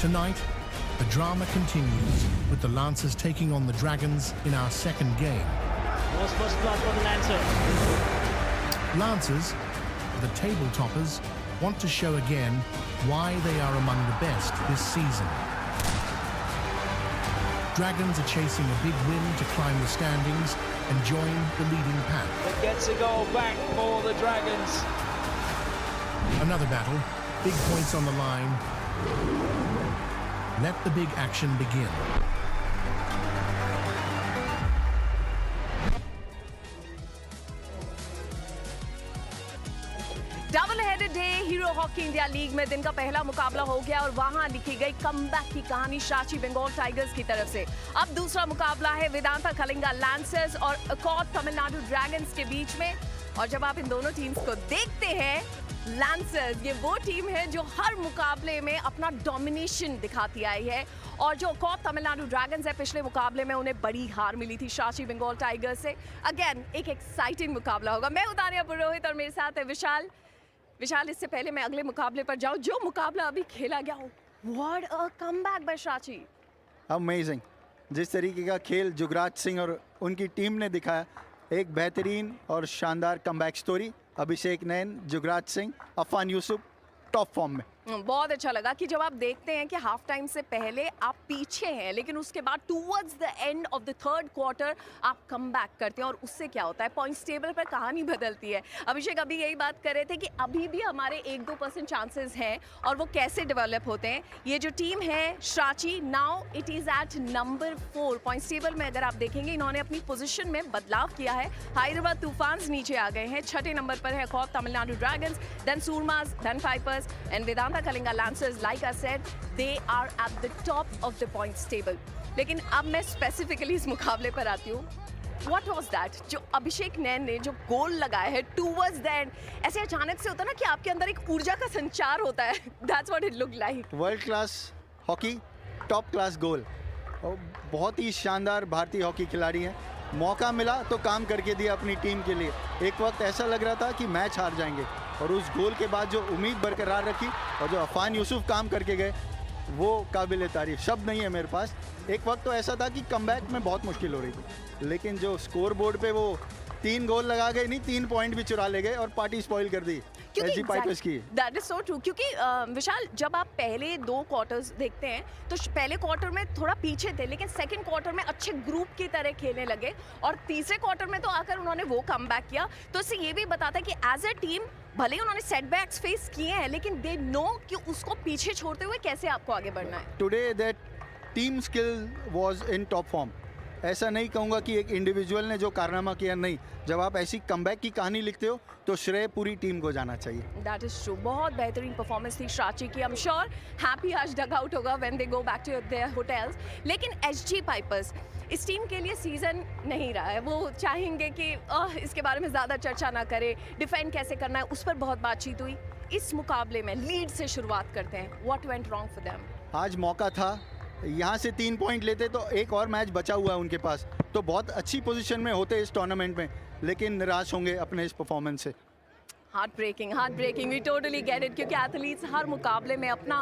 Tonight, the drama continues with the Lancers taking on the Dragons in our second game. Was first blood for the Lancer. Lancers, the table toppers, want to show again why they are among the best this season. Dragons are chasing a big win to climb the standings and join the leading pack. It gets a goal back for the Dragons. Another battle, big points on the line. Let the big action begin. Double headed day hero hockey India league में दिन का पहला मुकाबला हो गया और वहां लिखी गई कमबैक की कहानी शाची बंगाल टाइगर्स की तरफ से। अब दूसरा मुकाबला है वेदांता कलिंगा लांसर्स और अकॉर्ड तमिलनाडु ड्रैगन्स के बीच में। और जब आप इन दोनों टीम्स को देखते हैं, लांसर्स ये वो टीम है जो हर मुकाबले में अपना डोमिनेशन दिखाती आई है और जो अकॉर्ड तमिलनाडु ड्रैगन्स है, पिछले मुकाबले में उन्हें बड़ी हार मिली थी शाची बंगाल टाइगर्स से। अगेन एक एक्साइटिंग मुकाबला होगा। मैं उदानिया पुरोहित और मेरे साथ है विशाल। विशाल, इससे पहले मैं अगले मुकाबले पर जाऊं, जो मुकाबला अभी खेला गया हो, व्हाट अ कमबैक बाय शाची। अमेजिंग, जिस तरीके का खेल जुगराज सिंह और उनकी टीम ने दिखाया, एक बेहतरीन और शानदार कमबैक स्टोरी। अभिषेक नैन, जुगराज सिंह, अफान यूसुफ टॉप फॉर्म में। बहुत अच्छा लगा कि जब आप देखते हैं कि हाफ टाइम से पहले आप पीछे हैं, लेकिन उसके बाद towards the end of the third quarter आप कम बैक करते हैं और उससे क्या होता है, पॉइंट्स टेबल पर कहानी बदलती है। अभिषेक अभी यही बात कर रहे थे कि अभी भी हमारे 1-2% चांसेस हैं और वो कैसे डेवलप होते हैं। ये जो टीम है शाची, now it is at number 4 points table में। अगर आप देखेंगे, इन्होंने अपनी पोजिशन में बदलाव किया है। हैदराबाद तूफान्स नीचे आ गए हैं, 6ठे नंबर पर है Accord Tamil Nadu Dragons, then Soormas, then Pipers and Vedanta Kalinga Lancers. Like I said, they are at the top of the points table. लेकिन अब मैं स्पेसिफिकली इस मुकाबले पर आती हूँ। What was that? जो अभिषेक नैन ने जो गोल लगाया है towards the end, ऐसे अचानक से होता है ना कि आपके अंदर एक ऊर्जा का संचार होता है। That's what it looked like. World class hockey, top class goal और बहुत ही शानदार भारतीय हॉकी खिलाड़ी हैं। मौका मिला तो काम करके दिया अपनी टीम के लिए। एक वक्त ऐसा लग रहा था कि मैच हार जाएंगे और उस गोल के बाद जो उम्मीद बरकरार रखी और जो अफान यूसुफ काम करके गए, वो काबिल तारीफ, शब्द नहीं है मेरे पास। एक वक्त तो ऐसा था कि कमबैक में बहुत मुश्किल हो रही थी, लेकिन जो स्कोर बोर्ड पे वो 3 गोल लगा गए, नहीं 3 पॉइंट भी चुरा ले गए और पार्टी स्पॉइल कर दी। That is so true. क्योंकि विशाल, जब आप पहले 2 क्वार्टर्स देखते हैं तो पहले क्वार्टर में थोड़ा पीछे थे, लेकिन सेकंड क्वार्टर में अच्छे ग्रुप की तरह खेलने लगे और तीसरे क्वार्टर में तो आकर उन्होंने वो कमबैक किया। तो इससे ये भी बताता है कि एज अ टीम भले ही उन्होंने सेटबैक्स फेस किए हैं, लेकिन दे नो कि उसको पीछे छोड़ते हुए कैसे आपको आगे बढ़ना है। Today that team skill was in top form. ऐसा नहीं कहूँगा कि एक इंडिविजुअल ने जो कारनामा किया, नहीं। जब आप ऐसी कमबैक की कहानी लिखते हो तो श्रेय पूरी टीम को जाना चाहिए। That is true. बहुत बेहतरीन परफॉर्मेंस थी शाची की। आई एम श्योर हैप्पी आज डग आउट होगा when they go back to their hotels. लेकिन एसजी पाइपर्स इस टीम के लिए सीजन नहीं रहा है। वो चाहेंगे कि इसके बारे में ज़्यादा चर्चा ना करें, डिफेंड कैसे करना है उस पर बहुत बातचीत हुई। इस मुकाबले में लीड से शुरुआत करते हैं। What went wrong for them? आज मौका था, यहाँ से 3 पॉइंट लेते तो एक और मैच बचा हुआ है उनके पास, तो बहुत अच्छी पोजीशन में होते इस टूर्नामेंट में, लेकिन निराश होंगे अपने इस परफॉर्मेंस से। Heartbreaking, we totally get it. क्योंकि एथलीट्स हर मुकाबले में अपना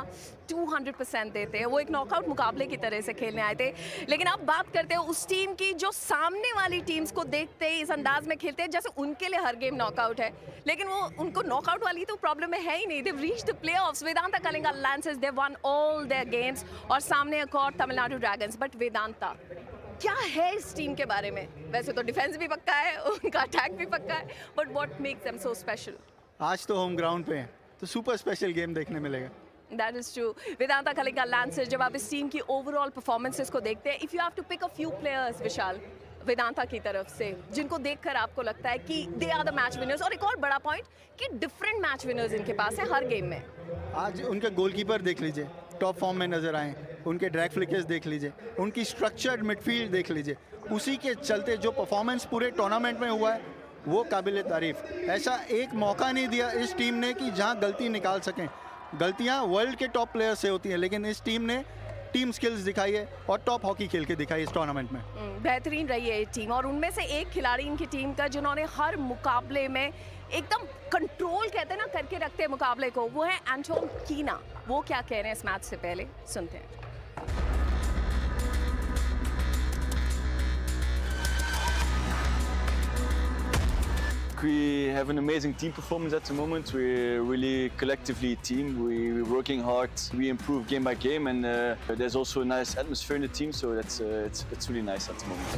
200% देते हैं। वो एक नॉकआउट मुकाबले की तरह से खेलने आए थे। लेकिन अब बात करते हैं उस टीम की जो सामने वाली टीम्स को देखते ही इस अंदाज में खेलते हैं जैसे उनके लिए हर गेम नॉकआउट है, लेकिन वो उनको नॉकआउट वाली तो प्रॉब्लम है ही नहीं। They've reached the playoffs. Vedanta Kalinga lancers, they won all their games और सामने accord Tamil Nadu dragons. But Vedanta क्या है इस टीम के बारे में? वैसे तो डिफेंस भी पक्का है, उनका अटैक भी पक्का है, but what makes them so special? आज तो होम ग्राउंड पे हैं, तो सुपर स्पेशल गेम देखने मिलेगा। That is true. Vedanta Kalinga lancers, जब आप इस टीम की ओवरऑल परफॉर्मेंसेस को देखते हैं, if you have to pick a few players, Vishal, Vedanta की तरफ से, जिनको देखकर आपको लगता है कि they are the match winners? और एक और बड़ा पॉइंट कि डिफरेंट मैच विनर्स इनके पास है हर गेम में। आज उनके गोलकीपर देख लीजिए, टॉप फॉर्म में नज़र आए, उनके ड्रैग फ्लिकर्स देख लीजिए, उनकी स्ट्रक्चर्ड मिडफील्ड देख लीजिए, उसी के चलते जो परफॉर्मेंस पूरे टूर्नामेंट में हुआ है वो काबिल तारीफ। ऐसा एक मौका नहीं दिया इस टीम ने कि जहां गलती निकाल सकें। गलतियां वर्ल्ड के टॉप प्लेयर से होती हैं, लेकिन इस टीम ने टीम स्किल्स दिखाई है और टॉप हॉकी खेल के दिखाई इस टूर्नामेंट में। बेहतरीन रही है ये टीम, और उनमें से एक खिलाड़ी इनकी टीम का जिन्होंने हर मुकाबले में एकदम कंट्रोल कहते हैं ना करके रखते हैं मुकाबले को, वो है एंटोन कीना। वो क्या कह रहे हैं इस मैच से पहले, सुनते हैं। We have an amazing team performance at the moment. We're really collectively a team. We're working hard. We improve game by game, and there's also a nice atmosphere in the team. So it's really nice at the moment.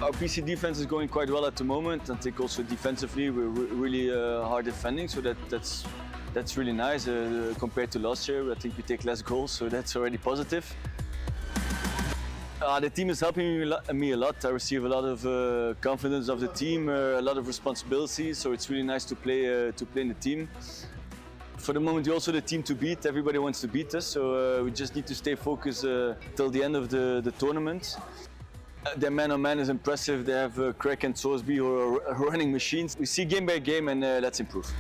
Our PC defense is going quite well at the moment. I think also defensively we're really hard defending. So that's really nice compared to last year. I think we take less goals, so that's already positive. The team is helping me a lot. I receive a lot of confidence of the team, a lot of responsibility. So it's really nice to play in the team. For the moment, we're also the team to beat. Everybody wants to beat us, so we just need to stay focused till the end of the tournament. Their man-on-man is impressive. They have Craig and Sorsby who are running machines. We see game by game, and let's improve.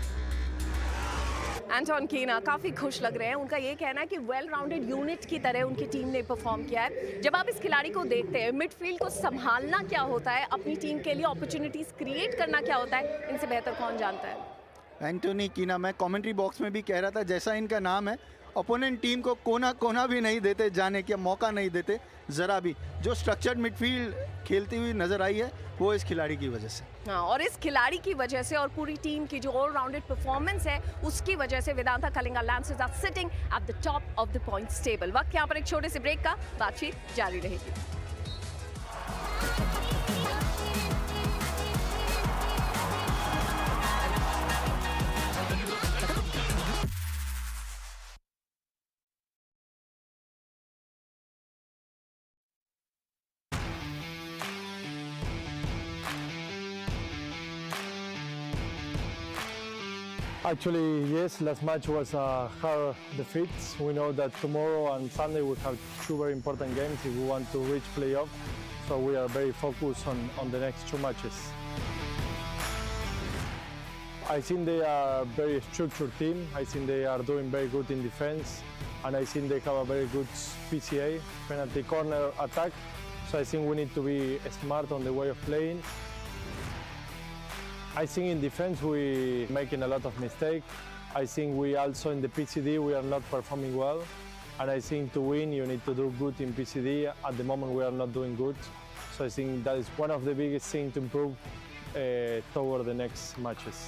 Anton कीना काफ़ी खुश लग रहे हैं। उनका ये कहना है कि वेल राउंडेड यूनिट की तरह उनकी टीम ने परफॉर्म किया है। जब आप इस खिलाड़ी को देखते हैं, मिडफील्ड को संभालना क्या होता है, अपनी टीम के लिए अपॉर्चुनिटीज क्रिएट करना क्या होता है, इनसे बेहतर कौन जानता है। एंटोनी कीना, मैं कमेंट्री बॉक्स में भी कह रहा था, जैसा इनका नाम है, ओपोनेंट टीम को कोना कोना भी नहीं देते, जाने का मौका नहीं देते ज़रा भी। जो स्ट्रक्चर्ड मिडफील्ड खेलती हुई नज़र आई है वो इस खिलाड़ी की वजह से। हाँ, और इस खिलाड़ी की वजह से और पूरी टीम की जो ऑलराउंडेड परफॉर्मेंस है उसकी वजह से Vedanta Kalinga Lancers are sitting at the top of the points table. वक्त यहाँ पर एक छोटे से ब्रेक का, बातचीत जारी रहेगी। Actually, yes, last match was a hard defeat. We know that tomorrow and Sunday we have two very important games if we want to reach playoff. So we are very focused on the next two matches. I think they are a very structured team. I think they are doing very good in defense. And I think they have a very good PCA, penalty corner attack. So I think we need to be smart on the way of playing. I think in defense we making a lot of mistakes. I think we also in the PCD we are not performing well. And I think to win you need to do good in PCD. At the moment we are not doing good. So I think that is one of the biggest things to improve toward the next matches.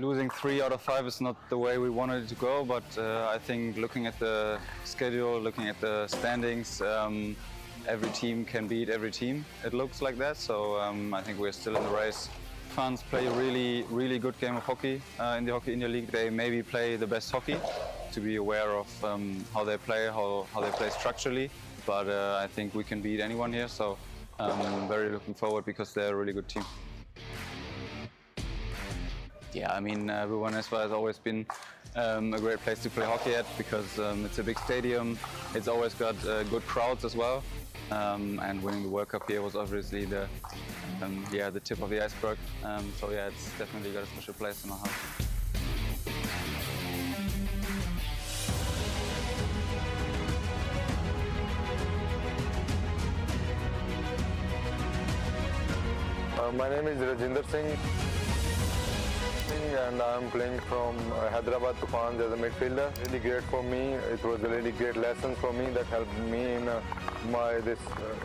Losing 3 out of 5 is not the way we wanted it to go, but I think looking at the schedule, looking at the standings, every team can beat every team. It looks like that, so I think we're still in the race. Fans play a really good game of hockey in the Hockey India League. They maybe play the best hockey, to be aware of how they play, how they play structurally, but I think we can beat anyone here, so I'm very looking forward because they're a really good team. Yeah, I mean, Bhubaneswar has always been a great place to play hockey at because it's a big stadium. It's always got good crowds as well. And winning the World Cup here was obviously the tip of the iceberg. So yeah, it's definitely got a special place in our heart. My name is Rajinder Singh. And I'm playing from Hyderabad Tufans as a midfielder. Really great for me. It was a really great lesson for me that helped me in this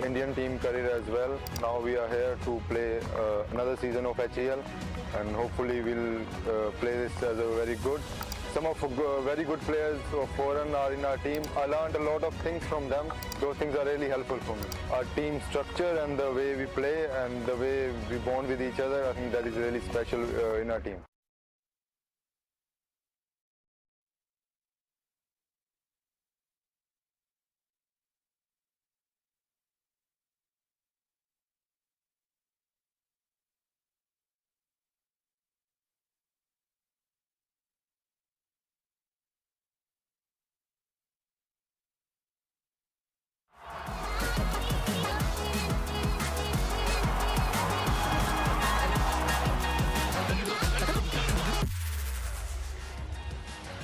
Indian team career as well. Now we are here to play another season of HEL, and hopefully we'll play this as a very good. some of very good players of foreign are in our team. I learned a lot of things from them. Those things are really helpful for me. Our team structure and the way we play and the way we bond with each other, I think that is really special in our team.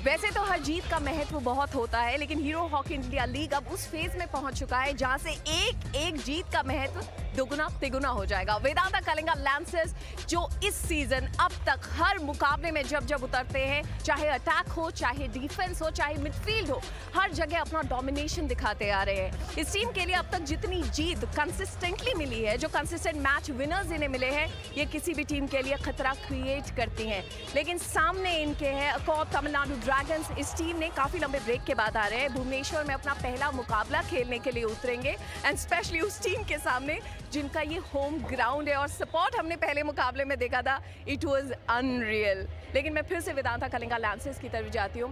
वैसे तो हर जीत का महत्व बहुत होता है, लेकिन hero hockey India league अब उस फेज में पहुंच चुका है जहां से एक एक जीत का महत्व दुगुना तिगुना हो जाएगा। वेदांता कलिंगा लांसर्स जो इस सीजन अब तक हर मुकाबले में जब जब उतरते हैं, चाहे अटैक हो, चाहे डिफेंस हो, चाहे मिडफील्ड हो, हर जगह अपना डोमिनेशन दिखाते आ रहे हैं। इस टीम के लिए अब तक जितनी जीत कंसिस्टेंटली मिली है, जो कंसिस्टेंट मैच विनर्स इन्हें मिले हैं, ये किसी भी टीम के लिए खतरा क्रिएट करती हैं। लेकिन सामने इनके है तमिलनाडु ड्रैगन्स। इस टीम ने काफी लंबे ब्रेक के बाद आ रहे हैं, भुवनेश्वर में अपना पहला मुकाबला खेलने के लिए उतरेंगे, एंड स्पेशली उस टीम के सामने जिनका ये होम ग्राउंड है और सपोर्ट हमने पहले मुकाबले में देखा था, इट वाज अनरियल। लेकिन मैं फिर से वेदांता कलिंगा लांसर्स की तरफ जाती हूँ।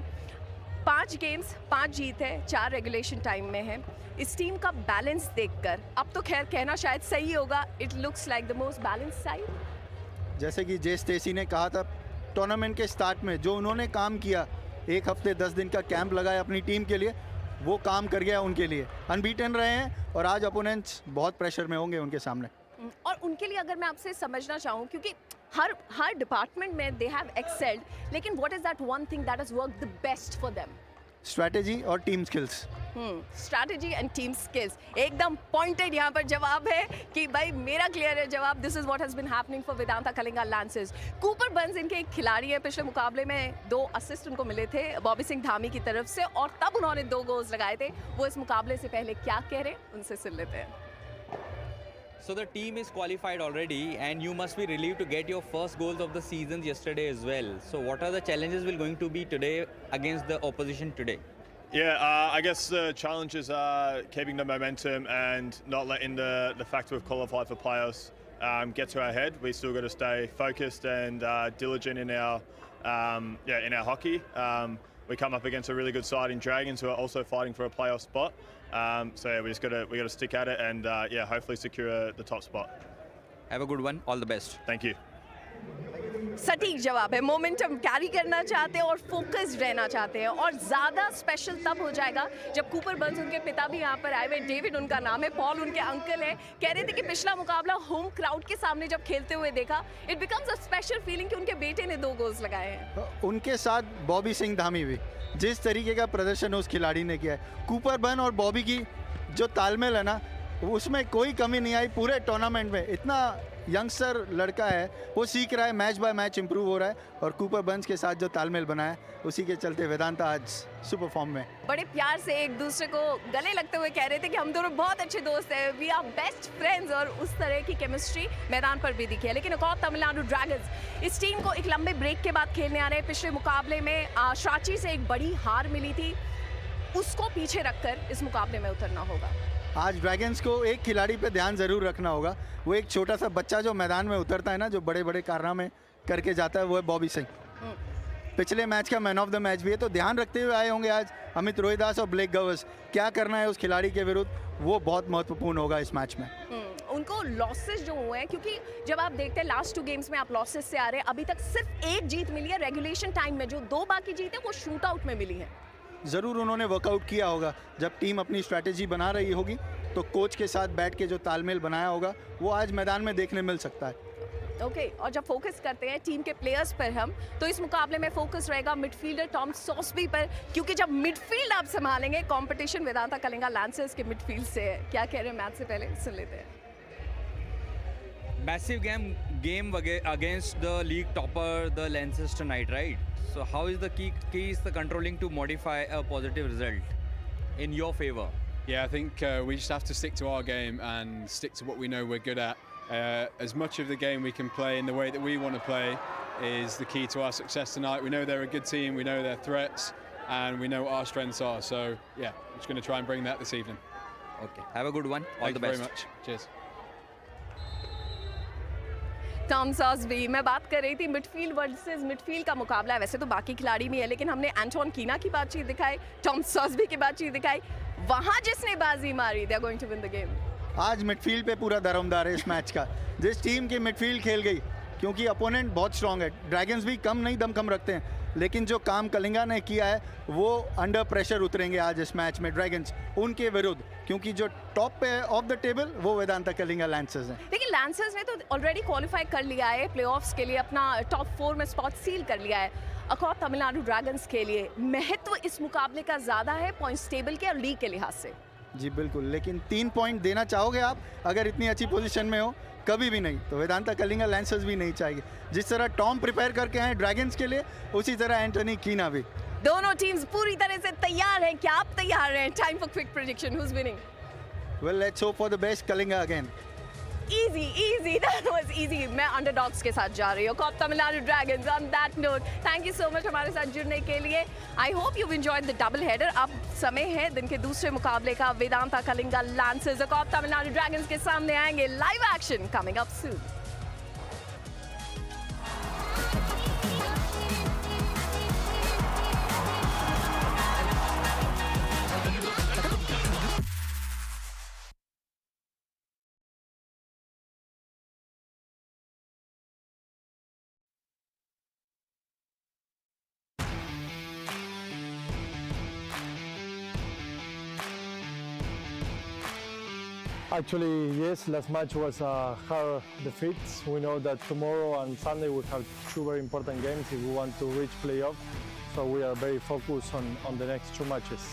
5 गेम्स 5 जीत है, 4 रेगुलेशन टाइम में है। इस टीम का बैलेंस देखकर अब तो खैर कहना शायद सही होगा, it looks like the most balance side. जैसे कि जे स्टेसी ने कहा था टूर्नामेंट के स्टार्ट में, जो उन्होंने काम किया, 1 हफ्ते 10 दिन का कैंप लगाया अपनी टीम के लिए, वो काम कर गया उनके लिए। अनबीटन रहे हैं और आज अपोनेंट्स बहुत प्रेशर में होंगे उनके सामने। और उनके लिए अगर मैं आपसे समझना चाहूँ, क्योंकि हर डिपार्टमेंट में दे हैव एक्सेल्ड, लेकिन what is that one thing that has worked the best for them? Strategy और team skills. Strategy and team skills, एकदम पॉइंटेड यहाँ पर जवाब है कि भाई मेरा क्लियर है जवाब। This is what has been happening for Vedanta Kalinga Lancers. Cooper Burns इनके एक खिलाड़ी है, पिछले मुकाबले में 2 असिस्ट उनको मिले थे बॉबी सिंह धामी की तरफ से, और तब उन्होंने 2 गोल्स लगाए थे। वो इस मुकाबले से पहले क्या कह रहे हैं उनसे सुन लेते हैं। So the team is qualified already, and you must be relieved to get your first goals of the season yesterday as well. So what are the challenges will going to be today against the opposition today? Yeah, I guess the challenges are keeping the momentum and not letting the fact we've qualified for playoffs get to our head. We still got to stay focused and diligent in our hockey. We come up against a really good side in Dragons who are also fighting for a playoff spot. So yeah, we got to stick at it and hopefully secure the top spot. Have a good one. All the best. Thank you. सटीक जवाब है। Momentum carry करना चाहते हैं और focused रहना चाहते हैं, और ज़्यादा स्पेशल तब हो जाएगा जब कूपर बर्न्स, उनके पिता भी यहाँ पर आए हुए, डेविड उनका नाम है, पॉल उनके अंकल है, कह रहे थे कि पिछला मुकाबला होम क्राउड के सामने जब खेलते हुए देखा, it becomes a special feeling कि उनके बेटे ने 2 गोल्स लगाए हैं। उनके साथ बॉबी सिंह धामी भी, जिस तरीके का प्रदर्शन उस खिलाड़ी ने किया है, कूपर बर्न और बॉबी की जो तालमेल है ना, उसमें कोई कमी नहीं आई पूरे टूर्नामेंट में। इतना यंगस्टर लड़का है, वो सीख रहा है, मैच बाय मैच इंप्रूव हो रहा है, और कूपर बर्न्स के साथ जो तालमेल बना है, उसी के चलते वेदांता आज सुपर फॉर्म में। बड़े प्यार से एक दूसरे को गले लगते हुए कह रहे थे कि हम दोनों बहुत अच्छे दोस्त हैं, वी आर बेस्ट फ्रेंड्स, और उस तरह की केमिस्ट्री मैदान पर भी दिखी है। लेकिन एक और तमिलनाडु ड्रैगन्स, इस टीम को एक लंबे ब्रेक के बाद खेलने आ रहे हैं। पिछले मुकाबले में शाची से एक बड़ी हार मिली थी, उसको पीछे रखकर इस मुकाबले में उतरना होगा। आज ड्रैगन्स को एक खिलाड़ी पे ध्यान ज़रूर रखना होगा, वो एक छोटा सा बच्चा जो मैदान में उतरता है ना, जो बड़े बड़े कारनामे करके जाता है, वो है बॉबी सिंह। पिछले मैच का मैन ऑफ द मैच भी है, तो ध्यान रखते हुए आए होंगे आज अमित रोहिदास और ब्लेक गवर्स। क्या करना है उस खिलाड़ी के विरुद्ध, वो बहुत महत्वपूर्ण होगा इस मैच में। उनको लॉसेस जो हुए हैं, क्योंकि जब आप देखते हैं लास्ट 2 गेम्स में आप लॉसेस से आ रहे हैं, अभी तक सिर्फ 1 जीत मिली है रेगुलेशन टाइम में, जो 2 बाकी जीत है वो शूट आउट में मिली है। ज़रूर उन्होंने वर्कआउट किया होगा, जब टीम अपनी स्ट्रैटेजी बना रही होगी तो कोच के साथ बैठ के जो तालमेल बनाया होगा, वो आज मैदान में देखने मिल सकता है। ओके, और जब फोकस करते हैं टीम के प्लेयर्स पर हम, तो इस मुकाबले में फोकस रहेगा मिडफील्डर टॉम सॉसबी पर, क्योंकि जब मिडफील्ड आप संभालेंगे, कंपटीशन वेदांता कलिंगा लांसर्स के मिडफील्ड से है। क्या कह रहे हैं मैच से पहले, सुन लेते हैं। Massive game against the league topper, the Lancers tonight, right? So how is the key is the controlling to modify a positive result in your favor? Yeah, I think we just have to stick to our game and stick to what we know we're good at. As much of the game we can play in the way that we want to play, is the key to our success tonight. We know they're a good team, we know their threats, and we know what our strengths are. So yeah, I'm just going to try and bring that this evening. Okay, have a good one. All Thank the you best. very much. Cheers. Tom Sorsby, मैं बात कर रही थी midfield versus midfield का मुकाबला है। वैसे तो बाकी खिलाड़ी भी है, लेकिन हमने एंटोन कीना की बातचीत दिखाई, टॉम सॉसबी की बातचीत दिखाई। वहां जिसने बाजी मारी, they are going to win the game. आज मिडफील्ड पे पूरा दरमदार है इस मैच का। जिस टीम की मिडफील्ड खेल गई, क्योंकि अपोनेंट बहुत स्ट्रांग है, ड्रैगन्स भी कम नहीं दम कम रखते हैं, लेकिन जो काम कलिंगा ने किया है वो अंडर प्रेशर उतरेंगे आज इस मैच में ड्रैगन्स उनके विरुद्ध, क्योंकि जो टॉप पे ऑफ द टेबल वो वेदांता कलिंगा लैंसर्स हैं। लेकिन लैंसर्स ने तो ऑलरेडी क्वालिफाई कर लिया है प्लेऑफ्स के लिए, अपना टॉप 4 में स्पॉट सील कर लिया है। अकॉर्ड तमिलनाडु ड्रैगन्स के लिए महत्व इस मुकाबले का ज़्यादा है पॉइंट्स टेबल के और लीग के लिहाज से। जी बिल्कुल, लेकिन 3 पॉइंट देना चाहोगे आप अगर इतनी अच्छी पोजीशन में हो? कभी भी नहीं। तो वेदांता कलिंगा लैंसर्स भी नहीं चाहेंगे। जिस तरह टॉम प्रिपेयर करके आए ड्रैगन्स के लिए, उसी तरह एंटोनी कीना भी। दोनों टीम्स पूरी तरह से तैयार हैं। क्या आप तैयार हैं? Time for quick prediction, whose winning? Well, let's hope for the best, Kalinga again. Easy, that was easy। मैं अंडरडॉग्स के साथ जा रही हूँ, corp Tamil Nadu dragons. On that note, thank you so much हमारे साथ जुड़ने के लिए। I hope you enjoyed the double header. अब समय है दिन के दूसरे मुकाबले का। Vedanta Kalinga lancers corp Tamil Nadu dragons के सामने आएंगे। Live action coming up soon. Actually, yes, last match was a hard defeat. We know that tomorrow and Sunday we have 2 very important games if we want to reach playoff. So we are very focused on the next 2 matches.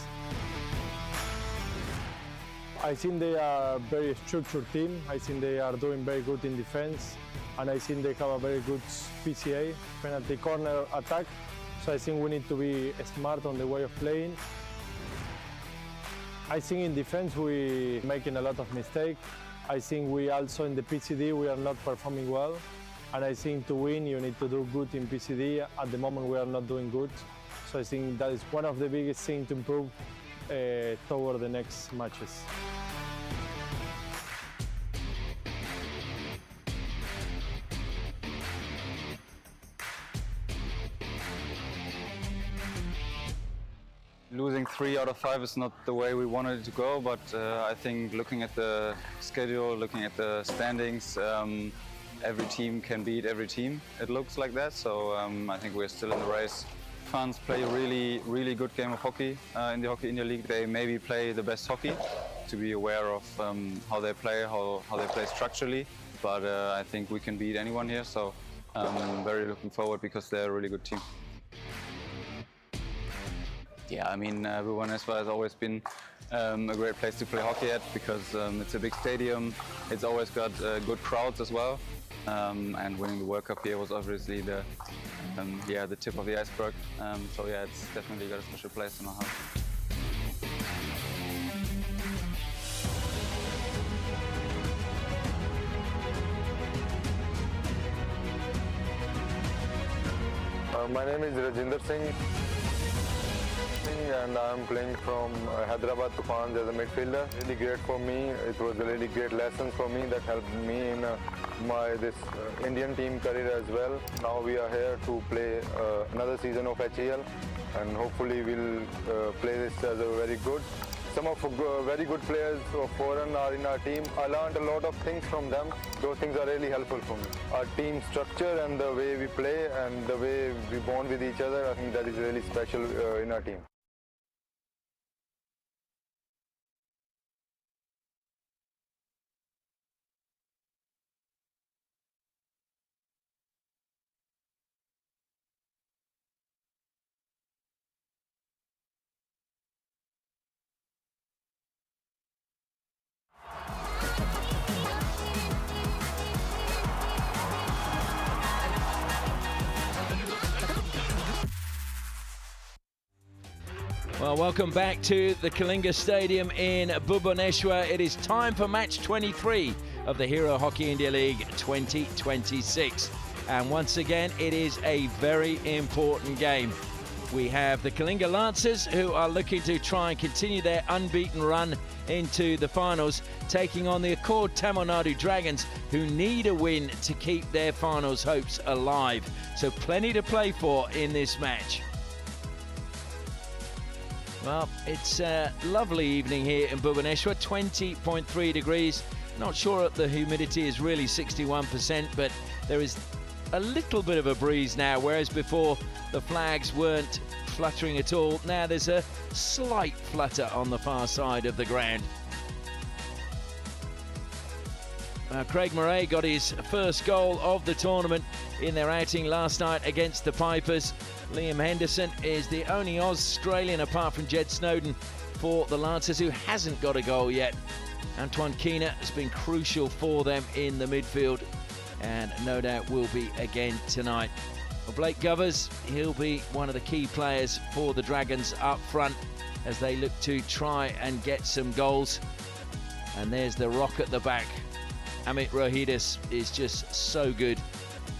I think they are a very structured team. I think they are doing very good in defense. And I think they have a very good PCA, penalty corner attack. So I think we need to be smart on the way of playing. I think in defense we making a lot of mistakes. I think we also in the PCD we are not performing well. And I think to win you need to do good in PCD. At the moment we are not doing good. So I think that is one of the biggest things to improve toward the next matches. Losing 3 out of 5 is not the way we wanted it to go, but I think looking at the schedule, looking at the standings, every team can beat every team. It looks like that, so I think we're still in the race. Fans play a really good game of hockey in the Hockey India League. They maybe play the best hockey, to be aware of how they play, how they play structurally, but I think we can beat anyone here, so I'm very looking forward because they're a really good team. Yeah, I mean, Bhubaneswar has always been a great place to play hockey at because it's a big stadium. It's always got good crowds as well. And winning the World Cup here was obviously the tip of the iceberg. So yeah, it's definitely got a special place in my heart. My name is Rajinder Singh. And I'm playing from Hyderabad Tufans as a midfielder. Really great for me. It was a really great lesson for me that helped me in this Indian team career as well. Now we are here to play another season of HEL, and hopefully we'll play this as a very good. Some of very good players of foreign are in our team. I learned a lot of things from them. Those things are really helpful for me. Our team structure and the way we play and the way we bond with each other, I think that is really special in our team. Well, welcome back to the Kalinga Stadium in Bhubaneswar. It is time for match 23 of the Hero Hockey India League 2026. And once again, it is a very important game. We have the Kalinga Lancers, who are looking to try and continue their unbeaten run into the finals, taking on the Accord Tamil Nadu Dragons, who need a win to keep their finals hopes alive. So plenty to play for in this match. Well, it's a lovely evening here in Bhubaneswar, 20.3 degrees. Not sure if the humidity is really 61%, but there is a little bit of a breeze now, whereas before the flags weren't fluttering at all. Now there's a slight flutter on the far side of the ground. Craig Murray got his first goal of the tournament in their outing last night against the Pipers. Liam Henderson is the only Australian, apart from Jed Snowden, for the Lancers who hasn't got a goal yet. Antoine Keener has been crucial for them in the midfield, and no doubt will be again tonight. Well, Blake Govers, he'll be one of the key players for the Dragons up front as they look to try and get some goals. And there's the rock at the back. Amit Rohidis is just so good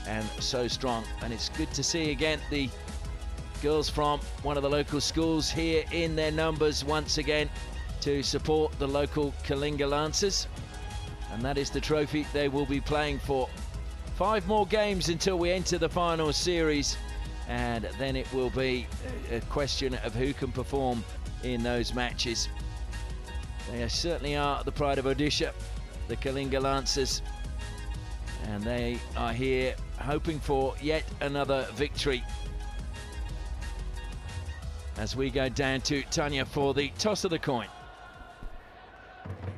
and so strong, and it's good to see again the girls from one of the local schools here in their numbers once again to support the local Kalinga Lancers, and that is the trophy they will be playing for. 5 more games until we enter the final series, and then it will be a question of who can perform in those matches. They certainly are the pride of Odisha, the Kalinga Lancers, and they are here hoping for yet another victory. As we go down to Tanya for the toss of the coin.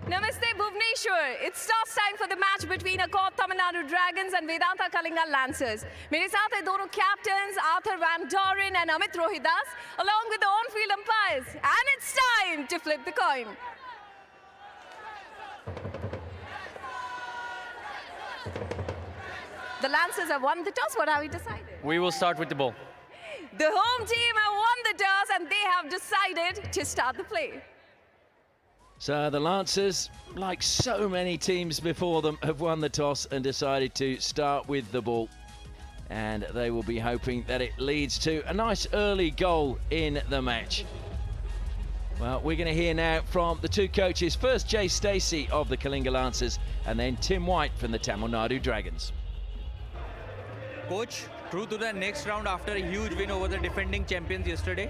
Namaste Bhubaneswar. It's toss time for the match between Accord Tamil Nadu Dragons and Vedanta Kalinga Lancers. मेरे साथ हैं दोनों captains Arthur Van Doren and Amit Rohidas, along with the on-field umpires. And it's time to flip the coin. The Lancers have won the toss. What have we decided? We will start with the ball. The home team have won the toss and they have decided to start the play. So the Lancers, like so many teams before them, have won the toss and decided to start with the ball. And they will be hoping that it leads to a nice early goal in the match. Well, we're going to hear now from the two coaches. First, Jay Stacey of the Kalinga Lancers, and then Tim White from the Tamil Nadu Dragons. Coach, through to the next round after a huge win over the defending champions yesterday.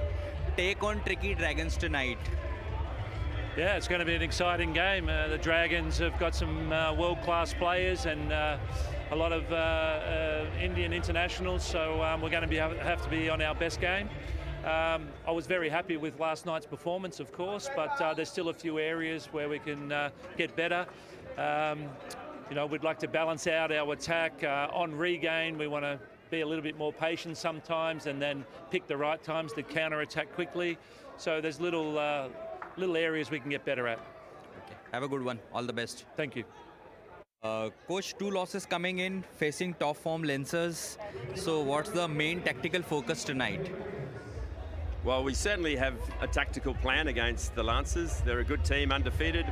Take on tricky Dragons tonight. Yeah, it's going to be an exciting game. The Dragons have got some world-class players and a lot of Indian internationals, so we're going to have to be on our best game. I was very happy with last night's performance, of course, but there's still a few areas where we can get better. You know, we'd like to balance out our attack on regain. We want to be a little bit more patient sometimes and then pick the right times to counter-attack quickly. So there's little areas we can get better at. Okay. Have a good one. All the best. Thank you. Coach, 2 losses coming in, facing top form Lancers. So what's the main tactical focus tonight? Well, we certainly have a tactical plan against the Lancers. They're a good team, undefeated,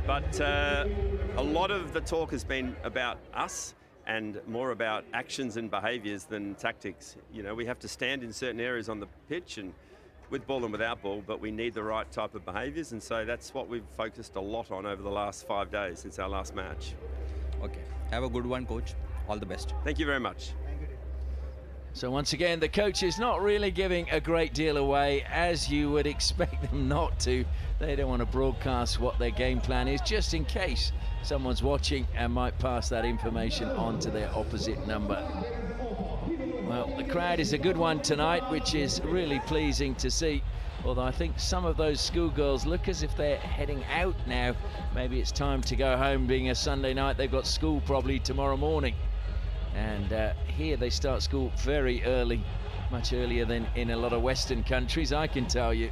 but a lot of the talk has been about us and more about actions and behaviours than tactics. You know, we have to stand in certain areas on the pitch and with ball and without ball, but we need the right type of behaviours, and so that's what we've focused a lot on over the last 5 days since our last match. Okay. Have a good one, Coach. All the best. Thank you very much. So once again, the coach is not really giving a great deal away, as you would expect them not to. They don't want to broadcast what their game plan is, just in case someone's watching and might pass that information on to their opposite number. Well, the crowd is a good one tonight, which is really pleasing to see. Although I think some of those schoolgirls look as if they're heading out now. Maybe it's time to go home, being a Sunday night. They've got school probably tomorrow morning. And here they start school very early, much earlier than in a lot of Western countries, I can tell you.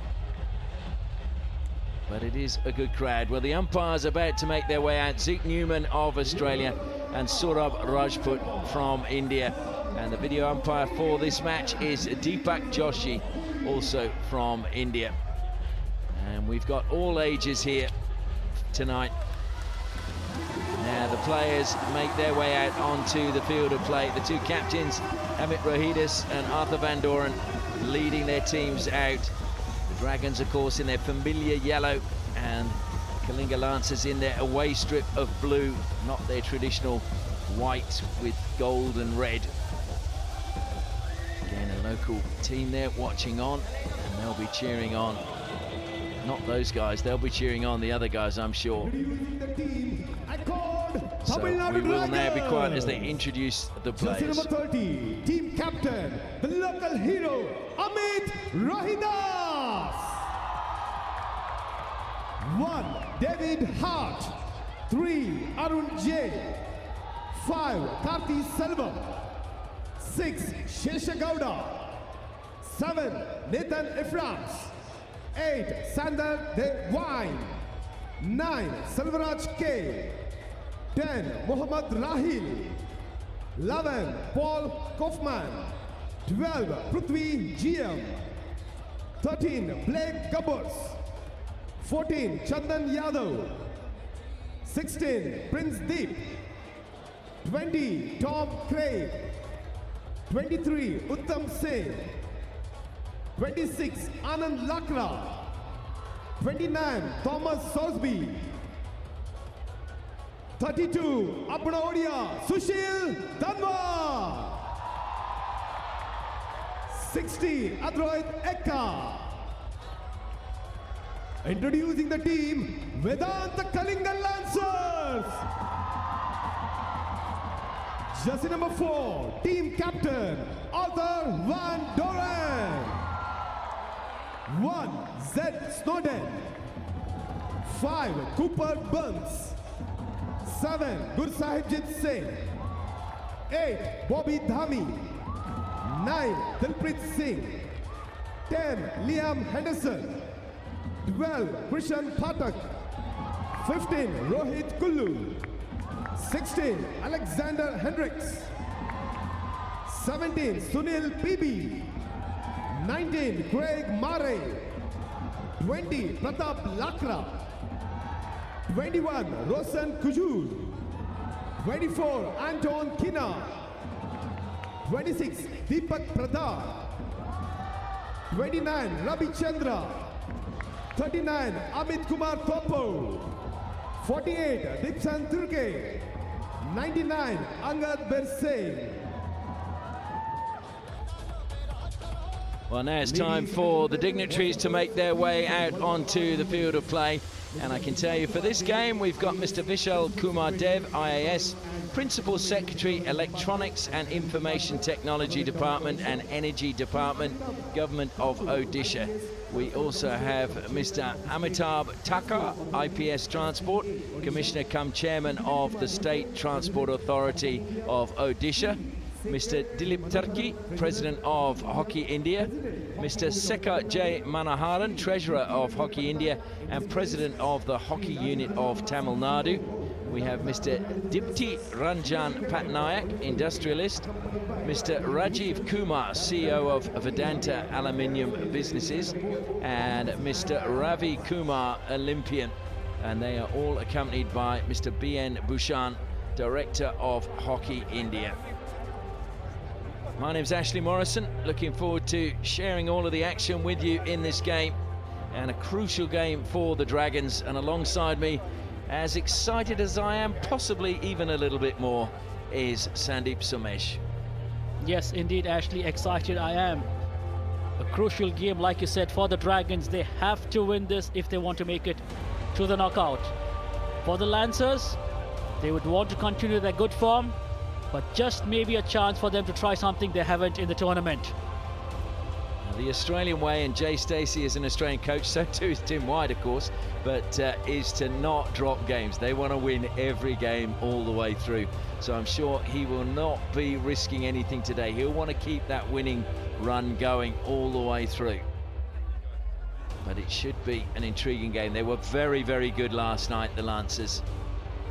But it is a good crowd. Well, the umpires are about to make their way out. Zeke Newman of Australia and Saurabh Rajput from India. And the video umpire for this match is Deepak Joshi, also from India. And we've got all ages here tonight. Now the players make their way out onto the field of play. The two captains, Amit Rohidis and Arthur Van Doren, leading their teams out. The Dragons, of course, in their familiar yellow, and Kalinga Lancers in their away strip of blue, not their traditional white with gold and red. Again, a local team there watching on, and they'll be cheering on. Not those guys, they'll be cheering on the other guys, I'm sure. So we will now be quiet as they introduce the players. Jersey number 30, team captain, the local hero, Amit Rohidis. 1, David Hart. 3, Arun J. 5, Karthi Selvam. 6, Shesha Gowda. 7, Nathan Eframs. 8, Sander Devine. 9, Selvaraj K. 10, Mohammad Rahil. 11, Paul Kaufman. 12, Prithvi GM. 13, Blake Gubbers. 14, Chandan Yadav. 16, Prince Deep. 20, Tom Craig. 23, Uttam Singh. 26, Anand Lakra. 29, Thomas Sorsby. 32, Apna Odia, Sushil Danwar. 60, Adroit Ekka. Introducing the team, Vedanta Kalinga Lancers. Jersey number 4, team captain, Arthur Van Doren. 1, Zed Snowden. 5, Cooper Burns. 7, Gursahibjit Singh. 8, Bobby Dhami. 9, Dilpreet Singh. 10, Liam Henderson. 12, Krishan Pathak. 15, Rohit Kullu. 16, Alexander Hendricks. 17, Sunil PB. 19, Craig Murray. 20, Pratap Lakra. 21, Roshan Kujur. 24, Anton Kina. 26, Deepak Pradhan. 29, Ravi Chandra. 39, Amit Kumar Topo. 48, Dipsan Turke. 99, Angad Bersay. Well, now it's time for the dignitaries to make their way out onto the field of play. And I can tell you for this game, we've got Mr. Vishal Kumar Dev, IAS, Principal Secretary, Electronics and Information Technology Department and Energy Department, Government of Odisha. We also have Mr. Amitabh Thakur, IPS Transport, Commissioner cum Chairman of the State Transport Authority of Odisha. Mr. Dilip Turki, President of Hockey India, Mr. Sekar J. Manoharan, Treasurer of Hockey India and President of the Hockey Unit of Tamil Nadu. We have Mr. Dipti Ranjan Patnaik, Industrialist, Mr. Rajiv Kumar, CEO of Vedanta Aluminium Businesses, and Mr. Ravi Kumar, Olympian. And they are all accompanied by Mr. B.N. Bhushan, Director of Hockey India. My name's Ashley Morrison, looking forward to sharing all of the action with you in this game, and a crucial game for the Dragons. And alongside me, as excited as I am, possibly even a little bit more, is Sandeep Somesh. Yes, indeed, Ashley, excited I am. A crucial game, like you said, for the Dragons. They have to win this if they want to make it to the knockout. For the Lancers, they would want to continue their good form, but just maybe a chance for them to try something they haven't in the tournament. The Australian way, and Jay Stacey is an Australian coach, so too is Tim White, of course, but is to not drop games. They want to win every game all the way through. So I'm sure he will not be risking anything today. He'll want to keep that winning run going all the way through. But it should be an intriguing game. They were very, very good last night, the Lancers.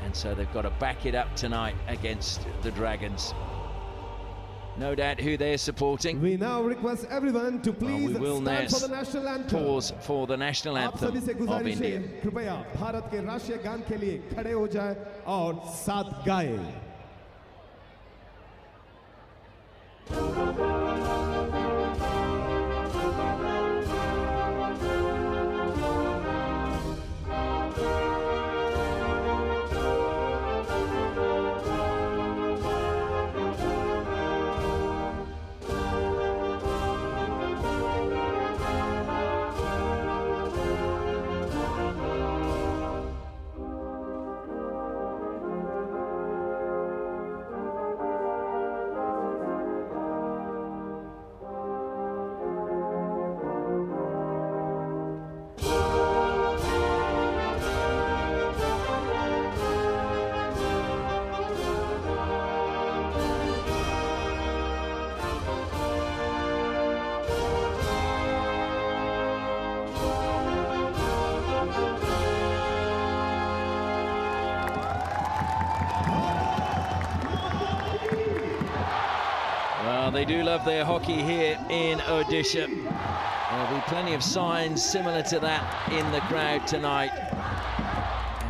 And so they've got to back it up tonight against the Dragons. no doubt who they're supporting. We now request everyone to please we will stand for the national anthem. Pause for the national anthem of India. कृपया भारत के राष्ट्रीय गान के लिए खड़े हो जाएं और साथ गाएं. They do love their hockey here in Odisha. There'll be plenty of signs similar to that in the crowd tonight.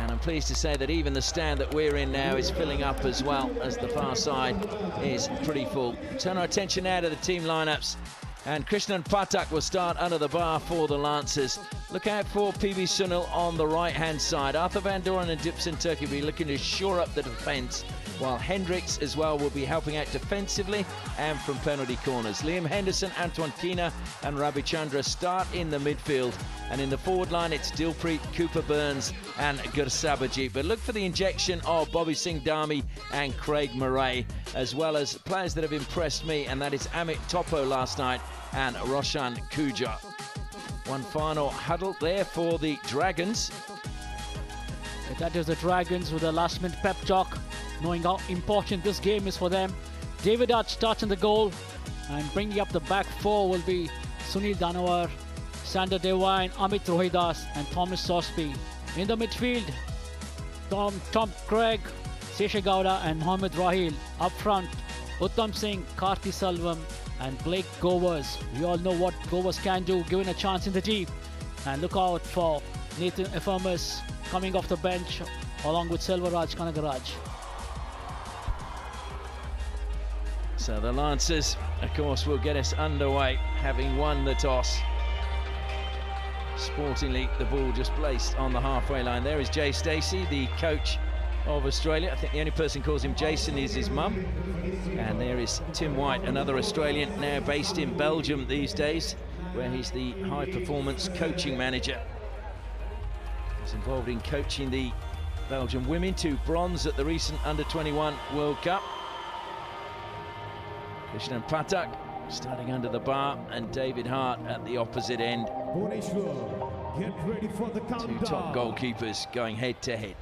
And I'm pleased to say that even the stand that we're in now is filling up as well, as the far side is pretty full. Turn our attention now to the team lineups. And Krishnan Patak will start under the bar for the Lancers. Look out for PB Sunil on the right-hand side. Arthur Van Doren and Dipson Turkey will be looking to shore up the defence, while Hendricks as well will be helping out defensively and from penalty corners. Liam Henderson, Antoine Keena and Ravichandra start in the midfield. And in the forward line, it's Dilpreet, Cooper Burns and Gursabaji. But look for the injection of Bobby Singh Dami and Craig Murray, as well as players that have impressed me, and that is Amit Topo last night and Roshan Kuja. One final huddle there for the Dragons. That is the Dragons with a last-minute pep talk, knowing how important this game is for them. David Hart starts in the goal, and bringing up the back four will be Sunil Danawar, Sander Devine, Amit Rohidas and Thomas Sosby. In the midfield, Tom Craig, Sesha Gowda and Mohammad Rahil. Up front, Uttam Singh, Karthi Selvam and Blake Govers. We all know what Govers can do given a chance in the deep. And look out for Nathan Ephramus coming off the bench along with Selvaraj Kanagaraj. So the Lancers, of course, will get us underway, having won the toss. Sportingly, the ball just placed on the halfway line. There is Jay Stacey, the coach of Australia. I think the only person who calls him Jason is his mum. And there is Tim White, another Australian, now based in Belgium these days, where he's the high-performance coaching manager. He's involved in coaching the Belgian women to bronze at the recent Under-21 World Cup. Krishnan Patak starting under the bar, and David Hart at the opposite end. Get ready for the countdown. Two top goalkeepers going head-to-head.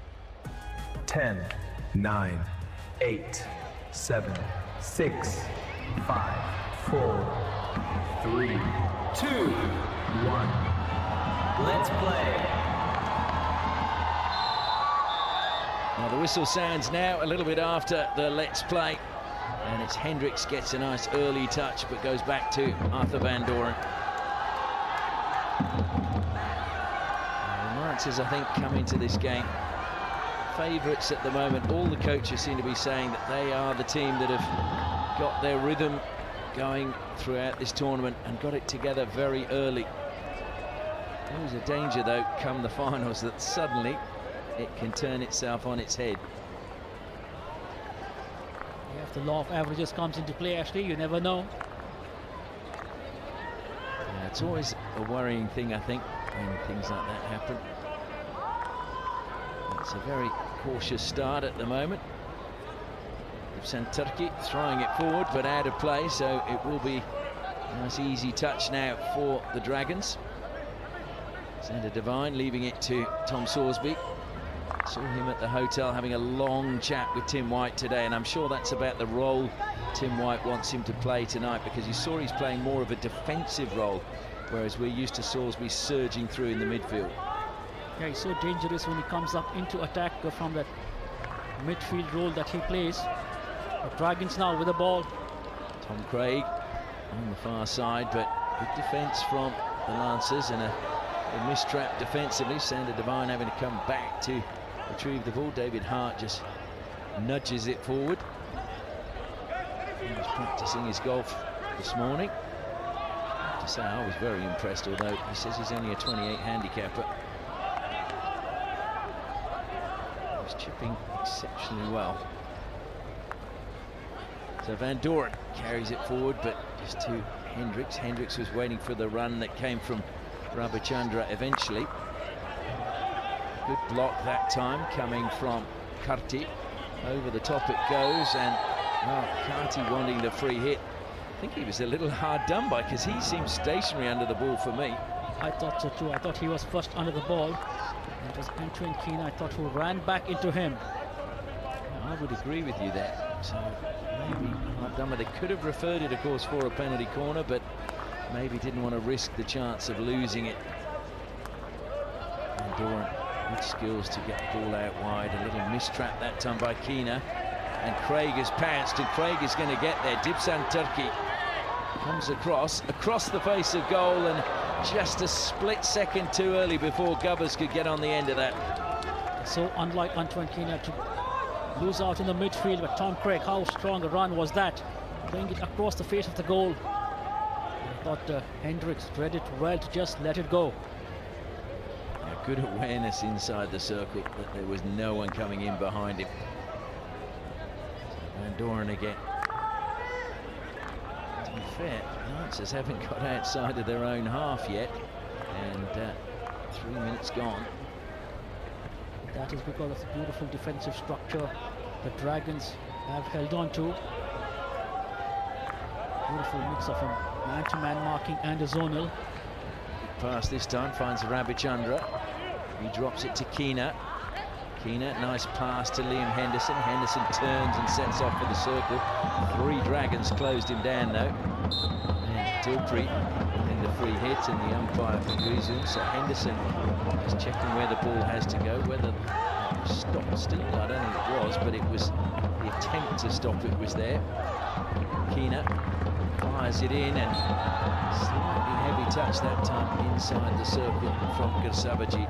10, 9, 8, 7, 6, 5, 4, 3, 2, 1. Let's play. Now the whistle sounds now a little bit after the let's play. And it's Hendricks gets a nice early touch, but goes back to Arthur Van Doren. The Lancers, I think, come into this game favourites at the moment. All the coaches seem to be saying that they are the team that have got their rhythm going throughout this tournament and got it together very early. There is a danger, though, come the finals, that suddenly it can turn itself on its head. If the law of averages comes into play, Ashley, you never know. Yeah, it's always a worrying thing, I think, when things like that happen. It's a very cautious start at the moment. Turkey throwing it forward, but out of play, so it will be a nice easy touch now for the Dragons. Sander Devine leaving it to Tom Sorsby. Saw him at the hotel having a long chat with Tim White today, and I'm sure that's about the role Tim White wants him to play tonight, because you saw he's playing more of a defensive role, whereas we're used to Sorsby surging through in the midfield. Yeah, he's so dangerous when he comes up into attack from that midfield role that he plays. The Dragons now with the ball. Tom Craig on the far side, but good defence from the Lancers and a mistrap defensively. Sander Devine having to come back to retrieve the ball. David Hart just nudges it forward. He was practicing his golf this morning. I have to say, I was very impressed, although he says he's only a 28 handicapper. He's chipping exceptionally well. So Van Doren carries it forward, but just to Hendricks. Hendricks was waiting for the run that came from Rabichandra eventually. Good block that time coming from Karti. Over the top it goes, and Karti wanting the free hit. I think he was a little hard done by, because he seemed stationary under the ball for me. I thought so too. I thought he was first under the ball. It was Antoine Keena, I thought, who ran back into him. I would agree with you there. So maybe hard done, but they could have referred it, of course, for a penalty corner, but maybe didn't want to risk the chance of losing it. Van Doren, good skills to get the ball out wide. A little mistrap that time by Keena. And Craig has pounced, and Craig is going to get there. Dibsan Turki comes across the face of goal, and just a split second too early before Gubbers could get on the end of that. So unlike Antoine Keena to lose out in the midfield, but Tom Craig, how strong a run was that? Playing it across the face of the goal. I thought Hendricks read it well to just let it go. Yeah, good awareness inside the circle that there was no one coming in behind him. Van Doren again. To be fair, Lancers haven't got outside of their own half yet, and 3 minutes gone. That is because of the beautiful defensive structure the Dragons have held on to. Beautiful mix of a man-to-man marking and a zonal. Good pass this time, finds Rabichandra. He drops it to Keena. Keena, nice pass to Liam Henderson. Henderson turns and sets off for the circle. 3 Dragons closed him down though. And Dilpri in the free hit, and the umpire agrees with him. So Henderson is checking where the ball has to go. Whether it was stopped still, I don't think it was, but it was the attempt to stop it was there. Keena fires it in, and slightly heavy touch that time inside the circle from Gersabaji.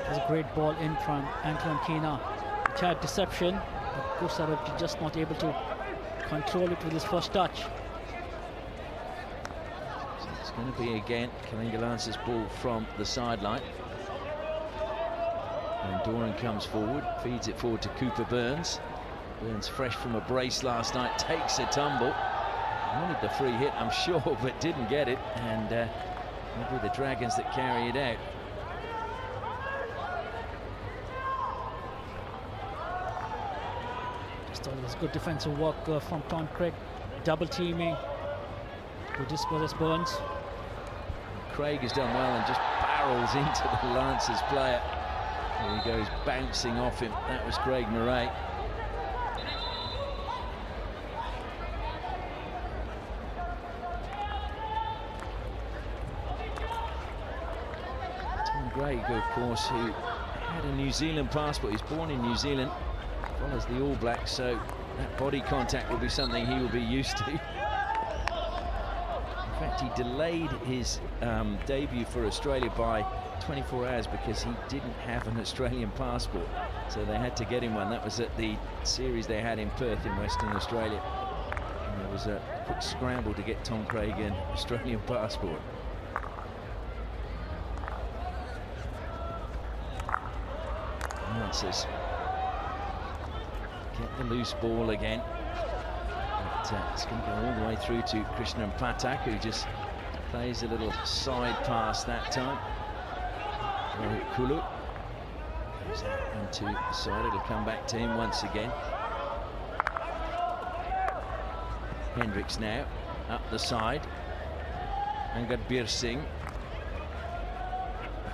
It was a great ball in from Antoine Keena, which had deception, but Gersabaji just not able to control it with his first touch. So it's going to be again Kalinga Lancers ball from the sideline. And Doran comes forward, feeds it forward to Cooper Burns. Burns, fresh from a brace last night, takes a tumble. Wanted the free hit, I'm sure, but didn't get it. And it'll be the Dragons that carry it out. Just thought it was good defensive work from Tom Craig, double teaming to dispossess Burns. Craig has done well and just barrels into the Lancers player. There he goes, bouncing off him. That was Craig Murray. Tom Craig, of course, who had a New Zealand passport. He's born in New Zealand, follows the All Blacks, so that body contact will be something he will be used to. In fact, he delayed his debut for Australia by 24 hours because he didn't have an Australian passport, so they had to get him one. That was at the series they had in Perth in Western Australia, and there was a quick scramble to get Tom Craig an Australian passport. Lancers get the loose ball again. It's going to go all the way through to Krishnan Patak, who just plays a little side pass that time. Kulu goes out into the side. It'll come back to him once again. Hendricks now up the side. Angad Singh.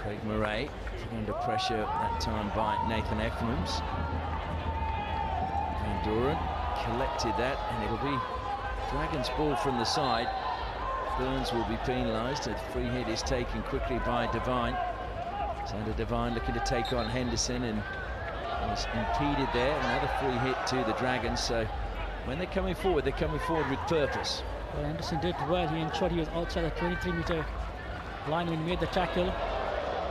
Craig Murray under pressure that time by Nathan Effenhams. Van Doren collected that, and it'll be Dragons ball from the side. Burns will be penalised. A free hit is taken quickly by Devine. Sander Devine looking to take on Henderson, and was impeded there. Another free hit to the Dragons, so when they're coming forward with purpose. Well, Anderson did well. He ensured he was outside the 23-meter line when he made the tackle.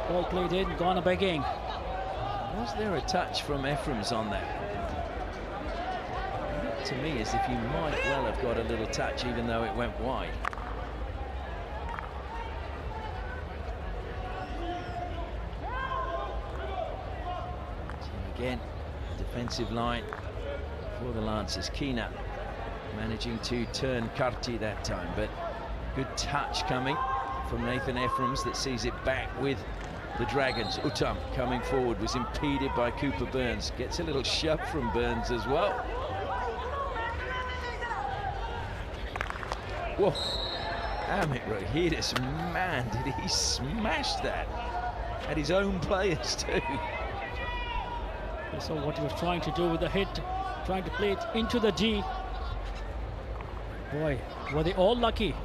Ball played in, gone a begging. Was there a touch from Ephraim's on that? To me, as if you might well have got a little touch, even though it went wide. So again, defensive line for the Lancers. Keena managing to turn Karti that time, but good touch coming from Nathan Ephraim's that sees it back with the Dragons. Uttam coming forward, was impeded by Cooper Burns. Gets a little shove from Burns as well. Whoa, Amit Rohidis, man, did he smash that at his own players too. You saw what he was trying to do with the hit, trying to play it into the G. Boy, were they all lucky.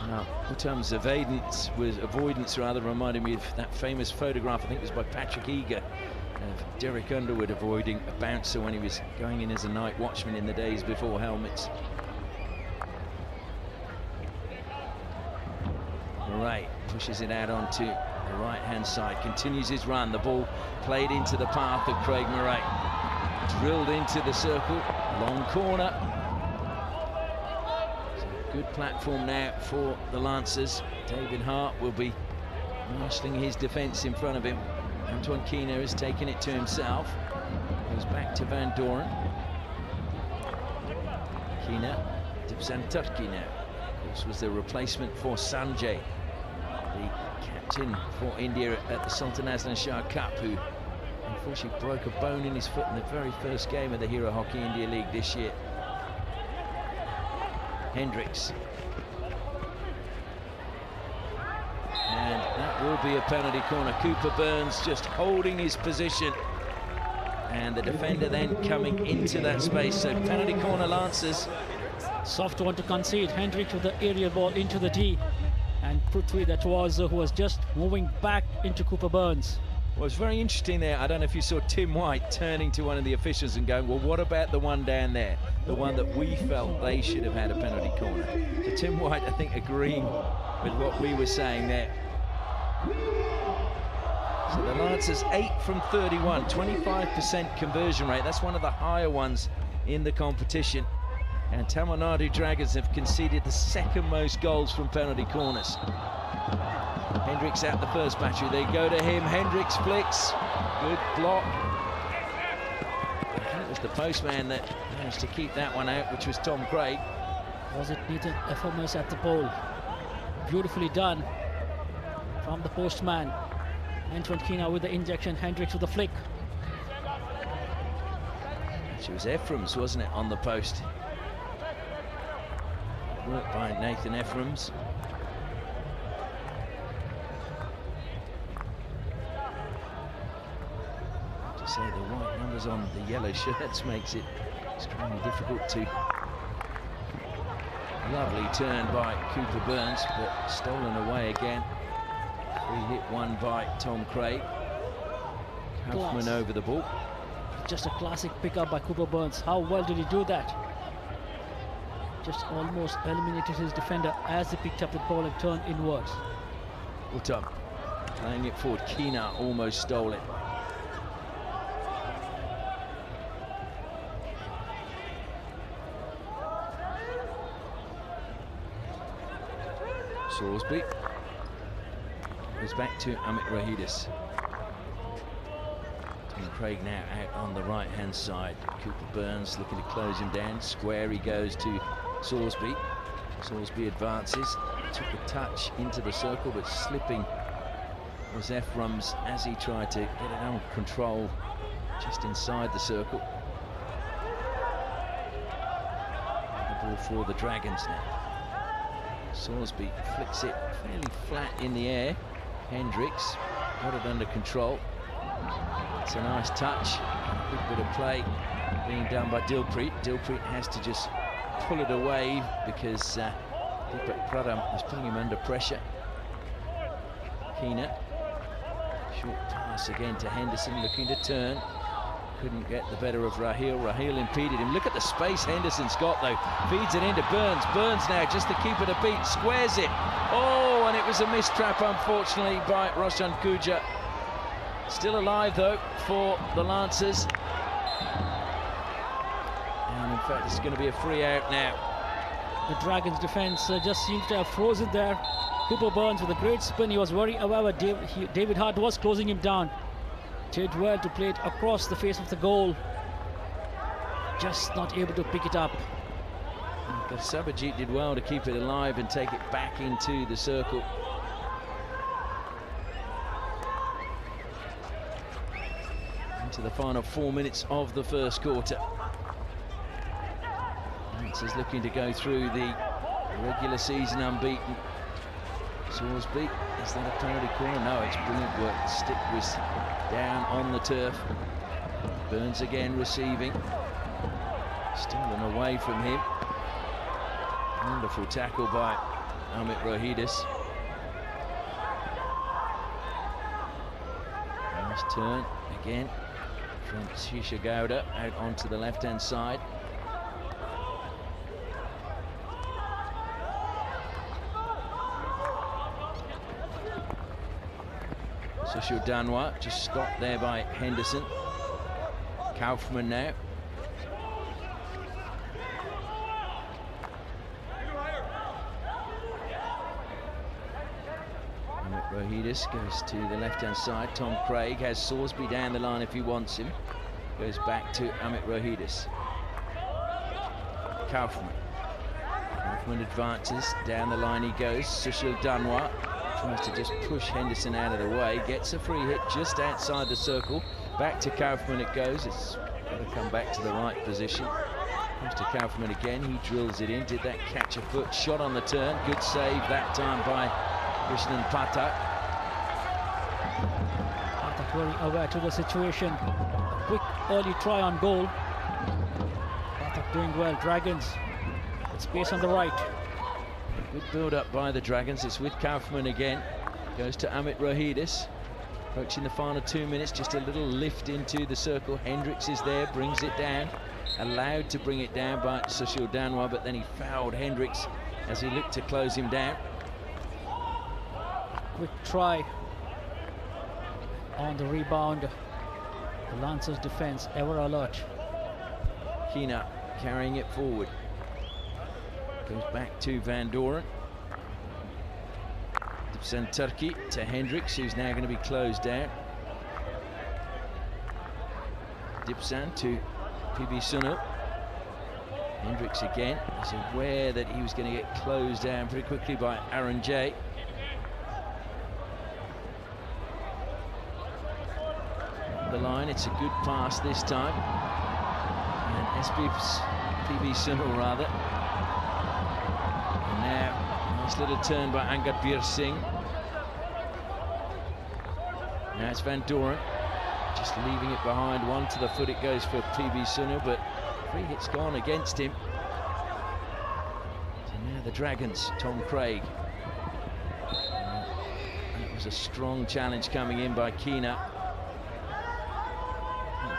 Now, Uttam's avoidance reminded me of that famous photograph, I think it was by Patrick Eager, of Derek Underwood avoiding a bouncer when he was going in as a night watchman in the days before helmets. Murray pushes it out onto the right-hand side, continues his run. The ball played into the path of Craig Murray. Drilled into the circle, long corner. Good platform now for the Lancers. David Hart will be marshalling his defence in front of him. Antoine Keena has taken it to himself. Goes back to Van Doren. Keena, Dipsanturki now. Of course, was the replacement for Sanjay, the captain for India at the Sultan Azlan Shah Cup, who unfortunately broke a bone in his foot in the very first game of the Hero Hockey India League this year. Hendricks. And that will be a penalty corner. Cooper Burns just holding his position. And the defender then coming into that space. So penalty corner, Lancers. Soft one to concede. Hendricks with the aerial ball into the D. And Prithvi, that was who was just moving back into Cooper Burns. Well, it's very interesting there. I don't know if you saw Tim White turning to one of the officials and going, well, what about the one down there? The one that we felt they should have had a penalty corner. So Tim White, I think, agreeing with what we were saying there. So the Lancers 8 from 31, 25% conversion rate. That's one of the higher ones in the competition. And Tamil Nadu Dragons have conceded the second most goals from penalty corners. Hendricks out the first battery. They go to him. Hendricks flicks. Good block. I think it was the postman that managed to keep that one out, which was Tom Craig. Was it Nathan Ephraim at the pole? Beautifully done from the postman. Antoine Keena with the injection. Hendricks with the flick. It was Ephraim's, wasn't it, on the post? Work by Nathan Ephraim's. Say the white numbers on the yellow shirts makes it extremely difficult to. Lovely turn by Cooper Burns, but stolen away again. Free hit one by Tom Craig. Kaufman over the ball. Just a classic pickup by Cooper Burns. How well did he do that? Just almost eliminated his defender as he picked up the ball and turned inwards. Uttam playing it forward. Keena almost stole it. Salisbury goes back to Amit Rohidis. Tom Craig now out on the right-hand side. Cooper Burns looking to close him down. Square he goes to Salisbury. Salisbury advances. Took a touch into the circle, but slipping was Ephraim's as he tried to get it under control just inside the circle. The ball for the Dragons now. Salisbury flicks it fairly flat in the air. Hendricks got it under control. It's a nice touch. A good bit of play being done by Dilpreet. Dilpreet has to just pull it away because Deepak Pradham is putting him under pressure. Keena. Short pass again to Henderson, looking to turn. Couldn't get the better of Raheel. Raheel impeded him. Look at the space Henderson's got, though. Feeds it into Burns. Burns now just to keep it a beat. Squares it. Oh, and it was a missed trap, unfortunately, by Roshan Kuja. Still alive, though, for the Lancers. And, in fact, it's going to be a free out now. The Dragons' defence just seems to have frozen there. Cooper Burns with a great spin. He was very aware. David Hart was closing him down. Did well to play it across the face of the goal. Just not able to pick it up. But Sabajit did well to keep it alive and take it back into the circle. Into the final 4 minutes of the first quarter. Lancers looking to go through the regular season unbeaten. Salisbury, is that a penalty corner? No, it's brilliant work. The stick was down on the turf. Burns again receiving. Stolen away from him. Wonderful tackle by Amit Rohidis. Nice turn again from Shisha Gowda out onto the left-hand side. Sushil Danwa just stopped there by Henderson. Kaufman now. Amit Rohidis goes to the left-hand side. Tom Craig has Salisbury down the line if he wants him. Goes back to Amit Rohidis. Kaufman. Kaufman advances. Down the line he goes. Sushil Danwa tries to just push Henderson out of the way. Gets a free hit just outside the circle. Back to Kaufman it goes. It's got to come back to the right position. Comes to Kaufman again. He drills it in. Did that catch a foot? Shot on the turn. Good save that time by Krishnan Pathak. Pathak very aware to the situation. A quick early try on goal. Pathak doing well. Dragons with space on the right. Good build-up by the Dragons. It's with Kaufman again. Goes to Amit Rohidis. Approaching the final 2 minutes. Just a little lift into the circle. Hendricks is there. Brings it down. Allowed to bring it down by Sushil Danwa, but then he fouled Hendricks as he looked to close him down. Quick try on the rebound. The Lancers' defense ever alert. Keena carrying it forward. Goes back to Van Doren. Dipsan Turkey to Hendricks, who's now going to be closed down. Dipsan to PB Sunu. Hendricks again. He's aware that he was going to get closed down pretty quickly by Aaron J. The line, it's a good pass this time. And PB Sunu rather. And now, nice little turn by Angad Singh. Now it's Van Doren. Just leaving it behind. One to the foot it goes for PB Sunu, but free hit's gone against him. So now the Dragons, Tom Craig. It was a strong challenge coming in by Keena.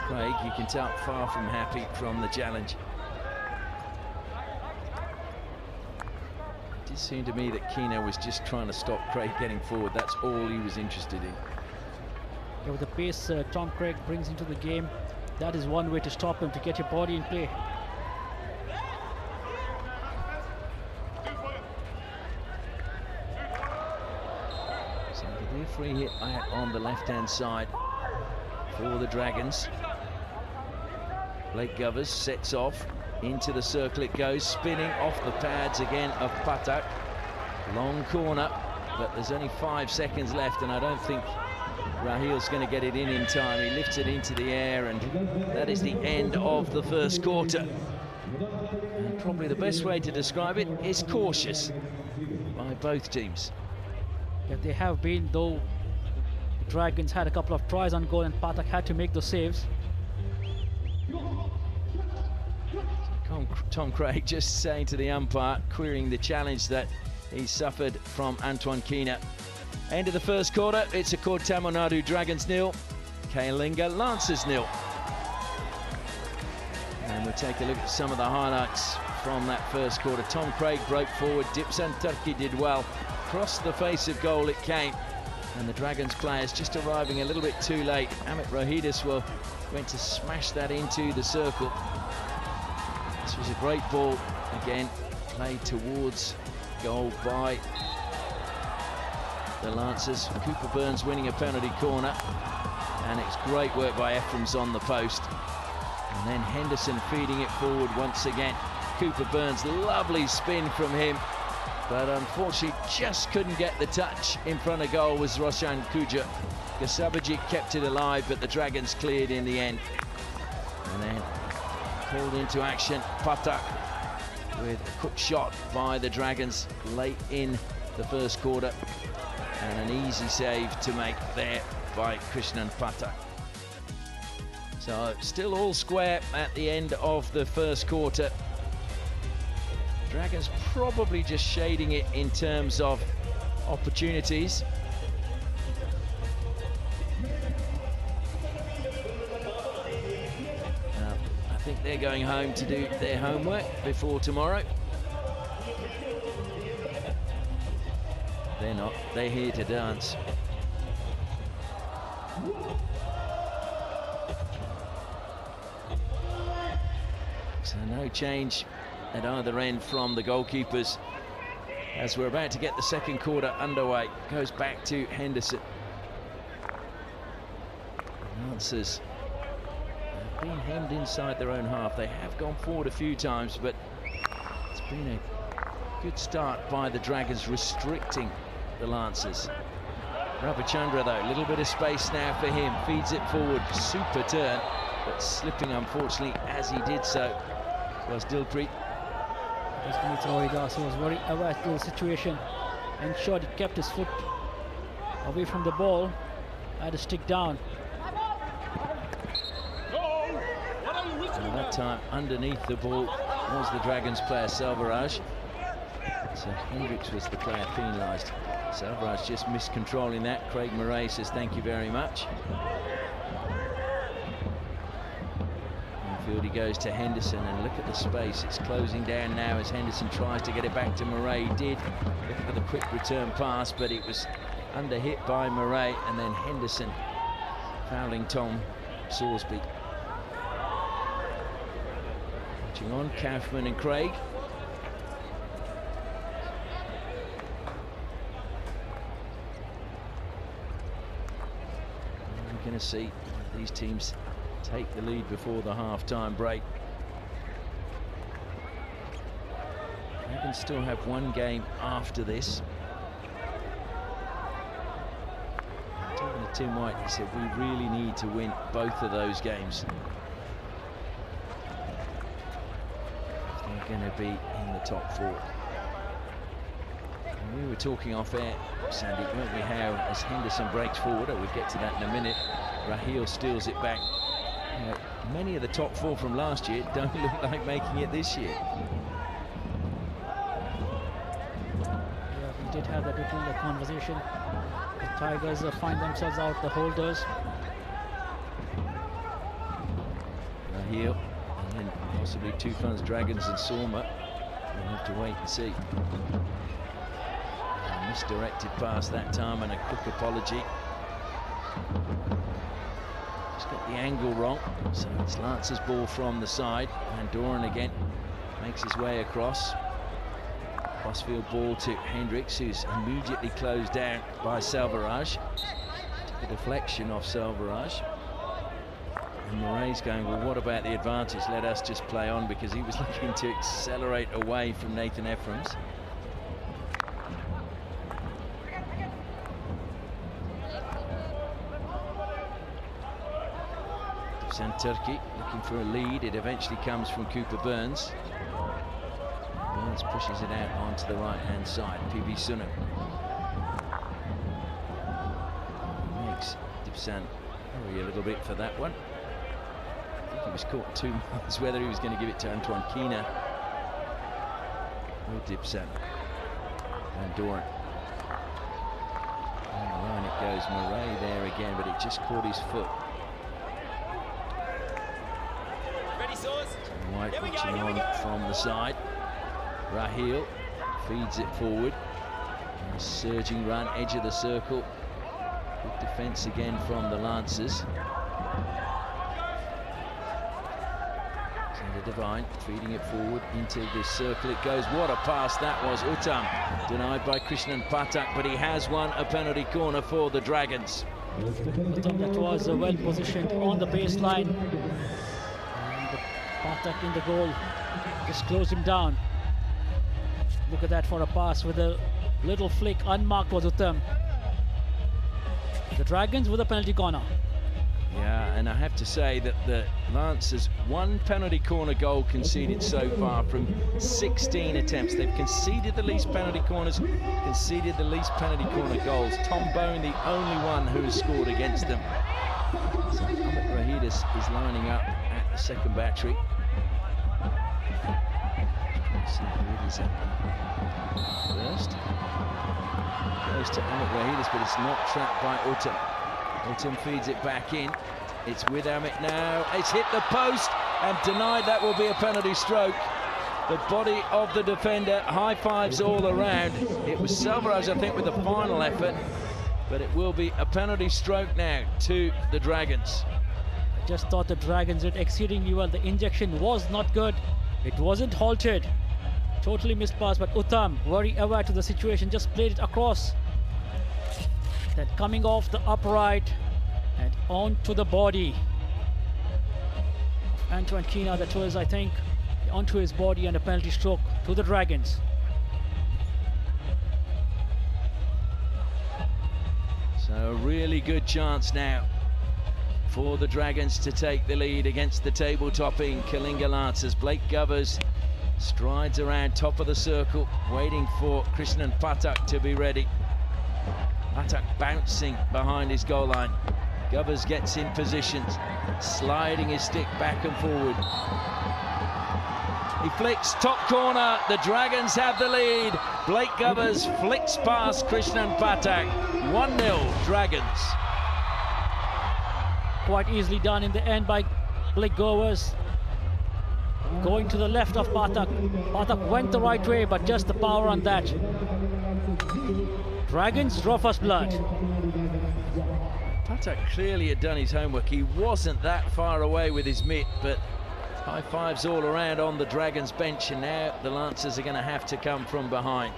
Craig, you can tell, far from happy from the challenge. It did seem to me that Keena was just trying to stop Craig getting forward. That's all he was interested in. Yeah, with the pace Tom Craig brings into the game, that is one way to stop him, to get your body in play. So the free hit on the left-hand side for the Dragons. Blake Govers sets off into the circle. It goes spinning off the pads again of Pathak. Long corner, but there's only 5 seconds left, and I don't think Rahil's going to get it in time. He lifts it into the air, and that is the end of the first quarter. And probably the best way to describe it is cautious by both teams. Yeah, they have been, though. The Dragons had a couple of tries on goal, and Pathak had to make those saves. Tom Craig just saying to the umpire, querying the challenge that he suffered from Antoine Keena. End of the first quarter, it's a Tamil Nadu Dragons 0, Kalinga Lancers 0. we'll take a look at some of the highlights from that first quarter. Tom Craig broke forward, Dipsan Turki did well. Across the face of goal it came, and the Dragons players just arriving a little bit too late. Amit Rohidis went to smash that into the circle. This was a great ball, again, played towards goal by the Lancers. Cooper Burns winning a penalty corner, and it's great work by Ephraim's on the post. And then Henderson feeding it forward once again. Cooper Burns, lovely spin from him, but unfortunately just couldn't get the touch. In front of goal was Roshan Kuja. Gasabajic kept it alive, but the Dragons cleared in the end. And then called into action, Patak with a quick shot by the Dragons late in the first quarter, and an easy save to make there by Krishnan Patak. So still all square at the end of the first quarter. Dragons probably just shading it in terms of opportunities. I think they're going home to do their homework before tomorrow. They're not, they're here to dance. So no change at either end from the goalkeepers as we're about to get the second quarter underway. Goes back to Henderson. Lancers have been hemmed inside their own half. They have gone forward a few times, but it's been a good start by the Dragons restricting the Lancers. Ravichandra though, a little bit of space now for him, feeds it forward, super turn, but slipping unfortunately as he did so was Dilpreet. Rohidis was very aware of the situation, ensured he kept his foot away from the ball, had to stick down. And that time underneath the ball was the Dragons player Selvaraj. So Hendricks was the player penalised. Selvaraj just miscontrolling that. Craig Murray says thank you very much. Infield he goes to Henderson, and look at the space. It's closing down now as Henderson tries to get it back to Murray. He did look for the quick return pass, but it was under hit by Murray, and then Henderson fouling Tom Sorsby. Watching on Kaufman and Craig. We're going to see these teams take the lead before the half-time break. Dragons still have one game after this. Talking to Tim White, he said we really need to win both of those games. They're going to be in the top four. And we were talking off air, Sandy, weren't we, how as Henderson breaks forward, we'll get to that in a minute, Raheel steals it back. Many of the top four from last year don't look like making it this year. Yeah, we did have that little conversation. The Tigers find themselves out the holders. Raheel, and then possibly Tufan's Dragons and Sorma. We'll have to wait and see. A misdirected pass that time, and a quick apology. Got the angle wrong, so it's Lance's ball from the side. Van Doren again makes his way across. Crossfield ball to Hendricks, who's immediately closed down by Selvaraj. Took a deflection off Selvaraj. And Murray's going, well, what about the advantage? Let us just play on, because he was looking to accelerate away from Nathan Ephraim's. Turkey looking for a lead. It eventually comes from Cooper Burns. Burns pushes it out onto the right-hand side. PB Sunu makes Dipsan hurry a little bit for that one. I think he was caught 2 months whether he was going to give it to Antoine Kina or Dipsan. Van Doren. On the line it goes. Murray there again, but it just caught his foot. White watching on from the side. Raheel feeds it forward. A surging run, edge of the circle. Good defence again from the Lancers. Divine feeding it forward into this circle. It goes. What a pass that was. Uttam denied by Krishnan Patak, but he has won a penalty corner for the Dragons. Uttam, that was well positioned on the baseline. And Patak in the goal just closed him down. Look at that for a pass with a little flick. Unmarked was Uttam. The Dragons with a penalty corner. Yeah, and I have to say that the Lancers, one penalty corner goal conceded so far from 16 attempts. They've conceded the least penalty corners, conceded the least penalty corner goals. Tom Bone, the only one who has scored against them. So Amit Rahidis is lining up at the second battery. Let's see who it is at first. Goes to Amit Rahidis, but it's not trapped by Uttam. Uttam feeds it back in. It's with Amit now. It's hit the post and denied. That will be a penalty stroke. The body of the defender. High fives all around. It was Salvarez, I think, with the final effort, but it will be a penalty stroke now to the Dragons. I just thought the Dragons did exceedingly well. The injection was not good. It wasn't halted. Totally missed pass, but Uttam, very aware to the situation, just played it across. Then coming off the upright and onto the body of Antoine Kina. That was, I think, onto his body, and a penalty stroke to the Dragons. So a really good chance now for the Dragons to take the lead against the table-topping Kalinga Lancers. Blake Govers strides around top of the circle, waiting for Krishnan Patak to be ready. Patak bouncing behind his goal line. Govers gets in positions, sliding his stick back and forward. He flicks, top corner. The Dragons have the lead. Blake Govers flicks past Krishnan Patak. 1-0 Dragons. Quite easily done in the end by Blake Govers. Going to the left of Patak. Patak went the right way, but just the power on that. Dragons draw first blood. Patak clearly had done his homework. He wasn't that far away with his mitt, but high fives all around on the Dragons bench, and now the Lancers are going to have to come from behind.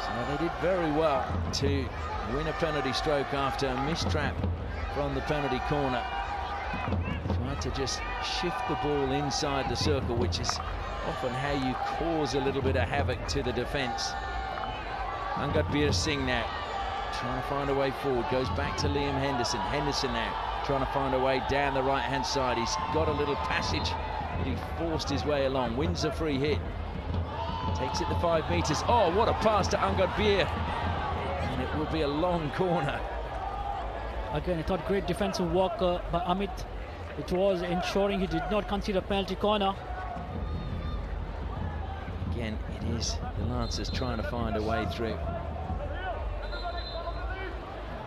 So they did very well to win a penalty stroke after a mistrap from the penalty corner. Tried to just shift the ball inside the circle, which is often how you cause a little bit of havoc to the defence. Angad Singh now trying to find a way forward, goes back to Liam Henderson. Henderson now trying to find a way down the right-hand side. He's got a little passage, but he forced his way along, wins a free hit. Takes it the 5 metres. Oh, what a pass to Angad and it will be a long corner. Again, I thought great defensive work by Amit. It was ensuring he did not concede a penalty corner. Again, it is the Lancers trying to find a way through.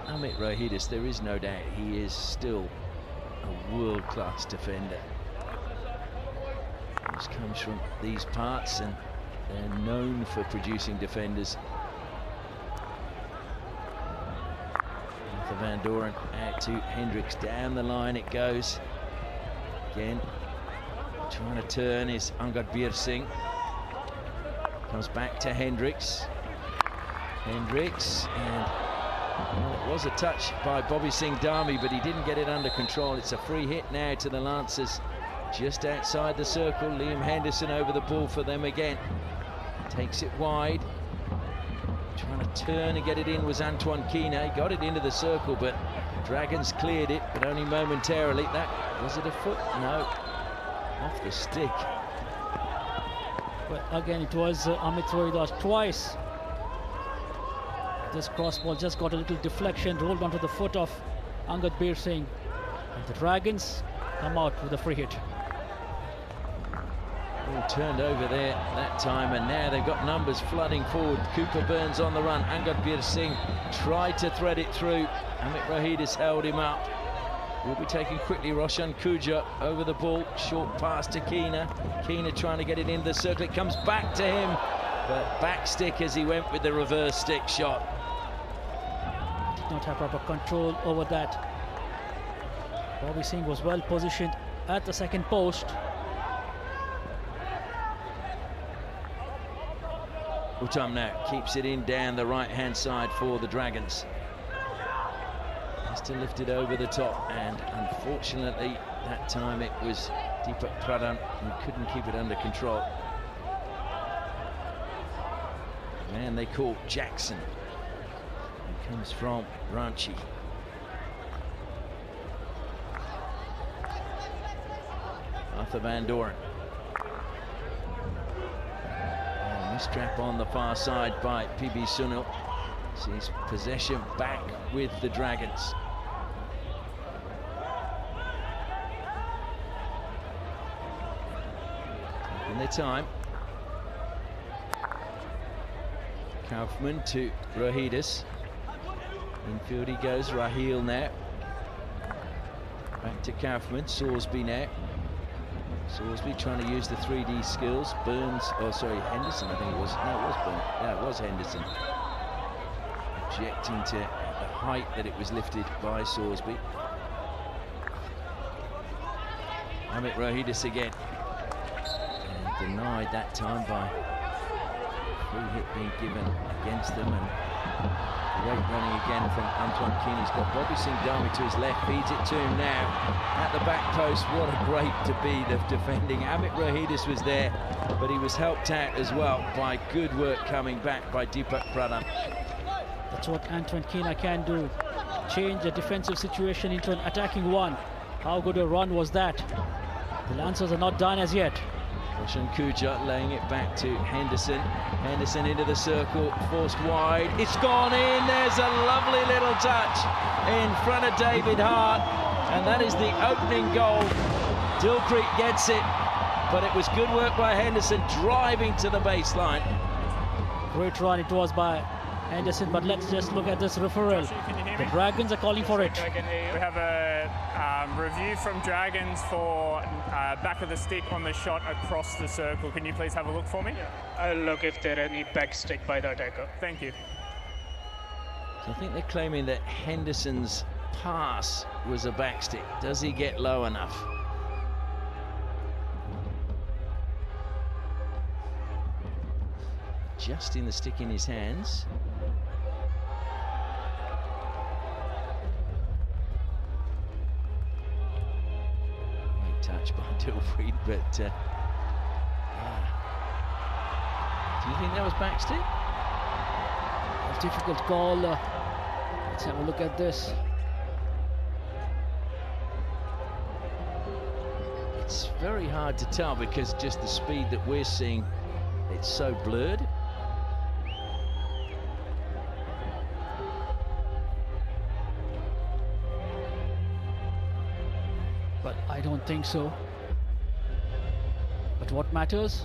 Amit Rahidis, there is no doubt he is still a world-class defender. This comes from these parts, and they're known for producing defenders. Arthur Van Doren out to Hendricks, down the line it goes. Again, trying to turn is Angad Singh. Comes back to Hendricks. Hendricks, and well, it was a touch by Bobby Singh Dami, but he didn't get it under control. It's a free hit now to the Lancers, just outside the circle. Liam Henderson over the ball for them again. Takes it wide. Trying to turn and get it in was Antoine Kina. He got it into the circle, but Dragons cleared it, but only momentarily. That was it a foot? No, off the stick. But again, it was Amit Rohidas twice. This cross ball just got a little deflection, rolled onto the foot of Angad Singh. And the Dragons come out with a free hit. All turned over there that time, and now they've got numbers flooding forward. Cooper Burns on the run. Angad Singh tried to thread it through. Amit Rohidas held him up. will be taken quickly. Roshan Kuja over the ball, short pass to Keena. Keena trying to get it in the circle. It comes back to him, but back stick as he went with the reverse stick shot. Did not have proper control over that. Bobby Singh was well positioned at the second post. Uttam now keeps it in down the right-hand side for the Dragons. Has to lift it over the top, and unfortunately that time it was Deepak Pradhan who couldn't keep it under control. And they call Jackson, who comes from Ranchi. Arthur Van Doren. Strap on the far side by PB Sunil. Sees possession back with the Dragons. In their time. Kaufman to Rohidis. Infield he goes, Raheel now. Back to Kaufman, Sorsby now. Sorsby trying to use the 3D skills. Burns, oh sorry, Henderson I think it was. No, it was Burns. Yeah, it was Henderson. Objecting to the height that it was lifted by Sorsby. Amit Rohidis again. And denied that time by free hit being given against them. And great running again from Antoine Keane. He's got Bobby Singh Dharmi to his left, feeds it to him now at the back post. What a great to be the defending. Amit Rohidis was there, but he was helped out as well by good work coming back by Deepak Pradhan. That's what Antoine Keane can do. Change the defensive situation into an attacking one. How good a run was that? The Lancers are not done as yet. Roshan Kuja laying it back to Henderson. Henderson into the circle, forced wide. It's gone in. There's a lovely little touch in front of David Hart. And that is the opening goal. Dilpreet gets it, but it was good work by Henderson driving to the baseline. Great run it was by Henderson, but let's just look at this referral. The Dragons are calling for it. We have a review from Dragons for back of the stick on the shot across the circle. Can you please have a look for me? I'll look if there any back stick by the attacker. Thank you. So I think they're claiming that Henderson's pass was a back stick. Does he get low enough? Adjusting the stick in his hands. Touch by Dilpreet, but yeah. Do you think that was backstick? A difficult call. Let's have a look at this. It's very hard to tell because just the speed that we're seeing, it's so blurred. But I don't think so. But what matters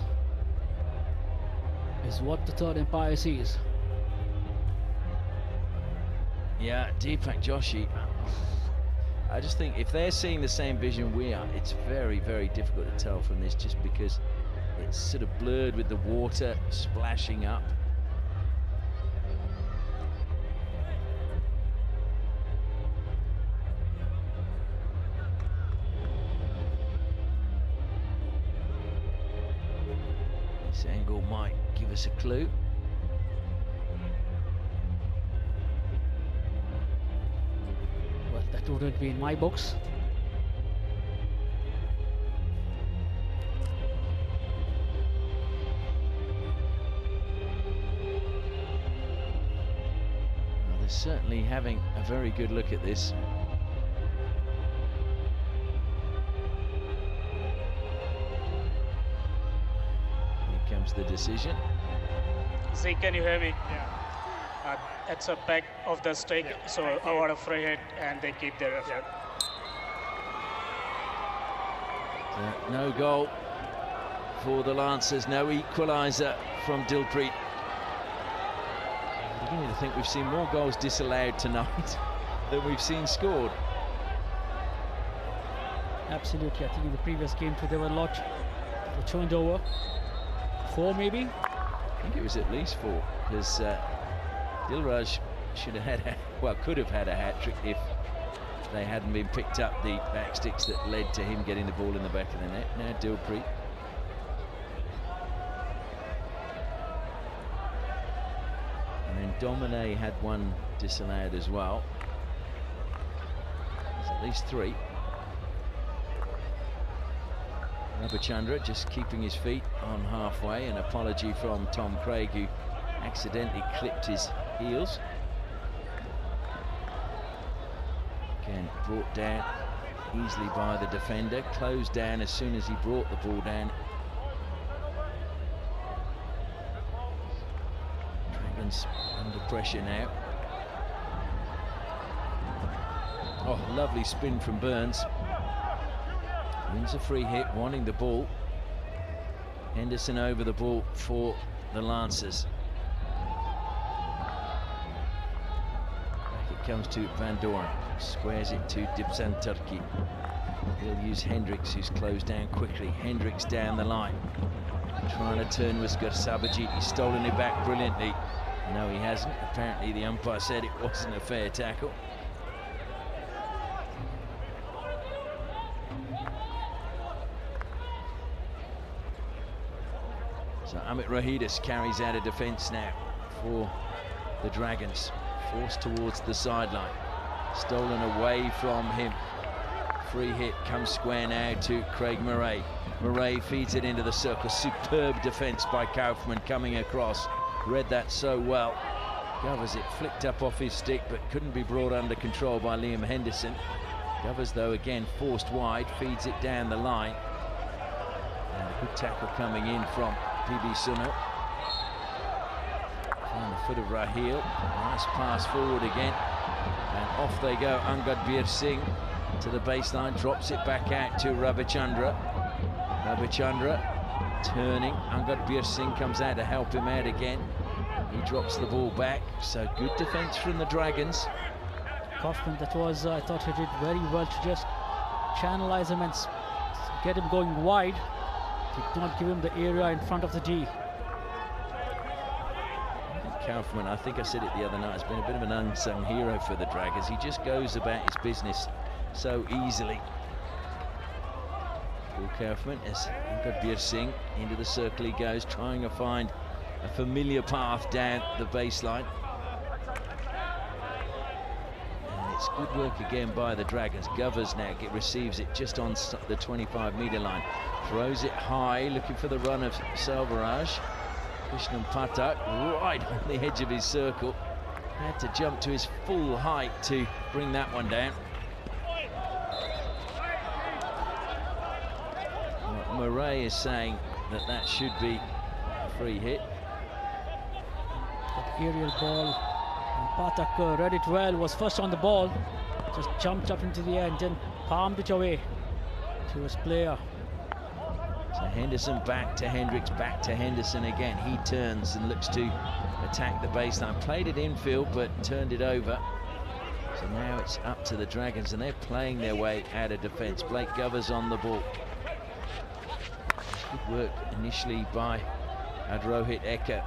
is what the third umpire sees. Yeah, Deepak Joshi. I just think if they're seeing the same vision we are, it's very, very difficult to tell from this just because it's sort of blurred with the water splashing up. This angle might give us a clue. Well, that wouldn't be in my books. Well, they're certainly having a very good look at this. The decision. See, can you hear me? Yeah. It's a back of the stick, yeah. So out of free hit, and they keep their effort. Yeah. No goal for the Lancers, no equaliser from Dilpreet. I'm beginning to think we've seen more goals disallowed tonight than we've seen scored. Absolutely. I think in the previous game too, there were a lot that turned over. 4 maybe? I think it was at least 4, because Dilraj should have had, could have had a hat-trick if they hadn't been picked up the back sticks that led to him getting the ball in the back of the net. Now Dilpreet. And then Domine had one disallowed as well. There's at least 3. Rabichandra just keeping his feet on halfway. An apology from Tom Craig, who accidentally clipped his heels. Again, brought down easily by the defender, closed down as soon as he brought the ball down. Dragons under pressure now. Oh, lovely spin from Burns. Wins a free hit, wanting the ball. Henderson over the ball for the Lancers. Back it comes to Van Doren. Squares it to Dibsan Turki. He'll use Hendricks, who's closed down quickly. Hendricks down the line. Trying to turn was Gursabajit. He's stolen it back brilliantly. No, he hasn't. Apparently the umpire said it wasn't a fair tackle. So Amit Rohidis carries out a defence now for the Dragons. Forced towards the sideline. Stolen away from him. Free hit comes square now to Craig Murray. Murray feeds it into the circle. Superb defence by Kaufman coming across. Read that so well. Govers it flicked up off his stick but couldn't be brought under control by Liam Henderson. Govers though again forced wide, feeds it down the line. And a good tackle coming in from PB Sunil. On the foot of Raheel. Nice pass forward again. And off they go. Angad Bir Singh to the baseline. Drops it back out to Rabichandra. Rabichandra turning. Angad Bir Singh comes out to help him out again. He drops the ball back. So good defence from the Dragons. Kaufman, that was, I thought he did very well to just channelize him and get him going wide. Did not give him the area in front of the D. Kaufman, I think I said it the other night, has been a bit of an unsung hero for the Dragons. He just goes about his business so easily. Paul Kaufman as Angad Singh into the circle he goes, trying to find a familiar path down the baseline. And it's good work again by the Dragons. Govers now receives it just on the 25-metre line. Throws it high, looking for the run of Selvaraj. Krishnan Patak right on the edge of his circle. Had to jump to his full height to bring that one down. Murray is saying that that should be a free hit. That aerial ball. Patak read it well, was first on the ball. Just jumped up into the air and then palmed it away to his player. So Henderson back to Hendricks, back to Henderson again. He turns and looks to attack the baseline. Played it infield, but turned it over. So now it's up to the Dragons, and they're playing their way out of defence. Blake Govers on the ball. Good work initially by Adrohit Ekka,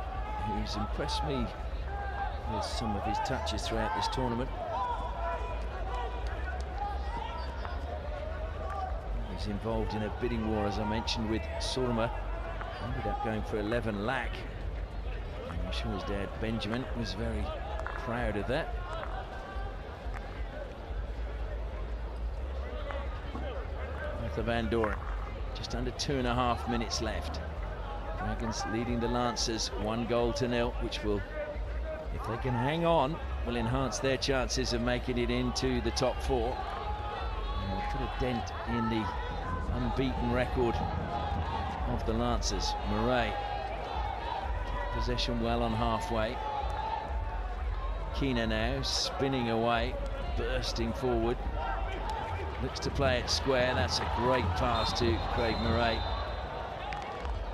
who's impressed me with some of his touches throughout this tournament. He's involved in a bidding war, as I mentioned, with Surma. Ended up going for 11 lakh. I'm sure his dad, Benjamin, was very proud of that. Arthur Van Doren, just under 2.5 minutes left. Dragons leading the Lancers 1-0, which will, if they can hang on, will enhance their chances of making it into the top 4. And will put a dent in the unbeaten record of the Lancers. Murray, possession well on halfway. Keena now spinning away, bursting forward. Looks to play it square. That's a great pass to Craig Murray.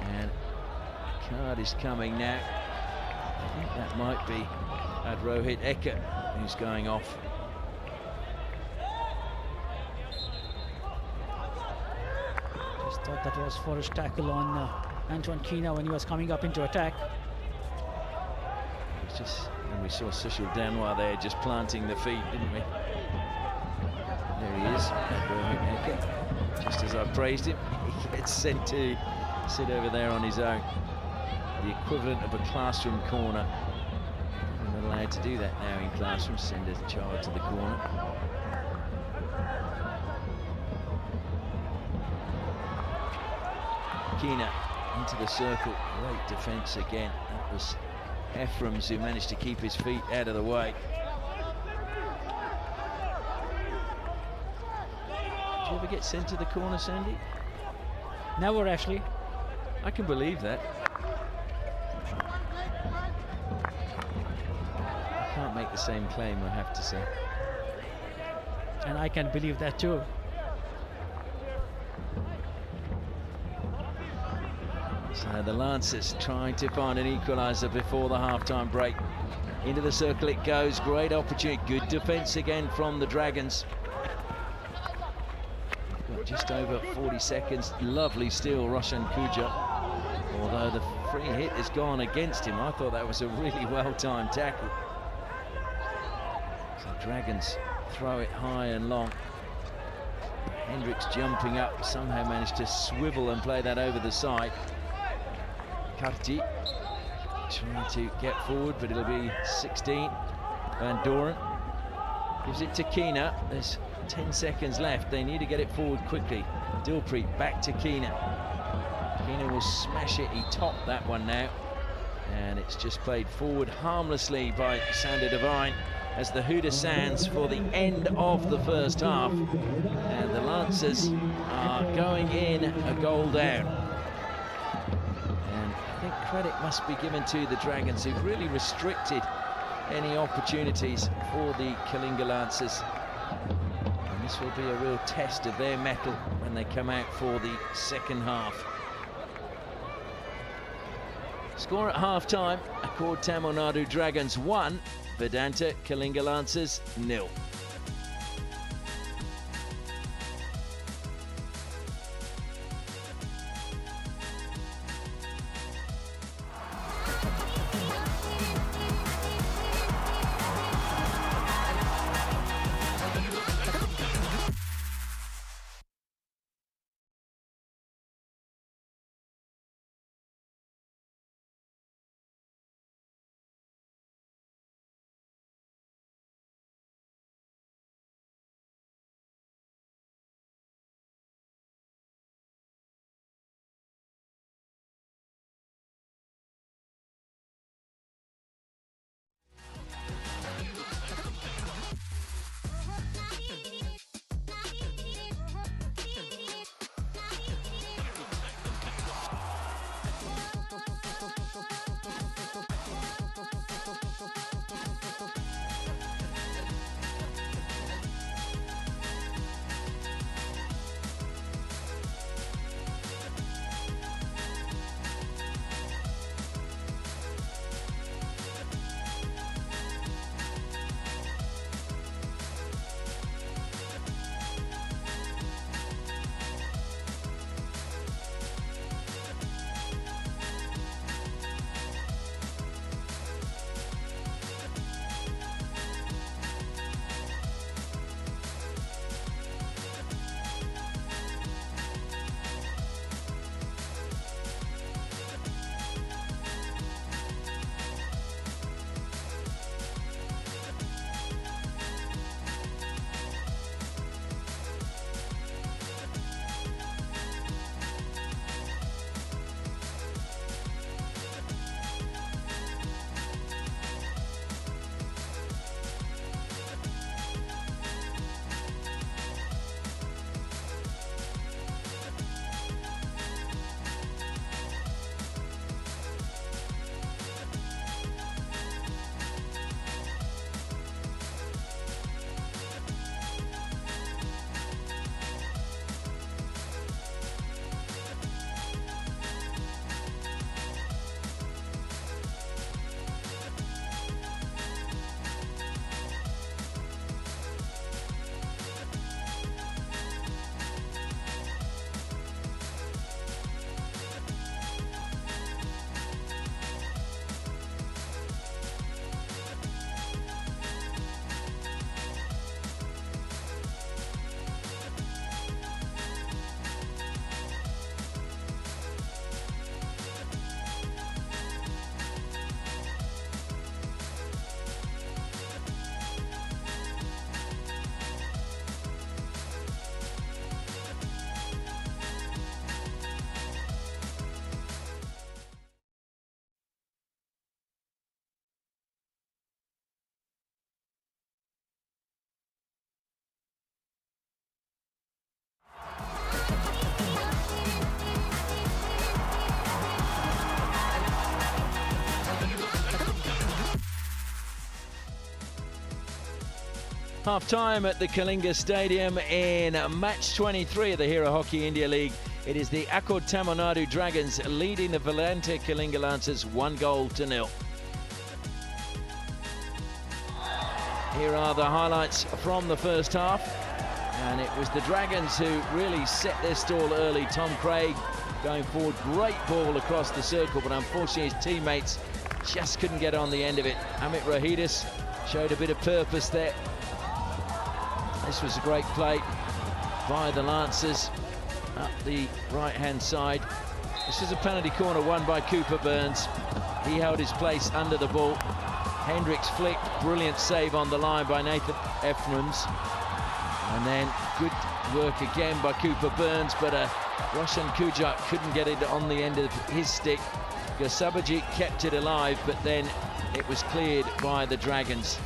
And a card is coming now. I think that might be Adrohit Ekka who's going off. Thought that was for his tackle on Antoine Keena when he was coming up into attack. It's just, and we saw Sushil Danwar there just planting the feet, didn't we? There he is, just as I praised him. He gets sent to sit over there on his own. The equivalent of a classroom corner. We're not allowed to do that now in classrooms, send a child to the corner. Keena into the circle, great defence again. That was Ephraim's who managed to keep his feet out of the way. Did you ever get sent to the corner, Sandy? Never, Ashley. I can believe that. I can't make the same claim, I have to say. And I can believe that too. So the Lancers trying to find an equaliser before the half-time break. Into the circle it goes, great opportunity, good defence again from the Dragons. Got just over 40 seconds, lovely steal, Roshan Kuja. Although the free hit has gone against him, I thought that was a really well-timed tackle. So Dragons throw it high and long. Hendricks jumping up, somehow managed to swivel and play that over the side. Karti trying to get forward, but it'll be 16. Van Doren gives it to Keena. There's 10 seconds left. They need to get it forward quickly. Dilpreet back to Keena. Keena will smash it. He topped that one now. And it's just played forward harmlessly by Sander Devine as the Huda Sands for the end of the first half. And the Lancers are going in a goal down. I think credit must be given to the Dragons, who've really restricted any opportunities for the Kalinga Lancers. And this will be a real test of their mettle when they come out for the second half. Score at half-time, Accord Tamil Nadu Dragons 1, Vedanta Kalinga Lancers 0. Half-time at the Kalinga Stadium in match 23 of the Hero Hockey India League. It is the Accord Tamil Nadu Dragons leading the Volante Kalinga Lancers 1-0. Here are the highlights from the first half. And it was the Dragons who really set their stall early. Tom Craig going forward, great ball across the circle, but unfortunately his teammates just couldn't get on the end of it. Amit Rohidis showed a bit of purpose there. This was a great play by the Lancers up the right-hand side. This is a penalty corner won by Cooper Burns. He held his place under the ball. Hendricks flicked, brilliant save on the line by Nathan Ephraim's. And then good work again by Cooper Burns, but Roshan Kujat couldn't get it on the end of his stick. Gasabajit kept it alive, but then it was cleared by the Dragons.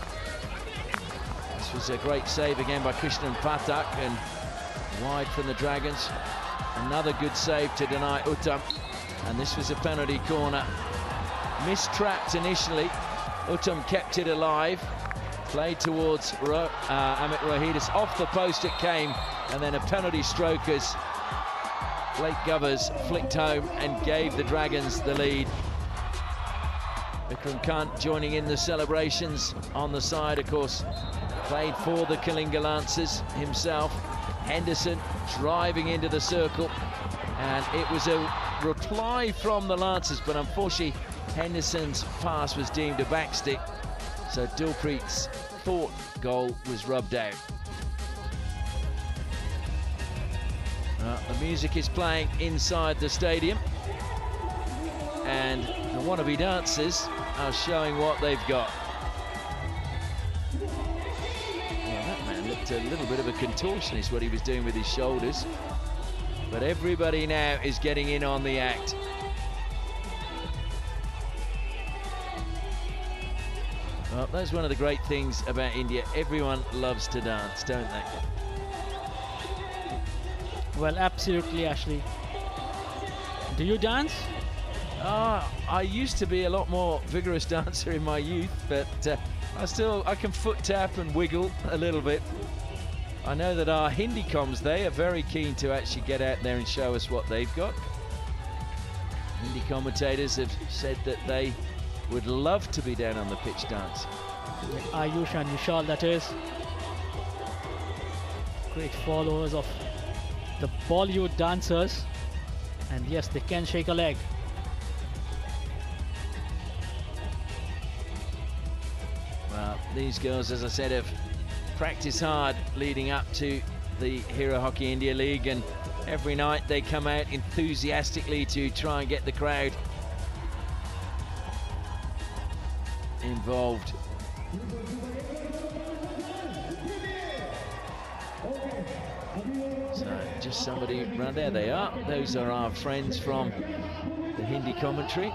This was a great save again by Krishnan Pathak, and wide from the Dragons. Another good save to deny Uttam, and this was a penalty corner. Mistrapped initially, Uttam kept it alive. Played towards Amit Rohidis, off the post it came, and then a penalty stroke as Blake Govers flicked home and gave the Dragons the lead. Vikram Kant joining in the celebrations on the side, of course, played for the Kalinga Lancers himself. Henderson driving into the circle, and it was a reply from the Lancers, but unfortunately Henderson's pass was deemed a backstick. So Dilpreet's fourth goal was rubbed out. The music is playing inside the stadium, and the wannabe dancers are showing what they've got. Well, that man looked a little bit of a contortionist, what he was doing with his shoulders. But everybody now is getting in on the act. Well, that's one of the great things about India. Everyone loves to dance, don't they? Well, absolutely, Ashley. Do you dance? I used to be a lot more vigorous dancer in my youth, but I can foot tap and wiggle a little bit. I know that our Hindi comms, they are very keen to actually get out there and show us what they've got. Hindi commentators have said that they would love to be down on the pitch dancing. Ayush and Vishal, that is. Great followers of the Bollywood dancers. And yes, they can shake a leg. Well, these girls, as I said, have practiced hard leading up to the Hero Hockey India League, and every night they come out enthusiastically to try and get the crowd involved. So just somebody around there, they are. Those are our friends from the Hindi commentary.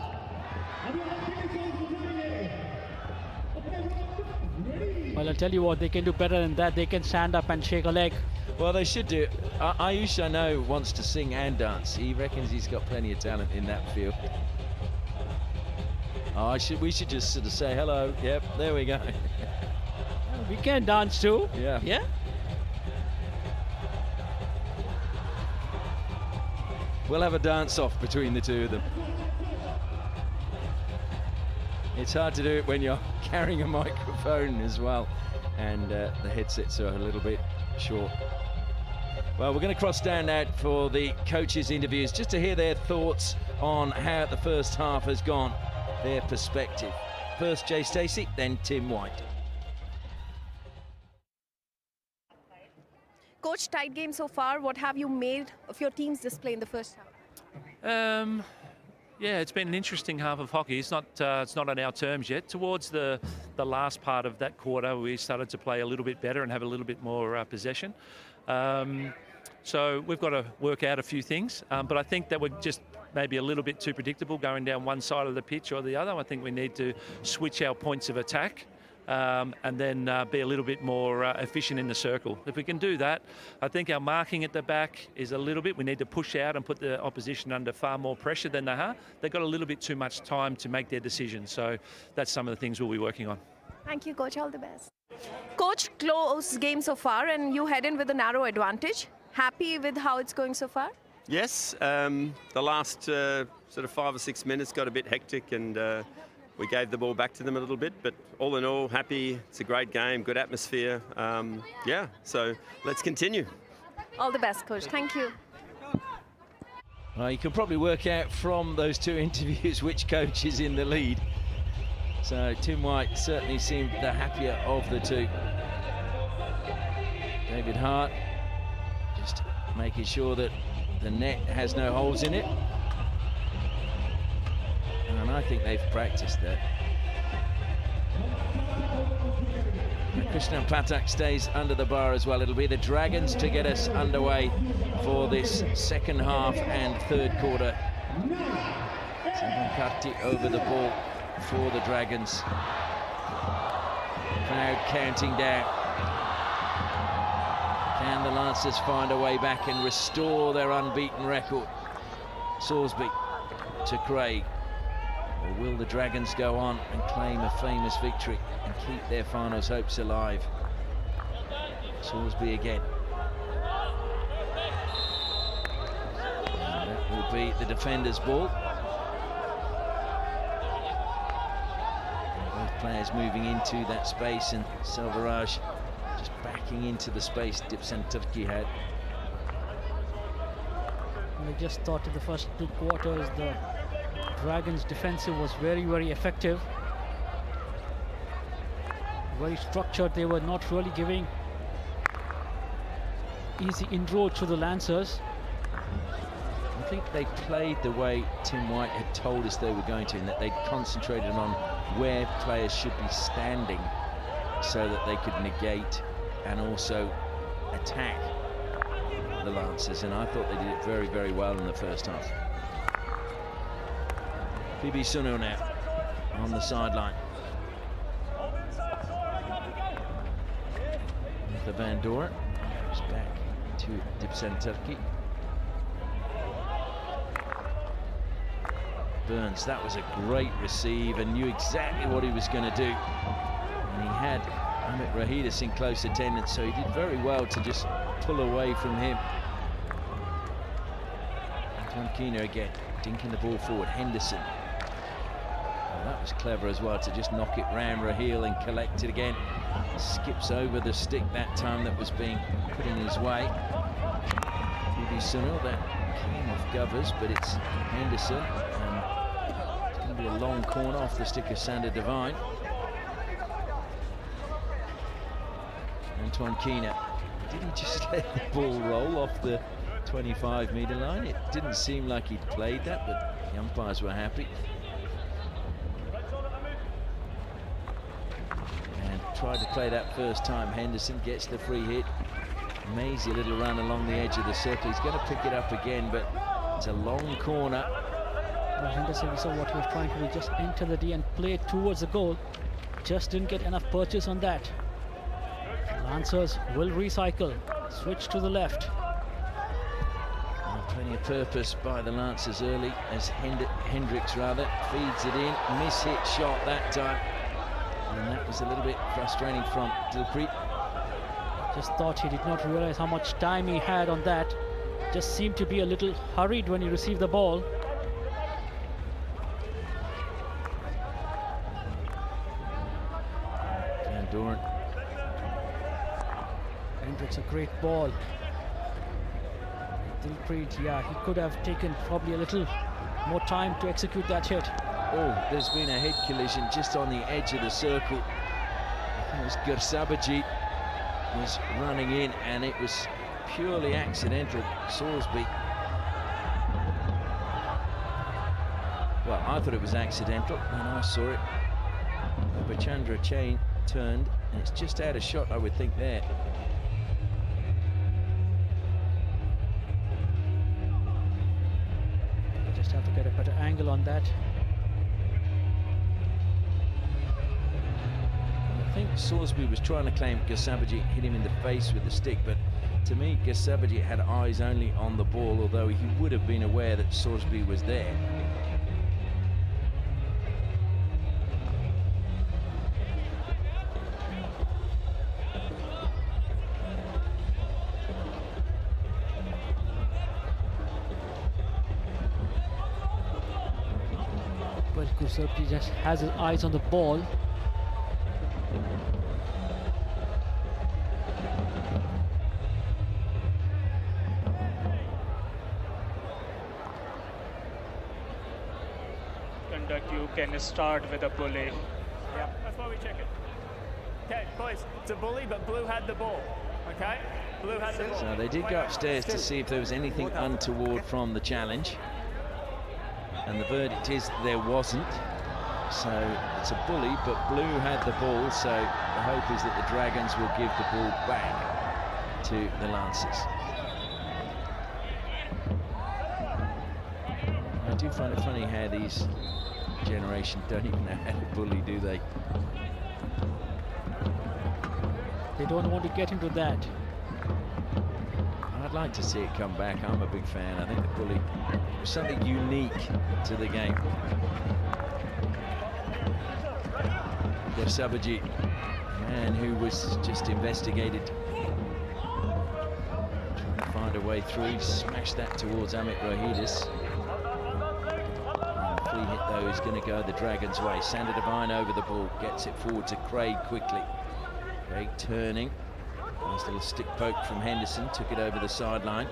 Well, I'll tell you what, they can do better than that. They can stand up and shake a leg. Well, they should do. Ayush, I know, wants to sing and dance. He reckons he's got plenty of talent in that field. We should just sort of say hello. Yep, there we go. We can dance too. Yeah. Yeah. We'll have a dance-off between the two of them. It's hard to do it when you're carrying a microphone as well, and the headsets are a little bit short. Well, we're going to cross down now for the coaches' interviews, just to hear their thoughts on how the first half has gone, their perspective. First Jay Stacey, then Tim White. Coach, tight game so far. What have you made of your team's display in the first half? Yeah, it's been an interesting half of hockey. It's not on our terms yet. Towards the last part of that quarter, we started to play a little bit better and have a little bit more possession. So we've got to work out a few things. But I think that we're just maybe a little bit too predictable going down one side of the pitch or the other. I think we need to switch our points of attack. And then be a little bit more efficient in the circle. If we can do that, I think our marking at the back is a little bit, we need to push out and put the opposition under far more pressure than they are. They've got a little bit too much time to make their decisions. So that's some of the things we'll be working on. Thank you, Coach. All the best. Coach, close game so far, and you head in with a narrow advantage. Happy with how it's going so far? Yes, the last sort of 5 or 6 minutes got a bit hectic, and we gave the ball back to them a little bit, but all in all, happy. It's a great game, good atmosphere. Yeah, so let's continue. All the best, Coach. Thank you. Well, you can probably work out from those two interviews which coach is in the lead. So Tim White certainly seemed the happier of the two. David Hart just making sure that the net has no holes in it. And I think they've practiced that. And Krishnan Pathak stays under the bar as well. It'll be the Dragons to get us underway for this second half and third quarter. Sabankarti over the ball for the Dragons. Crowd counting down. Can the Lancers find a way back and restore their unbeaten record? Sorsby to Craig. Or will the Dragons go on and claim a famous victory and keep their finals hopes alive? Sorsby again. And that will be the defender's ball. And both players moving into that space, and Selvaraj just backing into the space Dipsen Turki had. I just thought in the first 2 quarters the Dragons' defensive was very, very effective. Very structured. They were not really giving easy inroad to the Lancers. I think they played the way Tim White had told us they were going to, in that they concentrated on where players should be standing so that they could negate and also attack the Lancers, and I thought they did it very, very well in the first half. PB Sunil now on the sideline. The Van Doren goes back to Dipsen Turki. Burns, that was a great receive and knew exactly what he was going to do. And he had Amit Rahidis in close attendance, so he did very well to just pull away from him. Antoine Keener again, dinking the ball forward. Henderson. Oh, that was clever as well, to just knock it round Raheel and collect it again. Skips over the stick that time that was being put in his way. PB Sunil, that came off Govers, but it's Henderson, and it's going to be a long corner off the stick of Sander Devine. Antoine Keener, did he just let the ball roll off the 25-metre line? It didn't seem like he'd played that, but the umpires were happy. And tried to play that first time. Henderson gets the free hit. Mazy, a little run along the edge of the circle. He's going to pick it up again, but it's a long corner. Well, Henderson, we saw what he was trying to do, just enter the D and play towards the goal. Just didn't get enough purchase on that. Lancers will recycle, switch to the left. Plenty of purpose by the Lancers early, as Hendricks feeds it in. Miss-hit shot that time, and that was a little bit frustrating from Dilpreet. Just thought he did not realize how much time he had on that. Just seemed to be a little hurried when he received the ball. Van Doren. Hendricks, a great ball. Dilpreet, yeah, he could have taken probably a little more time to execute that hit. Oh, there's been a head collision just on the edge of the circle. It was Gersabajit was running in, and it was purely accidental. Sorsby. Well, I thought it was accidental when I saw it. Bachandra Chain turned, and it's just out of shot, I would think, there. Just have to get a better angle on that. I think Sorsby was trying to claim Gersabajit hit him in the face with the stick, but to me, Gersabajit had eyes only on the ball, although he would have been aware that Sorsby was there. Well, Kusurpi just has his eyes on the ball. Conduct, you can start with a bully. Yeah, that's why we check it. Okay, boys, it's a bully, but Blue had the ball. Okay, Blue had the ball. So they did go upstairs to see if there was anything untoward from the challenge. And the verdict is there wasn't. So it's a bully, but Blue had the ball. So the hope is that the Dragons will give the ball back to the Lancers. I do find it funny how these generation don't even know how to bully, do they? They don't want to get into that. I'd like to see it come back. I'm a big fan. I think the bully was something unique to the game. There's Sabajit, a man who was just investigated, trying to find a way through. Smashed that towards Amit Rohidis. And a free hit though is going to go the Dragons' way. Sander Devine over the ball, gets it forward to Craig quickly. Craig turning. Nice little stick poke from Henderson, took it over the sideline.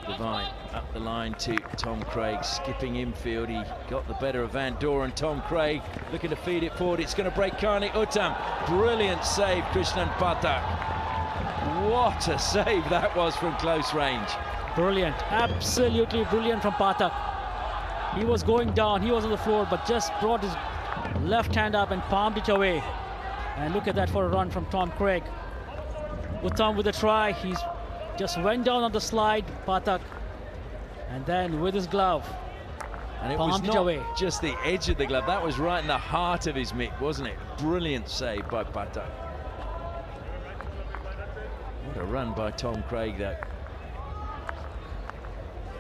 Devine up the line to Tom Craig, skipping infield. He got the better of Van Doren. Tom Craig looking to feed it forward. It's going to break Karnik Uttam. Brilliant save, Krishnan Pathak. What a save that was from close range. Brilliant, absolutely brilliant from Pathak. He was going down, he was on the floor, but just brought his left hand up and palmed it away. And look at that for a run from Tom Craig. Uttam with a try, he's just went down on the slide, Pathak, and then with his glove, and it was not just the edge of the glove, that was right in the heart of his mitt, wasn't it? Brilliant save by Pathak. What a run by Tom Craig, though.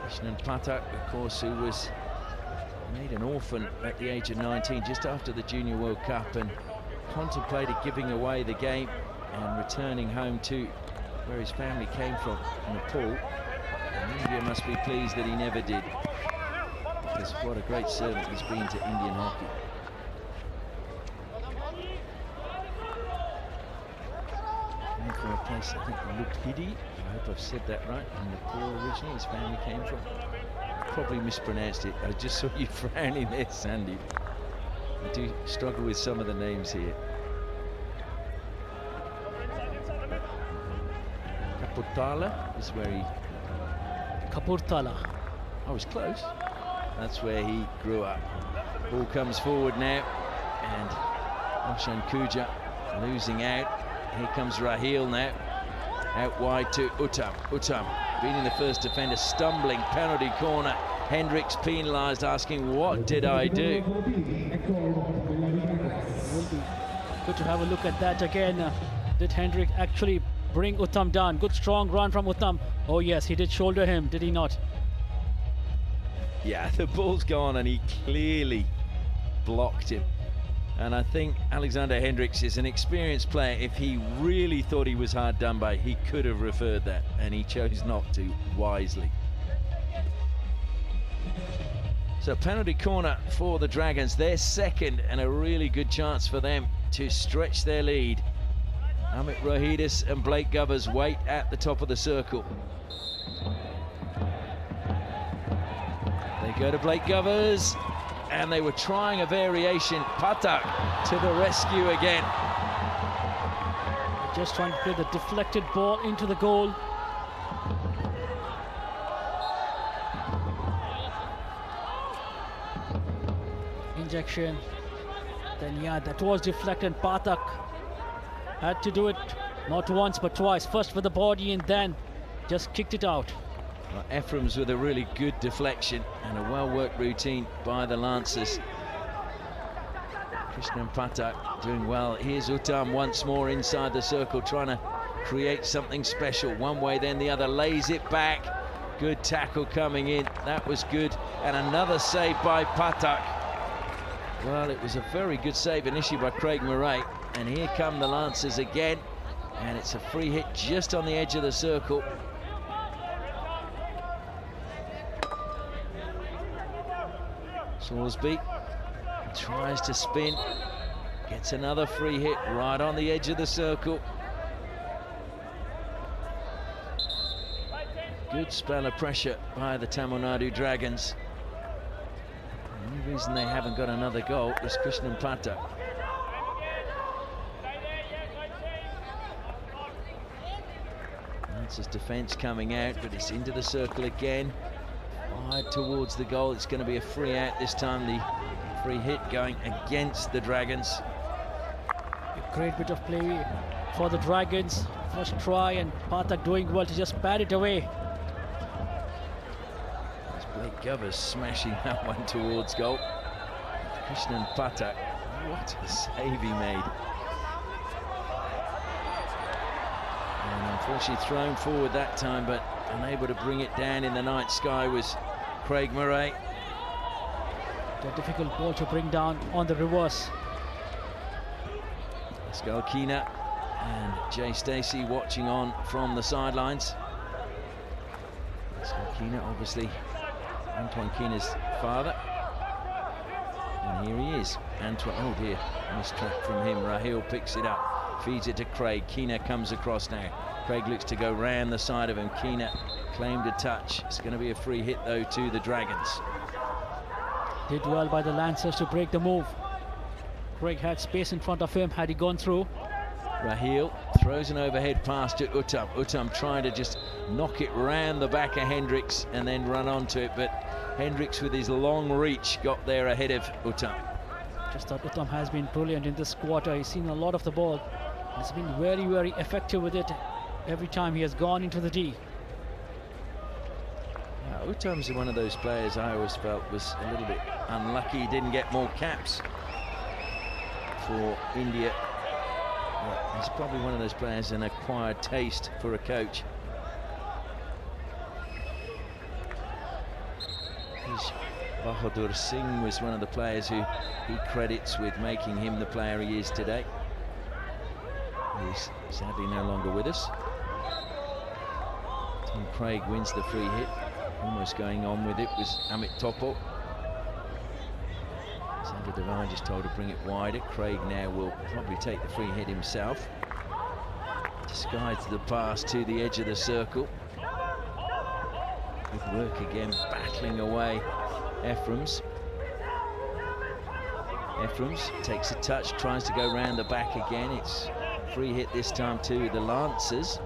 Krishnan Pathak, of course, who was made an orphan at the age of 19, just after the Junior World Cup, and contemplated giving away the game and returning home to where his family came from, Nepal. And India must be pleased that he never did, because what a great servant he's been to Indian hockey. Came from a place, I think, Lupidi, I hope I've said that right, in Nepal originally, his family came from. Probably mispronounced it. I just saw you frowning there, Sandy. I do struggle with some of the names here. Kapurthala is where he... Kapurthala. I was close. That's where he grew up. Ball comes forward now, and Roshan Kuja losing out. Here comes Raheel now. Out wide to Uttam. Uttam beating the first defender, stumbling, penalty corner. Hendricks penalised, asking, what did I do? Will be good to have a look at that again. Did Hendrick actually bring Uttam down? Good strong run from Uttam. Oh yes, he did shoulder him, did he not? Yeah, the ball's gone and he clearly blocked him. And I think Alexander Hendricks is an experienced player. If he really thought he was hard done by, he could have referred that, and he chose not to, wisely. So penalty corner for the Dragons, their second, and a really good chance for them to stretch their lead. Amit Rohidis and Blake Govers wait at the top of the circle. They go to Blake Govers, and they were trying a variation. Pathak to the rescue again. Just trying to play the deflected ball into the goal. Injection. Then yeah, that was deflected. Pathak had to do it not once but twice. First with the body and then just kicked it out. Well, Ephraim's with a really good deflection and a well-worked routine by the Lancers. Krishnan Pathak doing well. Here's Uttam once more inside the circle, trying to create something special. One way, then the other, lays it back. Good tackle coming in. That was good. And another save by Pathak. Well, it was a very good save initially by Craig Murray. And here come the Lancers again. And it's a free hit just on the edge of the circle. Thorsby tries to spin, gets another free hit right on the edge of the circle. Good spell of pressure by the Tamil Nadu Dragons. The only reason they haven't got another goal is Krishnan Patak. That's his defence coming out, but it's into the circle again. Wide towards the goal. It's going to be a free out this time. The free hit going against the Dragons. A great bit of play for the Dragons. First try, and Patak doing well to just bat it away. It's Blake Govers smashing that one towards goal. Krishnan Patak, what a save he made. And unfortunately thrown forward that time, but unable to bring it down in the night sky was Craig Murray. A difficult ball to bring down on the reverse. Pascal Kina and Jay Stacey watching on from the sidelines. Pascal Kina, obviously Antoine Kina's father. And here he is, Antoine. Oh dear, missed track from him. Raheel picks it up, feeds it to Craig. Kina comes across now. Craig looks to go round the side of him. Kina claimed a touch. It's going to be a free hit though to the Dragons. Did well by the Lancers to break the move. Craig had space in front of him had he gone through. Raheel throws an overhead pass to Uttam. Uttam trying to just knock it round the back of Hendricks and then run onto it, but Hendricks with his long reach got there ahead of Uttam. Just thought Uttam has been brilliant in this quarter. He's seen a lot of the ball. He's been very, very effective with it every time he has gone into the D. Yeah, Uttam's one of those players I always felt was a little bit unlucky. He didn't get more caps for India. Yeah, he's probably one of those players, an acquired taste for a coach. Bahadur Singh was one of the players who he credits with making him the player he is today. He's sadly no longer with us. Tom Craig wins the free hit. Almost going on with it was Amit Topo. Sandra Devine just told to bring it wider. Craig now will probably take the free hit himself. Disguides the pass to the edge of the circle. Good work again, battling away Ephraim's. Ephraim's takes a touch, tries to go round the back again. It's free hit this time to the Lancers.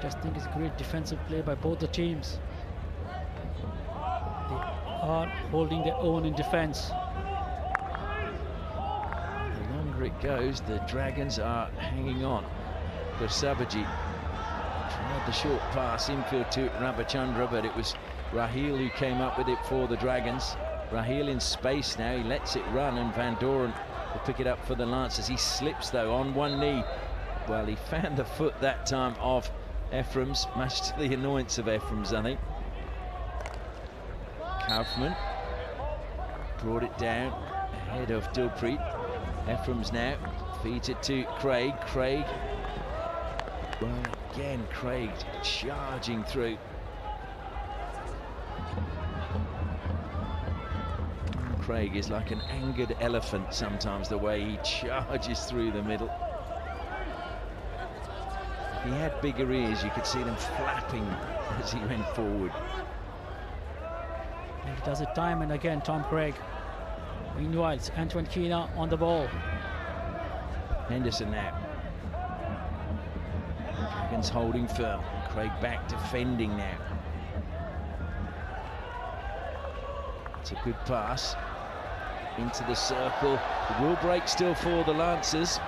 Just think it's a great defensive play by both the teams. They are holding their own in defense. The longer it goes, the Dragons are hanging on. Bersabaji tried the short pass infield to Rabachandra, but it was Raheel who came up with it for the Dragons. Raheel in space now, he lets it run, and Van Doren will pick it up for the Lancers. He slips though on one knee. Well, he found the foot that time of Ephraim's, much to the annoyance of Ephraim's, I think. Kaufman brought it down ahead of Dilpreet. Ephraim's now feeds it to Craig. Craig, well, again, Craig charging through. Craig is like an angered elephant sometimes, the way he charges through the middle. If he had bigger ears, you could see them flapping as he went forward. And he does it time and again, Tom Craig. Meanwhile, it's Antoine Kina on the ball. Henderson now. Dragons holding firm. Craig back defending now. It's a good pass into the circle. It will break still for the Lancers.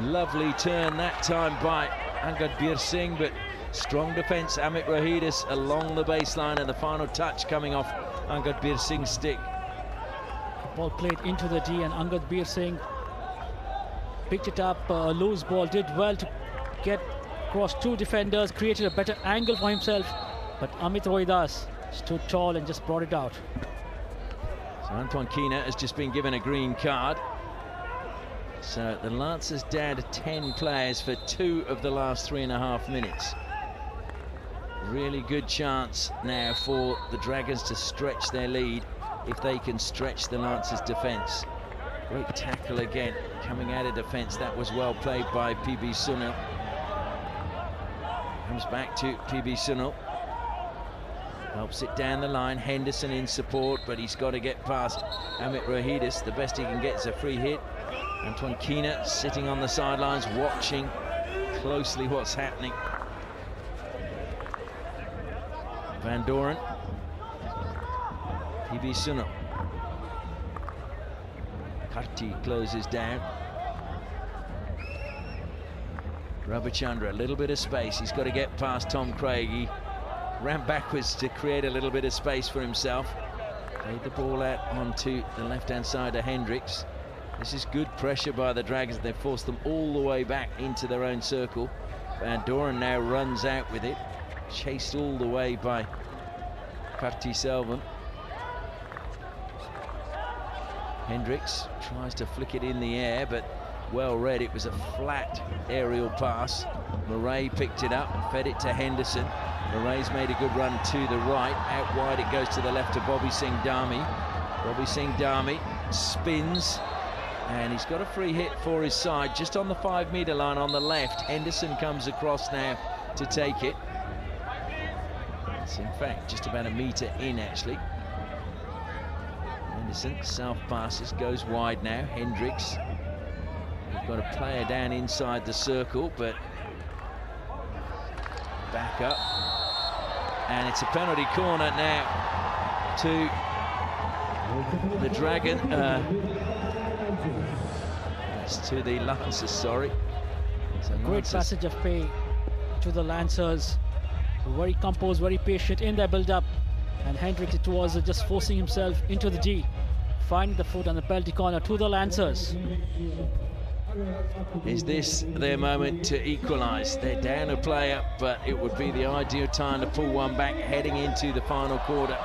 Lovely turn that time by Angad Bir Singh, but strong defence. Amit Rohidis along the baseline, and the final touch coming off Angad Bir Singh's stick. Ball played into the D, and Angad Bir Singh picked it up. A loose ball, did well to get across two defenders, created a better angle for himself, but Amit Rohidis stood tall and just brought it out. So Antoine Kina has just been given a green card. So the Lancers down to 10 players for 2 of the last 3.5 minutes. Really good chance now for the Dragons to stretch their lead if they can stretch the Lancers' defence. Great tackle again, coming out of defence. That was well played by PB Sunil. Comes back to PB Sunil. Helps it down the line. Henderson in support, but he's got to get past Amit Rohidis. The best he can get is a free hit. Antoine Keena sitting on the sidelines, watching closely what's happening. Van Doren. PB Sunil. Karti closes down. Ravichandra, a little bit of space. He's got to get past Tom Craig. He ran backwards to create a little bit of space for himself. Played the ball out onto the left-hand side of Hendricks. This is good pressure by the Dragons. They've forced them all the way back into their own circle. Van Doren now runs out with it. Chased all the way by Karti Selvam. Hendricks tries to flick it in the air, but well read. It was a flat aerial pass. Murray picked it up, fed it to Henderson. Murray's made a good run to the right. Out wide it goes to the left to Bobby Singh Dami. Bobby Singh Dami spins, and he's got a free hit for his side just on the 5-metre line on the left. Henderson comes across now to take it. It's in fact just about a metre in actually. Henderson self passes, goes wide now. Hendricks, we've got a player down inside the circle, but back up, and it's a penalty corner now to the Dragon. It's to the Lancers, sorry. So great passage of play to the Lancers. Very composed, very patient in their build-up, and Hendricks, it was just forcing himself into the D, finding the foot on the penalty corner to the Lancers. Is this their moment to equalise? They're down a player, but it would be the ideal time to pull one back heading into the final quarter.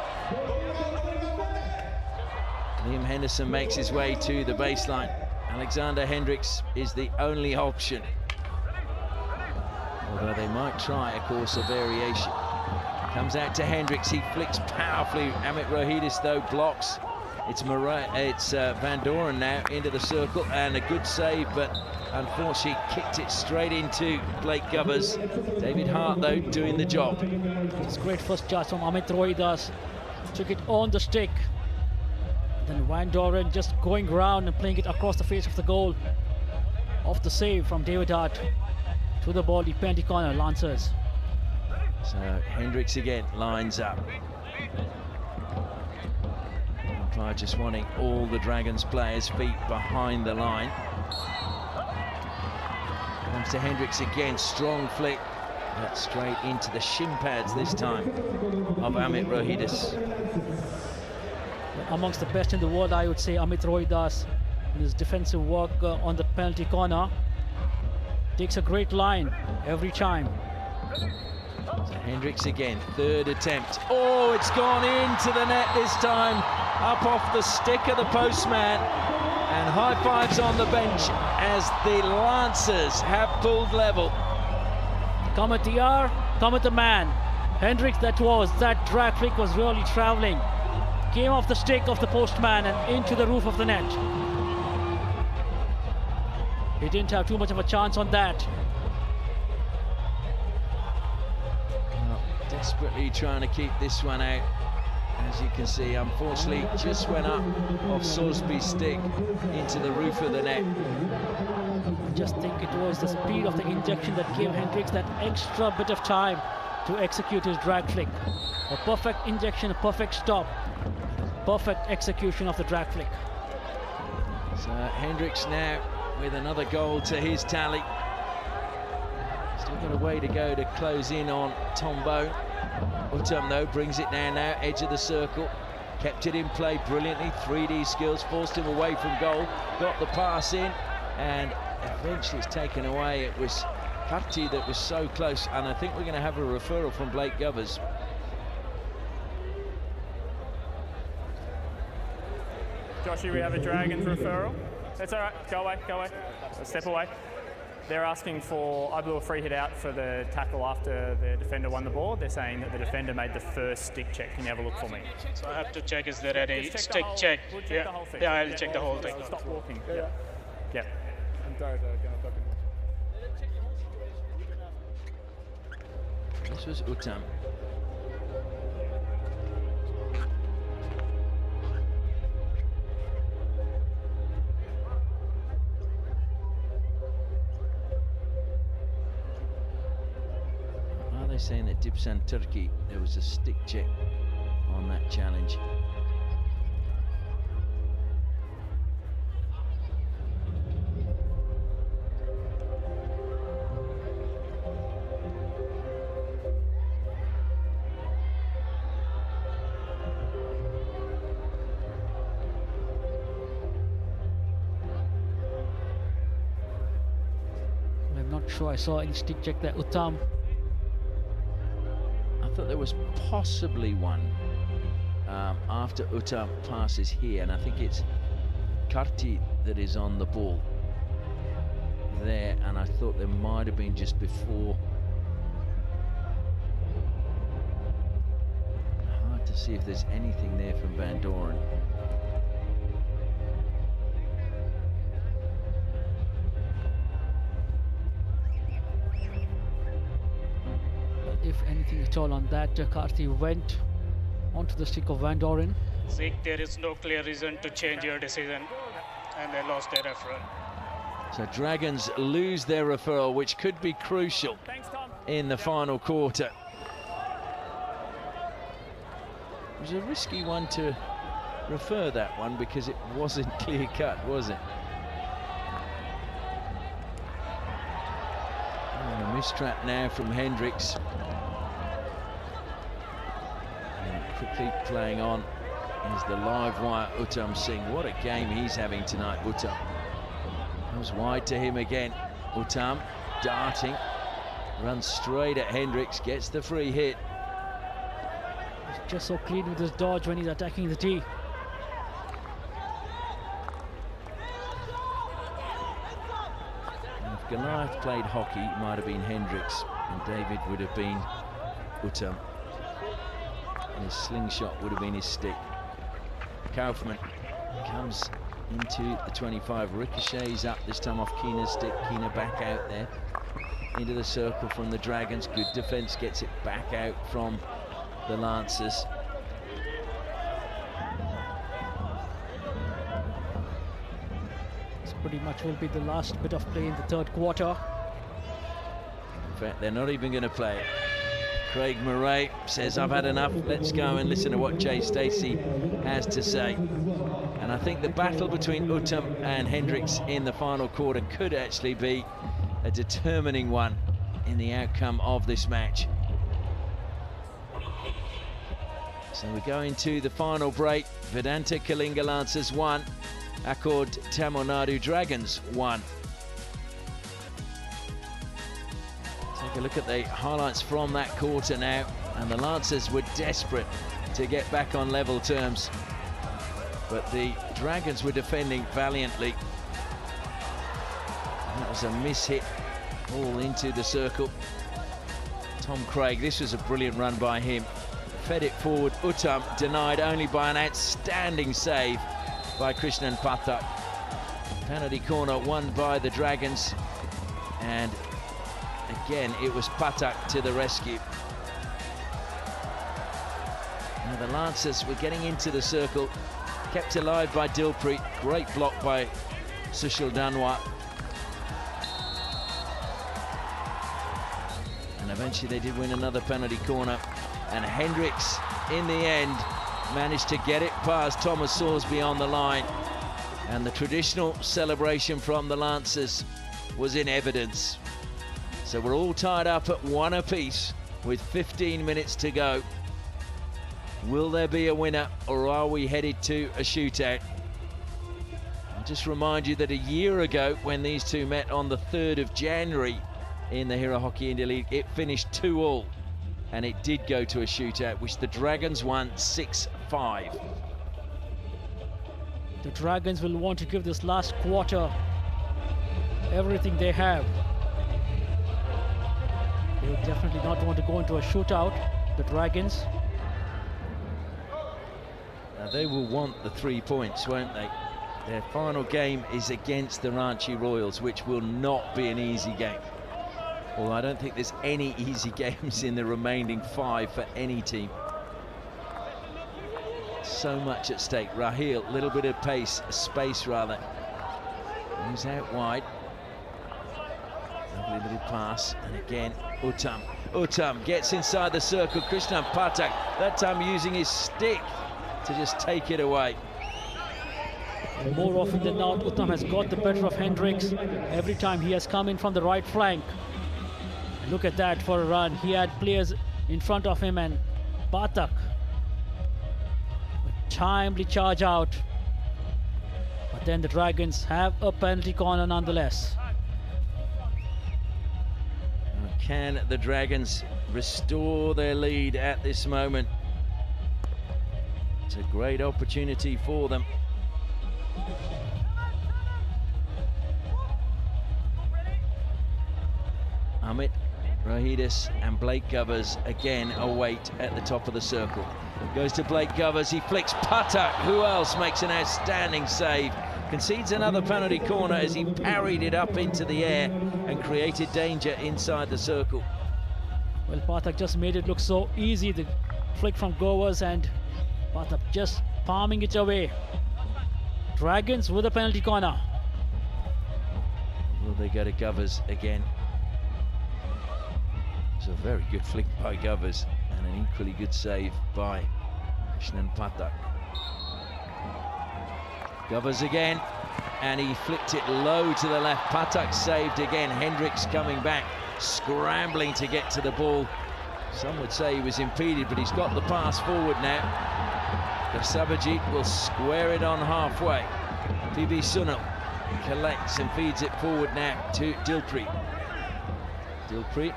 Liam Henderson makes his way to the baseline. Alexander Hendricks is the only option, although they might try a course of variation. Comes out to Hendricks, he flicks powerfully. Amit Rohidis though blocks. It's Van Doren now into the circle, and a good save, but unfortunately kicked it straight into Blake Govers. David Hart though doing the job. It's great first charge from Amit Rohidis. Took it on the stick. Then Van Doren just going round and playing it across the face of the goal. Off the save from David Hart to the ball, the penalty corner, Lancers. So Hendricks again lines up. Umpire just wanting all the Dragons players' feet behind the line. Comes to Hendricks again, strong flick, but straight into the shin pads this time of Amit Rohidis. Amongst the best in the world, I would say, Amit Rohidis, in his defensive work on the penalty corner. Takes a great line every time. So Hendricks again, third attempt. Oh, it's gone into the net this time, up off the stick of the postman. And high fives on the bench as the Lancers have pulled level. Come at the hour, come at the man. Hendricks, that drag flick was really travelling. Came off the stick of the postman and into the roof of the net. He didn't have too much of a chance on that. Well, desperately trying to keep this one out. As you can see, unfortunately, just went up off Sorsby's stick into the roof of the net. I just think it was the speed of the injection that gave Hendricks that extra bit of time to execute his drag flick. A perfect injection, a perfect stop, perfect execution of the drag flick. So Hendricks now with another goal to his tally. Still got a way to go to close in on Tombo. Uttam though brings it down now, edge of the circle, kept it in play brilliantly, 3D skills, forced him away from goal, got the pass in, and eventually it's taken away. It was Karti that was so close, and I think we're going to have a referral from Blake Govers. Joshy, we have a Dragons referral. That's all right, go away, step away. They're asking for, I blew a free hit out for the tackle after the defender won the ball. They're saying that the defender made the first stick check. Can you have a look for me? So I have to check, is there any stick check? Check the whole thing. Yeah, I'll check the whole thing. Stop walking. Yeah. Yeah. This was Uttam. Are they saying that Dipsan Turkey, there was a stick check on that challenge? I'm not sure I saw any stick check there. Uttam. I thought there was possibly one after Uttam passes here, and I think it's Karti that is on the ball there, and I thought there might have been just before. Hard to see if there's anything there from Van Doren. If anything at all on that, Karthi went onto the stick of Van Doren. Zeke, there is no clear reason to change your decision, and they lost their referral. So Dragons lose their referral, which could be crucial in the final quarter. It was a risky one to refer that one because it wasn't clear cut, was it? And a mistrap now from Hendricks. Quickly playing on is the live wire Uttam Singh. What a game he's having tonight, Uttam. Goes wide to him again. Uttam darting, runs straight at Hendricks, gets the free hit. He's just so clean with his dodge when he's attacking the tee. And if Goliath played hockey, it might have been Hendricks, and David would have been Uttam. And his slingshot would have been his stick. Kaufman comes into the 25, ricochets up, this time off Keena's stick. Keena back out there into the circle from the Dragons. Good defense, gets it back out from the Lancers. This pretty much will be the last bit of play in the third quarter. In fact, they're not even going to play it. Craig Murray says, I've had enough, let's go and listen to what Jay Stacey has to say. And I think the battle between Uttam and Hendricks in the final quarter could actually be a determining one in the outcome of this match. So we go into the final break. Vedanta Kalinga Lancers 1, Accord Tamil Nadu Dragons 1. Take a look at the highlights from that quarter now, and the Lancers were desperate to get back on level terms, but the Dragons were defending valiantly. And that was a miss-hit all into the circle. Tom Craig, this was a brilliant run by him, fed it forward. Uttam denied only by an outstanding save by Krishnan Pathak. Penalty corner won by the Dragons, and again, it was Pathak to the rescue. Now the Lancers were getting into the circle, kept alive by Dilpreet. Great block by Sushil Danwar. And eventually they did win another penalty corner. And Hendricks, in the end, managed to get it past Thomas Sorsby on the line. And the traditional celebration from the Lancers was in evidence. So we're all tied up at 1 apiece with 15 minutes to go. Will there be a winner, or are we headed to a shootout? I'll just remind you that a year ago, when these two met on the 3rd of January in the Hero Hockey India League, it finished 2-2, and it did go to a shootout, which the Dragons won 6-5. The Dragons will want to give this last quarter everything they have. They would definitely not want to go into a shootout, the Dragons. Now they will want the 3 points, won't they? Their final game is against the Ranchi Royals, which will not be an easy game. Although I don't think there's any easy games in the remaining 5 for any team. So much at stake. Raheel, little bit of space rather. Moves out wide. Lovely little pass, and again, Uttam. Uttam gets inside the circle. Krishnan Pathak, that time using his stick to just take it away. And more often than not, Uttam has got the better of Hendricks every time he has come in from the right flank. And look at that for a run. He had players in front of him, and Pathak, a timely charge out. But then the Dragons have a penalty corner nonetheless. Can the Dragons restore their lead at this moment? It's a great opportunity for them. Amit Rohidis and Blake Govers again await at the top of the circle. Goes to Blake Govers, he flicks Pathak. Who else makes an outstanding save? Concedes another penalty corner as he parried it up into the air and created danger inside the circle. Well, Pathak just made it look so easy, the flick from Govers, and Pathak just palming it away. Dragons with a penalty corner. Will they go to Govers again? It's a very good flick by Govers and an equally good save by Krishnan Pathak. Govers again, and he flicked it low to the left. Pathak saved again. Hendricks coming back, scrambling to get to the ball. Some would say he was impeded, but he's got the pass forward now. Sabajit will square it on halfway. PB Sunil collects and feeds it forward now to Dilpreet. Dilpreet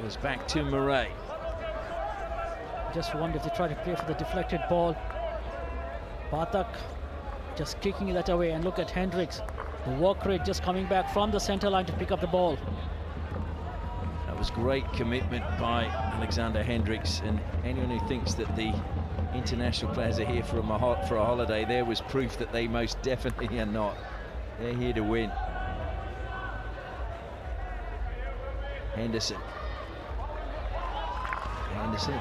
goes back to Murray. Just wonder if they try to play for the deflected ball. Pathak just kicking that away, and look at Hendricks, the work rate just coming back from the center line to pick up the ball. That was great commitment by Alexander Hendricks, and anyone who thinks that the international players are here for a holiday, there was proof that they most definitely are not. They're here to win. Henderson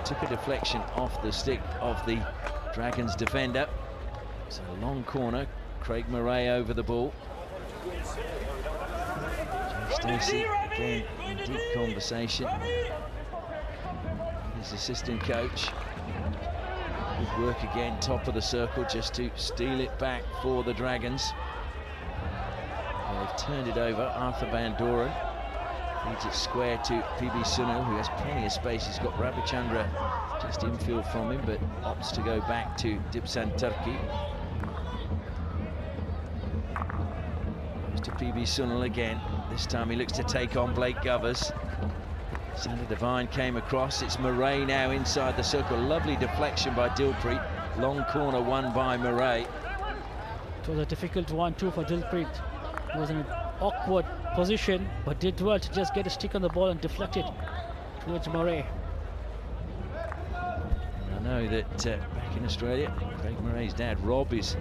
took a deflection off the stick of the Dragons defender. It's a long corner. Craig Murray over the ball. Jay Stacey again in deep conversation. His assistant coach. Good work again, top of the circle, just to steal it back for the Dragons. Well, they've turned it over. Arthur Van Doren feeds it square to PB Sunil, who has plenty of space. He's got Ravichandra just infield from him, but opts to go back to Dipsan Turkey. Goes to PB Sunil again. This time he looks to take on Blake Govers. Sander Devine came across. It's Murray now inside the circle. Lovely deflection by Dilpreet. Long corner won by Murray. It was a difficult one too for Dilpreet. He was in an awkward position, but did well to just get a stick on the ball and deflect it towards Murray. I know that back in Australia, Craig Murray's dad, Rob, is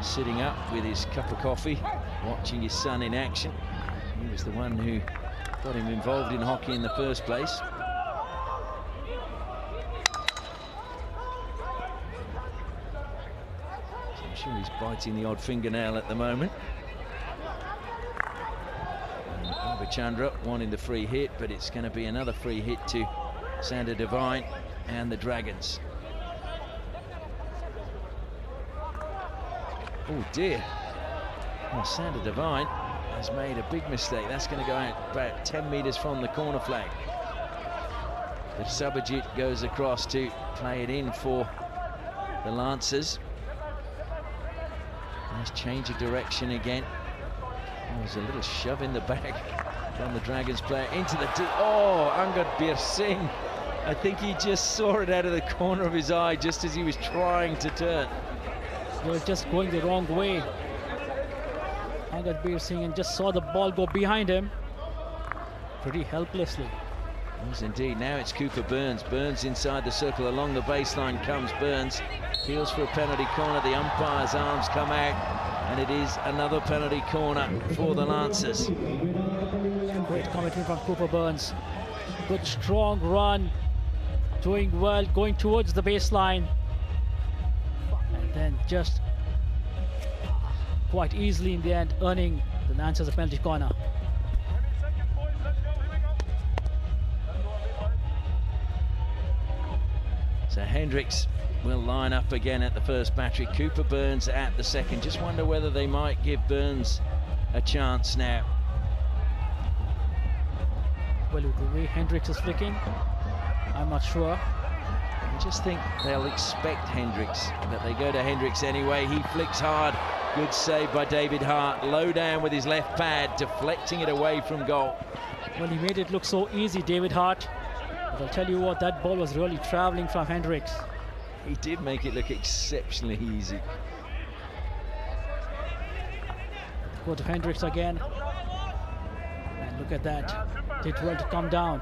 sitting up with his cup of coffee, watching his son in action. He was the one who got him involved in hockey in the first place. So I'm sure he's biting the odd fingernail at the moment. Ravichandra wanting the free hit, but it's going to be another free hit to Sander Devine and the Dragons. Oh dear. Well, Sander Devine has made a big mistake. That's going to go out about 10 metres from the corner flag. But Sabajit goes across to play it in for the Lancers. Nice change of direction again. There's a little shove in the back from the Dragons player into the Angad Bir Singh. I think he just saw it out of the corner of his eye just as he was trying to turn. They were just going the wrong way. Angad Bir Singh, and just saw the ball go behind him pretty helplessly. Yes, indeed. Now it's Cooper Burns. Burns inside the circle. Along the baseline comes Burns. Peels for a penalty corner. The umpire's arms come out, and it is another penalty corner for the Lancers. Great commitment from Cooper Burns. Good strong run. Doing well, going towards the baseline. And then just quite easily in the end, earning the Lancers a penalty corner. So Hendricks will line up again at the first battery. Cooper Burns at the second. Just wonder whether they might give Burns a chance now. Well, with the way Hendricks is flicking, I'm not sure. I just think they'll expect Hendricks, that they go to Hendricks anyway. He flicks hard. Good save by David Hart. Low down with his left pad, deflecting it away from goal. Well, he made it look so easy, David Hart. But I'll tell you what, that ball was really traveling from Hendricks. He did make it look exceptionally easy. Go to Hendricks again. And look at that. Did well to come down.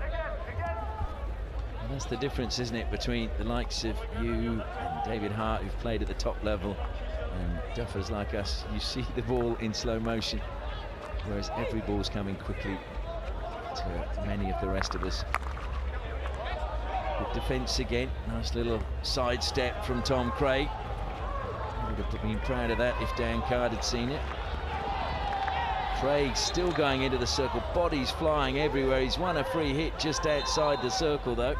And that's the difference, isn't it, between the likes of you and David Hart, who've played at the top level, and duffers like us. You see the ball in slow motion, whereas every ball's coming quickly to many of the rest of us. Good defence again. Nice little sidestep from Tom Craig. He would have been proud of that if Dan Card had seen it. Craig still going into the circle, bodies flying everywhere. He's won a free hit just outside the circle though.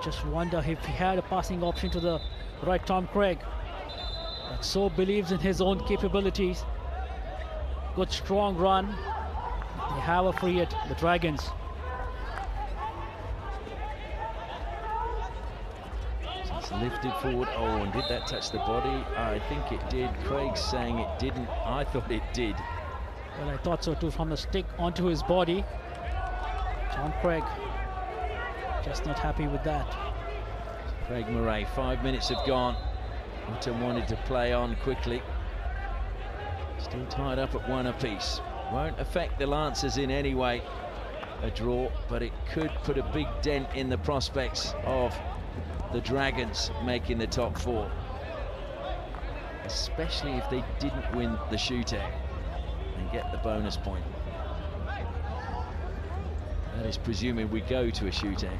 Just wonder if he had a passing option to the right, Tom Craig. But so believes in his own capabilities. Good strong run. They have a free hit, the Dragons. It's lifted forward. Oh, and did that touch the body? I think it did. Craig's saying it didn't. I thought it did. Well, I thought so too, from the stick onto his body. Tom Craig just not happy with that. Craig Murray, 5 minutes have gone. Utham wanted to play on quickly. Still tied up at 1 apiece. Won't affect the Lancers in any way, a draw, but it could put a big dent in the prospects of the Dragons making the top 4. Especially if they didn't win the shootout and get the bonus point. That is presuming we go to a shootout.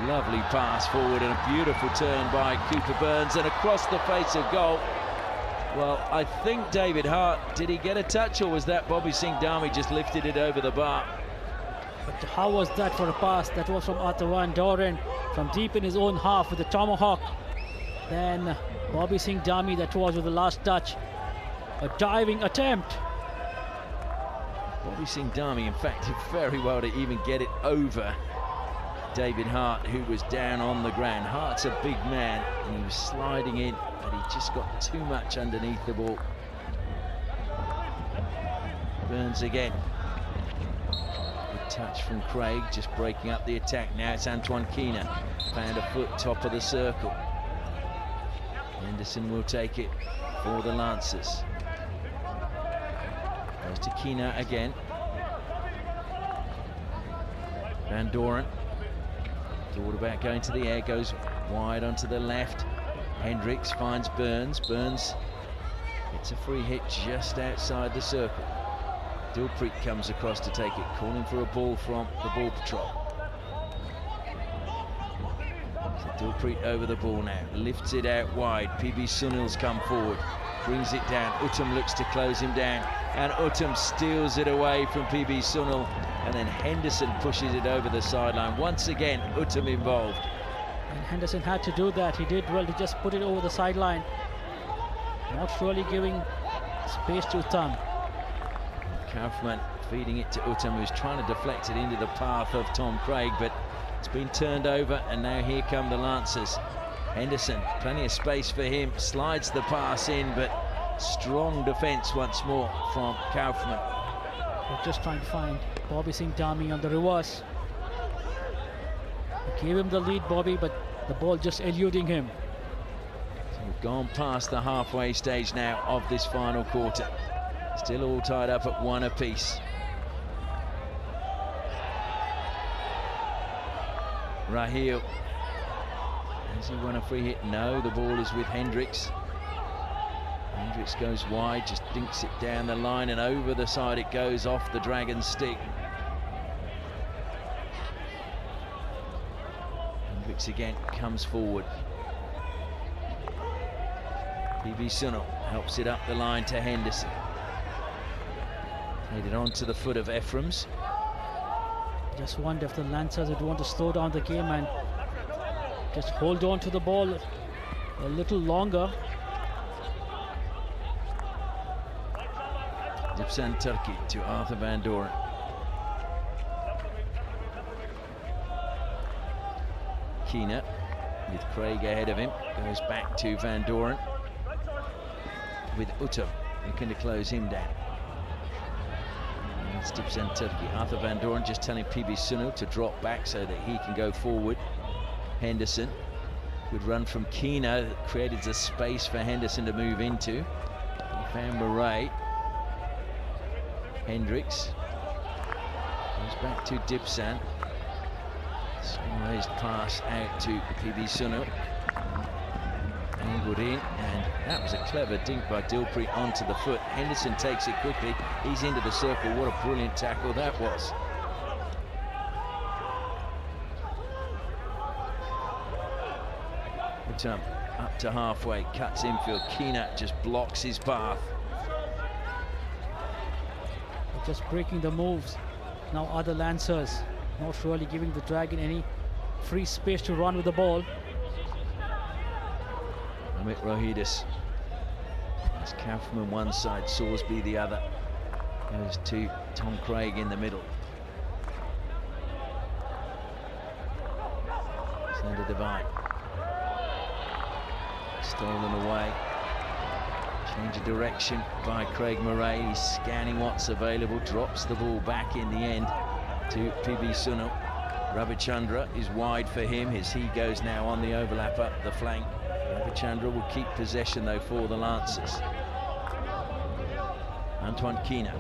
Lovely pass forward and a beautiful turn by Cooper Burns, and across the face of goal. Well, I think David Hart, did he get a touch, or was that Bobby Singh Dhami just lifted it over the bar? But how was that for a pass? That was from Arthur Van Doren from deep in his own half with the tomahawk. Then Bobby Singh Dhami, that was with the last touch. A diving attempt. Bobby Singh Dhami, in fact, did very well to even get it over David Hart, who was down on the ground. Hart's a big man, and he was sliding in, but he just got too much underneath the ball. Burns again. Good touch from Craig, just breaking up the attack. Now it's Antoine Keener. Found a foot, top of the circle. Henderson will take it for the Lancers. Goes to Keener again. Van Doren. Thought about going to the air, goes wide onto the left. Hendricks finds Burns. Burns gets a free hit just outside the circle. Dilpreet comes across to take it, calling for a ball from the ball patrol. So Dilpreet over the ball now, lifts it out wide. PB Sunil's come forward, brings it down. Utham looks to close him down, and Utham steals it away from PB Sunil, and then Henderson pushes it over the sideline. Once again, Utham involved. And Henderson had to do that. He did well to just put it over the sideline. Not really giving space to Utham. Kaufman feeding it to Utham, who's trying to deflect it into the path of Tom Craig, but it's been turned over, and now here come the Lancers. Henderson, plenty of space for him, slides the pass in, but strong defence once more from Kaufman. They're just trying to find Bobby Singh Dhami on the reverse. He gave him the lead, Bobby, but the ball just eluding him. So we've gone past the halfway stage now of this final quarter. Still all tied up at 1 apiece. Rahil. Has he won a free hit? No, the ball is with Hendricks. Hendricks goes wide, just dinks it down the line, and over the side it goes off the Dragon's stick. Hendricks again comes forward. PB Sunil helps it up the line to Henderson. Played it onto the foot of Ephraim's. Just wonder if the Lancers would want to slow down the game and just hold on to the ball a little longer. Dipsan Turkey to Arthur Van Doren. Keena with Craig ahead of him, goes back to Van Doren with Uttam looking to close him down. It's Dipsan Turkey. Arthur Van Doren just telling PB Sunil to drop back so that he can go forward. Henderson, good run from Keena, that created the space for Henderson to move into. Van Murray. Hendricks goes back to Dipsan. Nice pass out to PB Sunil. Angled in, and that was a clever dink by Dilpreet onto the foot. Henderson takes it quickly. He's into the circle. What a brilliant tackle that was. Uttam up to halfway, cuts infield. Keena just blocks his path. Just breaking the moves. Now other Lancers not really giving the Dragon any free space to run with the ball. Amit Rohidis. It's Kaufman one side, Sorsby the other. Goes to Tom Craig in the middle. Sander Devine. Stolen away. Change of direction by Craig Murray. He's scanning what's available, drops the ball back in the end to PB Sunil. Ravichandra is wide for him as he goes now on the overlap up the flank. Ravichandra will keep possession though for the Lancers. Antoine Keena.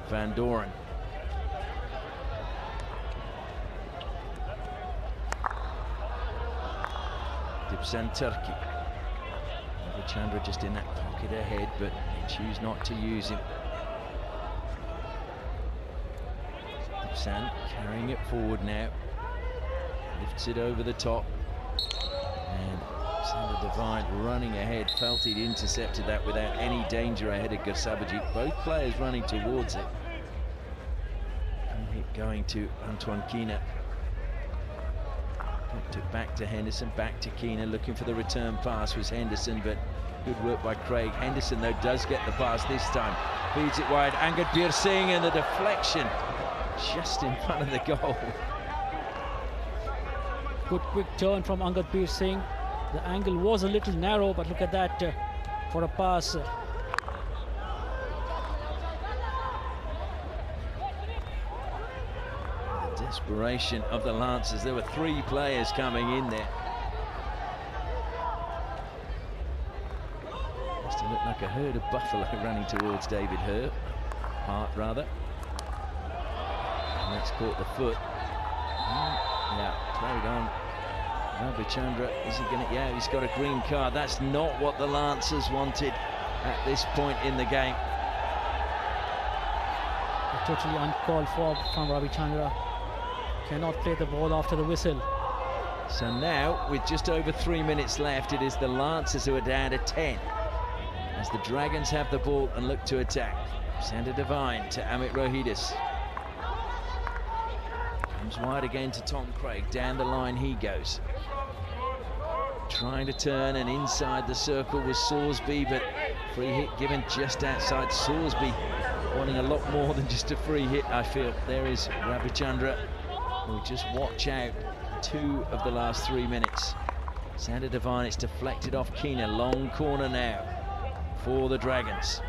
Van Doren. Dipsan Turkey. Ravichandra just in that pocket ahead, but they choose not to use him. Dipsan carrying it forward now. Lifts it over the top. And Sander Devine running ahead, felt he'd intercepted that without any danger ahead of Gersabajit. Both players running towards it. And going to Antoine Keena. Popped it back to Henderson, back to Keena, looking for the return pass was Henderson, but good work by Craig. Henderson though does get the pass this time. Feeds it wide, Angad Bir Singh, and the deflection just in front of the goal. Good quick turn from Angad Bir Singh. The angle was a little narrow, but look at that for a pass. The desperation of the Lancers. There were 3 players coming in there. Just to look like a herd of buffalo running towards David Hart rather. And that's caught the foot. Yeah, played on. Ravichandra, is he going to? Yeah, he's got a green card. That's not what the Lancers wanted at this point in the game. Totally uncalled for from Ravichandra. Cannot play the ball after the whistle. So now, with just over 3 minutes left, it is the Lancers who are down to 10. As the Dragons have the ball and look to attack. Sander Devine to Amit Rohidis. Comes wide again to Tom Craig. Down the line he goes. Trying to turn, and inside the circle was Sorsby, but free hit given just outside. Sorsby wanting a lot more than just a free hit, I feel. There is Ravichandra. We'll just watch out 2 of the last 3 minutes. Sander Devine, it's deflected off Keena. Long corner now for the Dragons.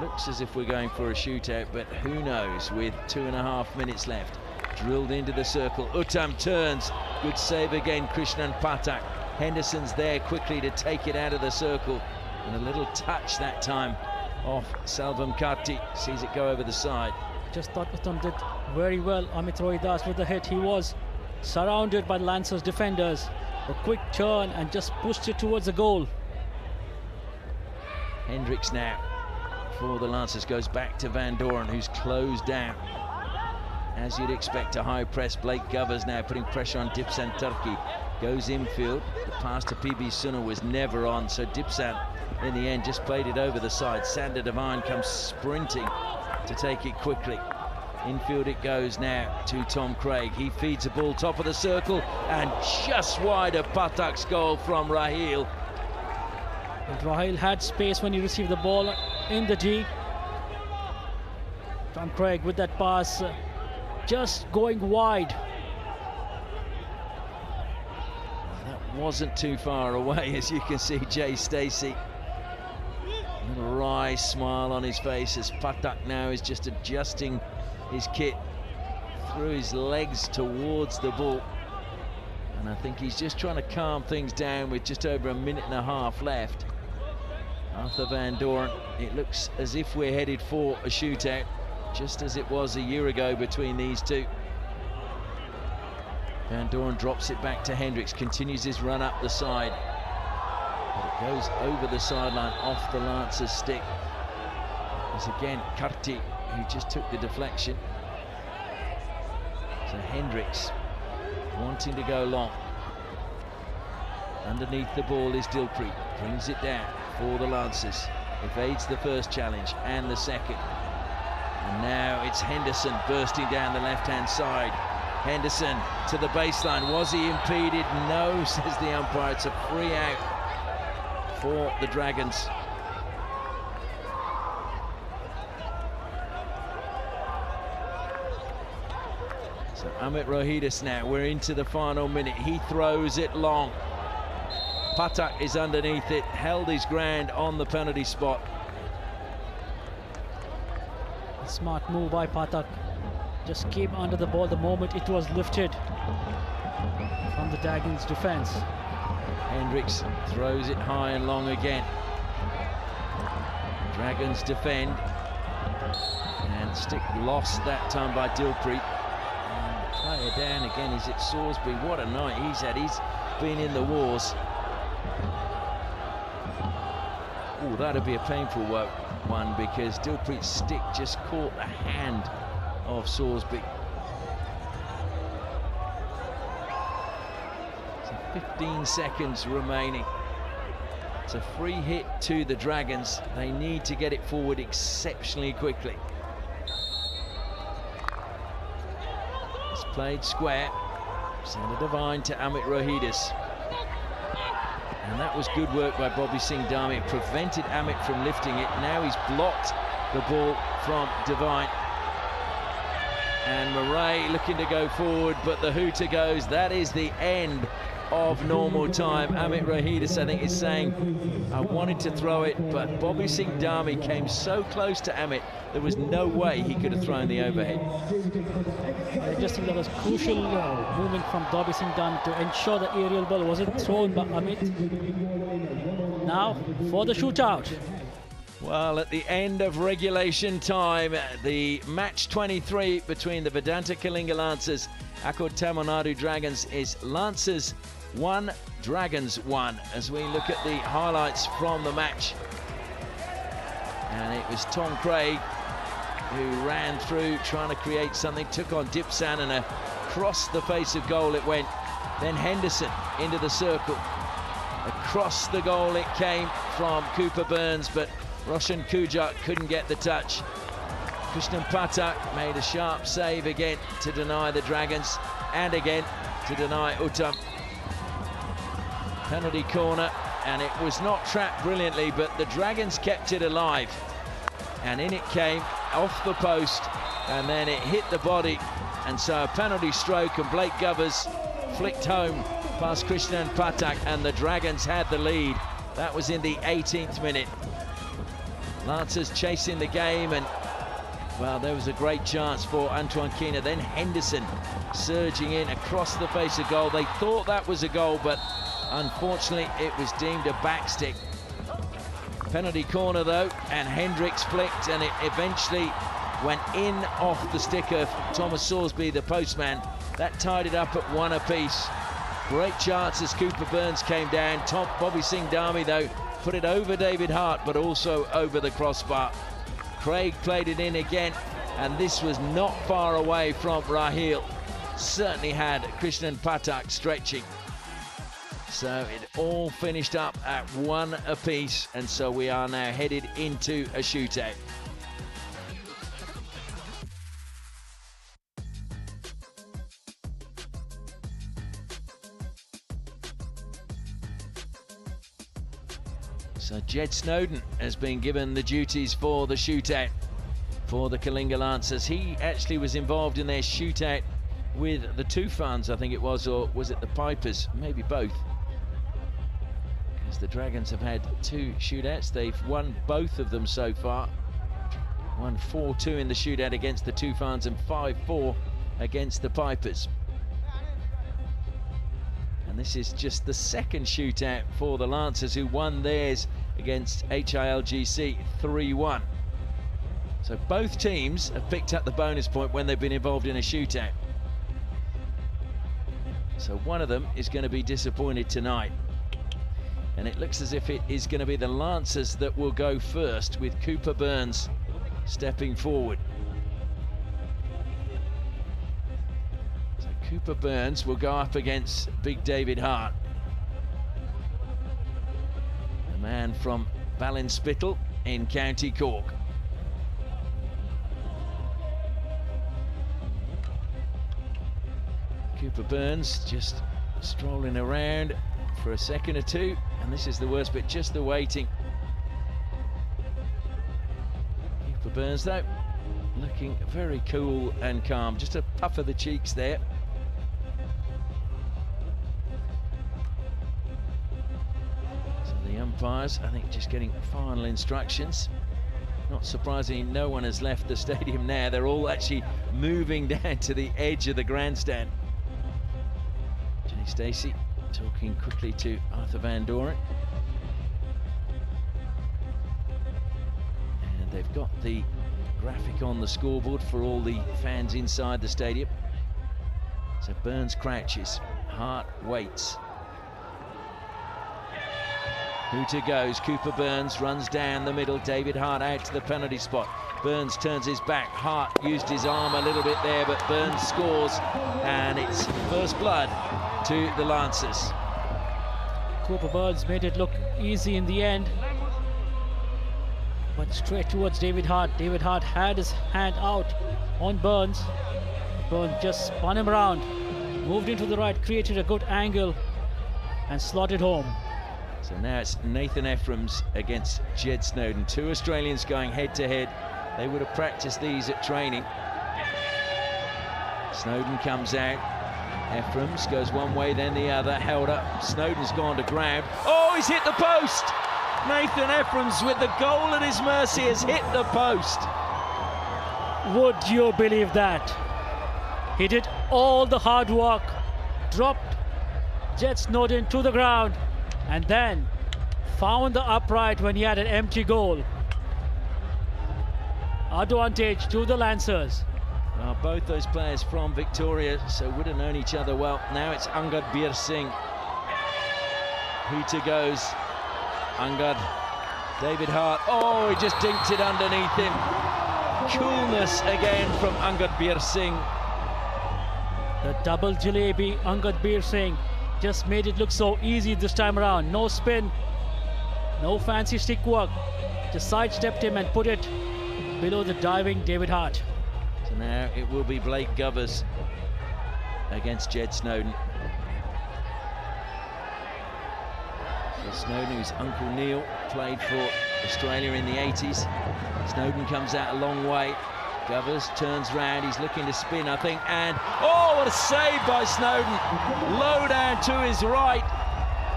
Looks as if we're going for a shootout, but who knows with 2.5 minutes left. Drilled into the circle. Uttam turns. Good save again, Krishnan Patak. Henderson's there quickly to take it out of the circle. And a little touch that time off Salvam Karti, sees it go over the side. Just thought Uttam did very well. Amit Rohidas with the hit. He was surrounded by the Lancers defenders. A quick turn and just pushed it towards the goal. Hendricks now for the Lancers goes back to Van Doren, who's closed down. As you'd expect, a high press. Blake Govers now putting pressure on Dipsan Turki. Goes infield. The pass to PB Suna was never on, so Dipsan in the end just played it over the side. Sander Devine comes sprinting to take it quickly. Infield it goes now to Tom Craig. He feeds the ball top of the circle and just wide of Pathak's goal from Raheel. And Raheel had space when he received the ball in the D. Tom Craig with that pass, just going wide. That wasn't too far away, as you can see. Jay Stacey, a little wry smile on his face as Pathak now is just adjusting his kit through his legs towards the ball, and I think he's just trying to calm things down with just over a minute and a half left. Arthur Van Doren, it looks as if we're headed for a shootout, just as it was a year ago between these two. Van Doren drops it back to Hendricks, continues his run up the side, but it goes over the sideline off the Lancers' stick. It's again Karti who just took the deflection. So Hendricks wanting to go long. Underneath the ball is Dilpreet, brings it down for the Lancers, evades the first challenge and the second. And now it's Henderson bursting down the left-hand side. Henderson to the baseline. Was he impeded? No, says the umpire. It's a free out for the Dragons. So Amit Rohidas now, we're into the final minute. He throws it long. Pathak is underneath it, held his ground on the penalty spot. A smart move by Pathak. Just came under the ball the moment it was lifted from the Dragons' defense. Hendricks throws it high and long again. Dragons defend. And stick lost that time by Dilpreet. And player down again, is it Salisbury? What a night he's had. He's been in the wars. Oh, that'd be a painful one, because Dilpreet's stick just caught the hand of Salisbury. So 15 seconds remaining. It's a free hit to the Dragons. They need to get it forward exceptionally quickly. It's played square. Sander Devine to Amit Rohidas. And that was good work by Bobby Singh Dhami. It prevented Amit from lifting it. Now he's blocked the ball from Devine. And Murray looking to go forward, but the hooter goes. That is the end of normal time. Amit Rohidas, I think, is saying, I wanted to throw it, but Bobby Singh Dhami came so close to Amit, there was no way he could have thrown the overhead. I just think that was crucial movement from Bobby Singh Dhami to ensure the aerial ball wasn't thrown by Amit. Now for the shootout. Well, at the end of regulation time, the match 23 between the Vedanta Kalinga Lancers, Akkord Tamil Nadu Dragons is Lancers 1, Dragons 1. As we look at the highlights from the match. And it was Tom Craig who ran through, trying to create something, took on Dipsan, and across the face of goal it went. Then Henderson into the circle. Across the goal it came from Cooper Burns, but Roshan Kujat couldn't get the touch. Krishnan Pathak made a sharp save again to deny the Dragons, and again to deny Uttam. Penalty corner, and it was not trapped brilliantly, but the Dragons kept it alive. And in it came, off the post, and then it hit the body. And so a penalty stroke, and Blake Govers flicked home past Krishnan Pathak, and the Dragons had the lead. That was in the 18th minute. Lancers chasing the game, and well, there was a great chance for Antoine Kina. Then Henderson surging in across the face of goal. They thought that was a goal, but unfortunately it was deemed a backstick. Penalty corner though, and Hendricks flicked, and it eventually went in off the stick of Thomas Sorsby, the postman. That tied it up at 1 apiece. Great chance as Cooper Burns came down. Top Bobby Singh Dhami though put it over David Hart, but also over the crossbar. Craig played it in again, and this was not far away from Raheel. Certainly had Krishnan Pathak stretching. So it all finished up at 1 apiece, and so we are now headed into a shootout. So Jed Snowden has been given the duties for the shootout for the Kalinga Lancers. He actually was involved in their shootout with the Tufans, I think it was, or was it the Pipers? Maybe both. Because the Dragons have had 2 shootouts. They've won both of them so far. Won 4-2 in the shootout against the Tufans and 5-4 against the Pipers. And this is just the second shootout for the Lancers, who won theirs against HILGC 3-1. So both teams have picked up the bonus point when they've been involved in a shootout. So one of them is going to be disappointed tonight. And it looks as if it is going to be the Lancers that will go first, with Cooper Burns stepping forward. So Cooper Burns will go up against Big David Hart. The man from Ballinspittle in County Cork. Cooper Burns just strolling around for a second or two, and this is the worst bit, just the waiting. Cooper Burns though looking very cool and calm, just a puff of the cheeks there. So the umpires, I think, just getting final instructions. Not surprisingly, no one has left the stadium now. They're all actually moving down to the edge of the grandstand. Jenny Stacey talking quickly to Arthur Van Doren. And they've got the graphic on the scoreboard for all the fans inside the stadium. So Burns crouches, Hart waits. Hooter goes, Cooper Burns runs down the middle, David Hart out to the penalty spot. Burns turns his back, Hart used his arm a little bit there, but Burns scores, and it's first blood to the Lancers. Cooper Burns made it look easy in the end, but straight towards David Hart. David Hart had his hand out on Burns. Burns just spun him around, moved into the right, created a good angle, and slotted home. So now it's Nathan Ephraim's against Jed Snowden. 2 Australians going head to head. They would have practiced these at training. Snowden comes out. Ephraim's goes one way, then the other, held up. Snowden's gone to grab. Oh, he's hit the post! Nathan Ephraim's, with the goal at his mercy, has hit the post. Would you believe that? He did all the hard work, dropped Jed Snowden to the ground, and then found the upright when he had an empty goal. Advantage to the Lancers. Well, both those players from Victoria, so would have known each other well. Now it's Angad Bir Singh. Hooter goes. Angad. David Hart. Oh, he just dinked it underneath him. Coolness again from Angad Bir Singh. The double jalebi, Angad Bir Singh, just made it look so easy this time around. No spin, no fancy stick work. Just sidestepped him and put it below the diving David Hart. So now it will be Blake Govers against Jed Snowden. So Snowden, whose Uncle Neil played for Australia in the 80s. Snowden comes out a long way. Govers turns round, he's looking to spin, I think, and oh, what a save by Snowden. Low down to his right.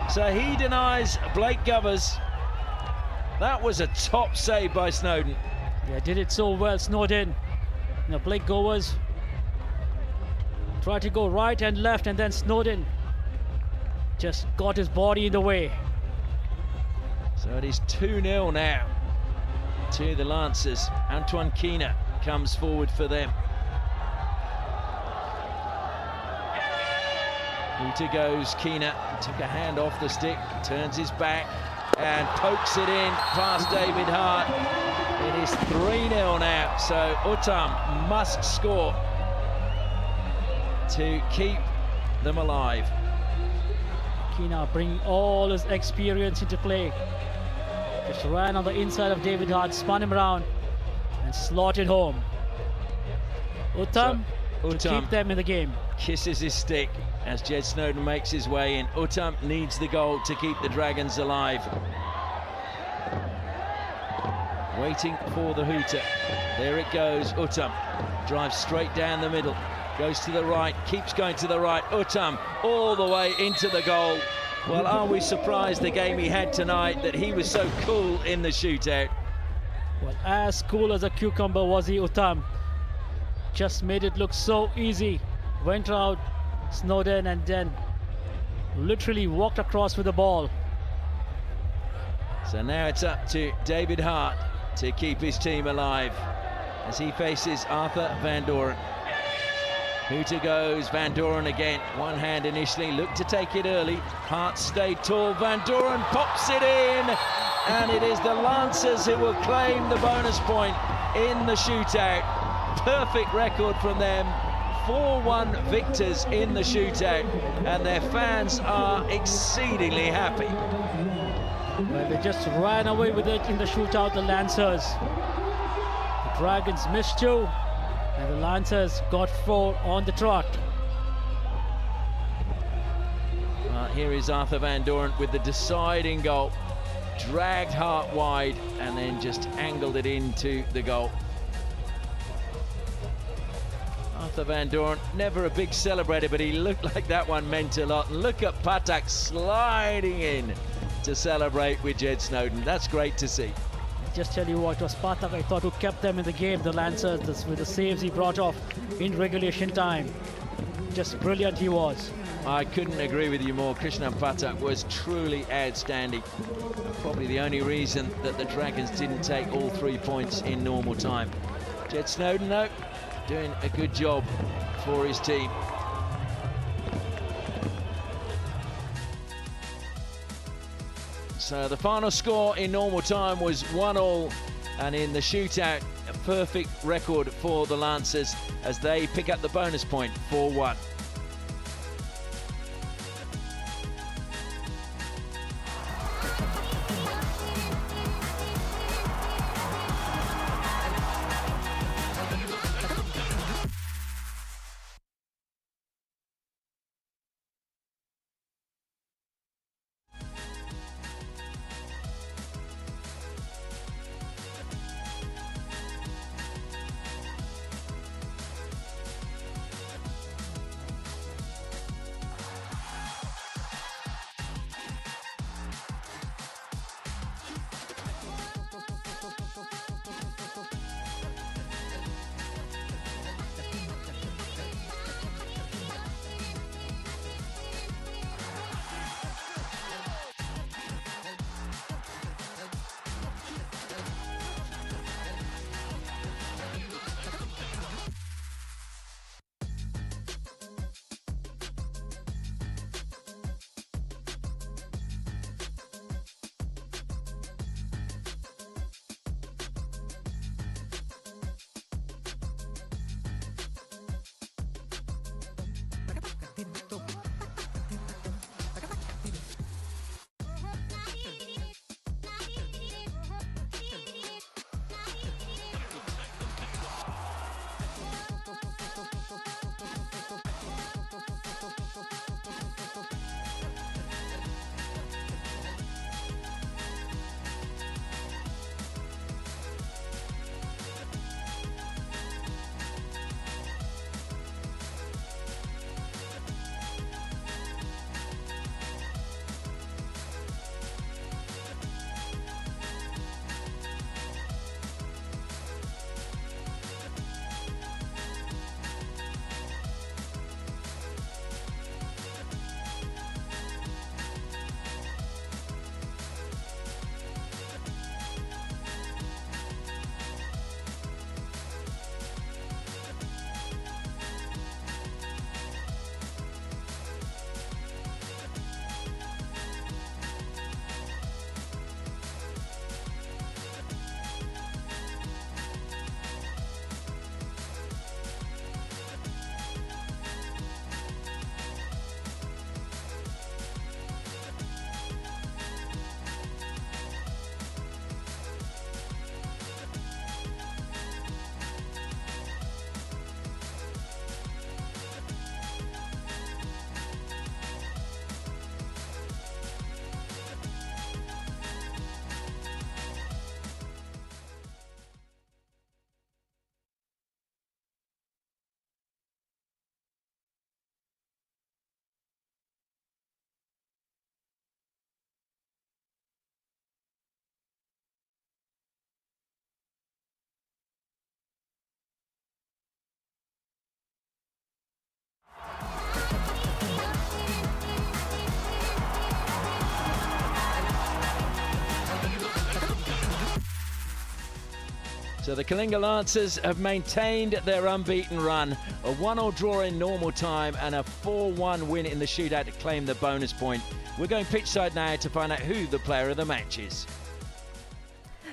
So he denies Blake Govers. That was a top save by Snowden. Yeah, did it so well, Snowden. Now Blake Govers tried to go right and left, and then Snowden just got his body in the way. So it is 2-0 now to the Lancers. Antoine Kina comes forward for them. Hooter goes, Kina took a hand off the stick, turns his back and pokes it in past David Hart. It is 3-0 now, so Uttam must score to keep them alive. Kina bringing all his experience into play. Just ran on the inside of David Hart, spun him around and slotted home. Uttam to keep them in the game. Kisses his stick as Jed Snowden makes his way in. Uttam needs the goal to keep the Dragons alive. Waiting for the hooter. There it goes. Uttam drives straight down the middle. Goes to the right, keeps going to the right. Uttam all the way into the goal. Well, are we surprised the game he had tonight that he was so cool in the shootout? Well, as cool as a cucumber was he, Uttam. Just made it look so easy. Went out Snowden and then literally walked across with the ball. So now it's up to David Hart to keep his team alive as he faces Arthur Van Doren. Hooter goes, Van Doren again. One hand initially, looked to take it early. Hart stayed tall, Van Doren pops it in, and it is the Lancers who will claim the bonus point in the shootout. Perfect record from them. 4-1 victors in the shootout, and their fans are exceedingly happy. Well, they just ran away with it in the shootout, the Lancers. The Dragons missed 2, and the Lancers got 4 on the trot. Here is Arthur Van Doren with the deciding goal. Dragged Hart wide and then just angled it into the goal. Arthur Van Doren, never a big celebrator, but he looked like that one meant a lot. And look at Patak sliding in to celebrate with Jed Snowden. That's great to see. Just tell you what, it was Patak, I thought, who kept them in the game, the Lancers, with the saves he brought off in regulation time. Just brilliant he was. I couldn't agree with you more. Krishnan Patak was truly outstanding. Probably the only reason that the Dragons didn't take all 3 points in normal time. Jed Snowden, though, doing a good job for his team. So the final score in normal time was 1-1, and in the shootout, a perfect record for the Lancers as they pick up the bonus point 4-1. So the Kalinga Lancers have maintained their unbeaten run, a 1-1 draw in normal time and a 4-1 win in the shootout to claim the bonus point. We're going pitchside now to find out who the player of the match is.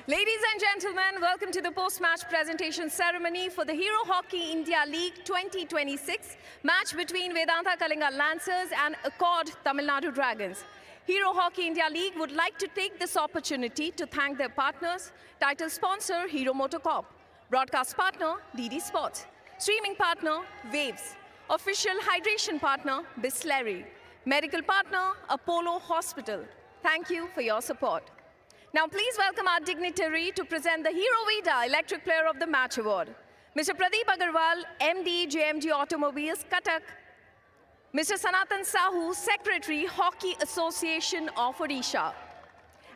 Ladies and gentlemen, welcome to the post-match presentation ceremony for the Hero Hockey India League 2026 match between Vedanta Kalinga Lancers and Accord Tamil Nadu Dragons. Hero Hockey India League would like to take this opportunity to thank their partners, title sponsor Hero Motocorp, broadcast partner DD Sports, streaming partner Waves, official hydration partner Bisleri, medical partner Apollo Hospital. Thank you for your support. Now please welcome our dignitary to present the Hero Vida Electric Player of the Match Award. Mr. Pradeep Agarwal, MD JMG Automobiles, Cuttack. Mr. Sanatan Sahu, Secretary, Hockey Association of Odisha.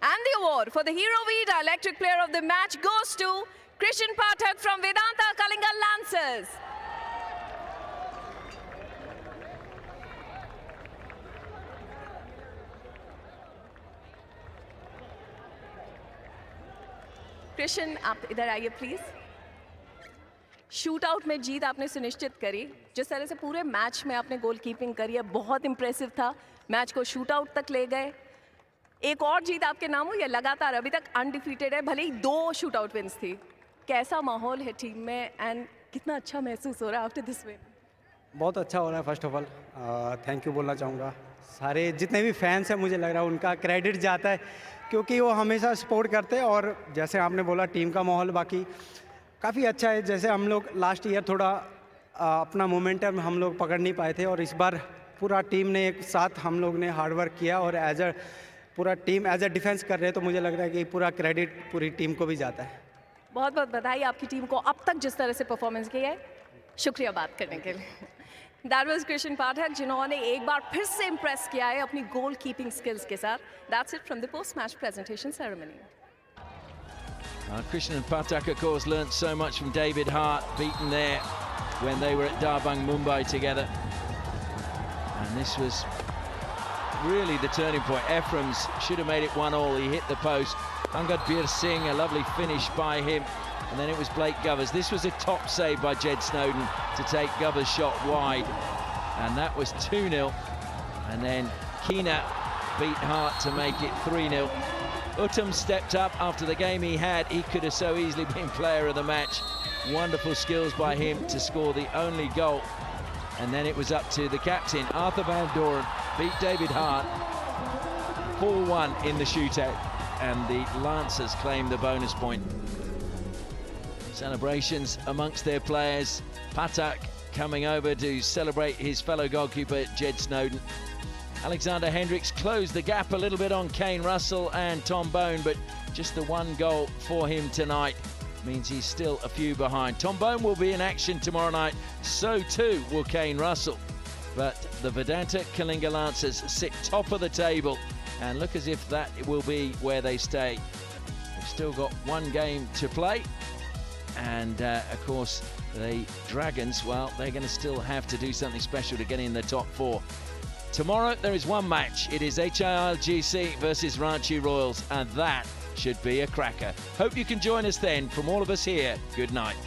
And the award for the Hero Vida Electric Player of the Match goes to Christian Pathak from Vedanta Kalinga Lancers. Christian, आप इधर आइए please. Shoot out में जीत आपने सुनिश्चित करी, जिस तरह से पूरे मैच में आपने गोल कीपिंग करी है, बहुत इंप्रेसिव था। मैच को शूट आउट तक ले गए। एक और जीत आपके नाम हुई है, लगातार अभी तक अनडिफीटेड है, भले ही 2 शूट आउट विन्स थी। कैसा माहौल है टीम में एंड कितना अच्छा महसूस हो रहा है आफ्टर दिस विन? बहुत अच्छा हो रहा है। First of all thank you बोलना चाहूँगा। सारे जितने भी फैंस हैं, मुझे लग रहा है उनका क्रेडिट जाता है, क्योंकि वो हमेशा सपोर्ट करते हैं। और जैसे आपने बोला टीम का माहौल बाकी काफ़ी अच्छा है। जैसे हम लोग लास्ट ईयर थोड़ा अपना मोमेंटम हम लोग पकड़ नहीं पाए थे, और इस बार पूरा टीम ने एक साथ हम लोग ने हार्ड वर्क किया और पूरा टीम एज अ डिफेंस कर रहे हैं। तो मुझे लग रहा है कि पूरा क्रेडिट पूरी टीम को भी जाता है। बहुत बहुत बधाई आपकी टीम को अब तक जिस तरह से परफॉर्मेंस किया है। शुक्रिया बात करने के लिए। That was Christian Pathak, जिन्होंने एक बार फिर से इम्प्रेस किया है अपनी गोल कीपिंग स्किल्स के साथ। That's it from the post-match presentation ceremony. Christian Pathak, of course, learnt so much from David Hart, beaten there when they were at Darbang, Mumbai together. And this was really the turning point. Eframs should have made it 1-1. He hit the post. Angad Bir Singh, a lovely finish by him. And then it was Blake Govers. This was a top save by Jed Snowden to take Govers' shot wide. And that was 2-0. And then Keena beat Hart to make it 3-0. Uttam stepped up after the game he had. He could have so easily been player of the match. Wonderful skills by him to score the only goal. And then it was up to the captain, Arthur Van Doren, beat David Hart 4-1 in the shootout. And the Lancers claim the bonus point. Celebrations amongst their players. Pathak coming over to celebrate his fellow goalkeeper, Jed Snowden. Alexander Hendricks closed the gap a little bit on Kane Russell and Tom Bone, but just the 1 goal for him tonight means he's still a few behind. Tom Bone will be in action tomorrow night, so too will Kane Russell. But the Vedanta Kalinga Lancers sit top of the table and look as if that will be where they stay. They've still got 1 game to play. And of course, the Dragons, well, they're going to still have to do something special to get in the top 4. Tomorrow, there is 1 match. It is HILGC versus Ranchi Royals, and that should be a cracker. Hope you can join us then. From all of us here, good night.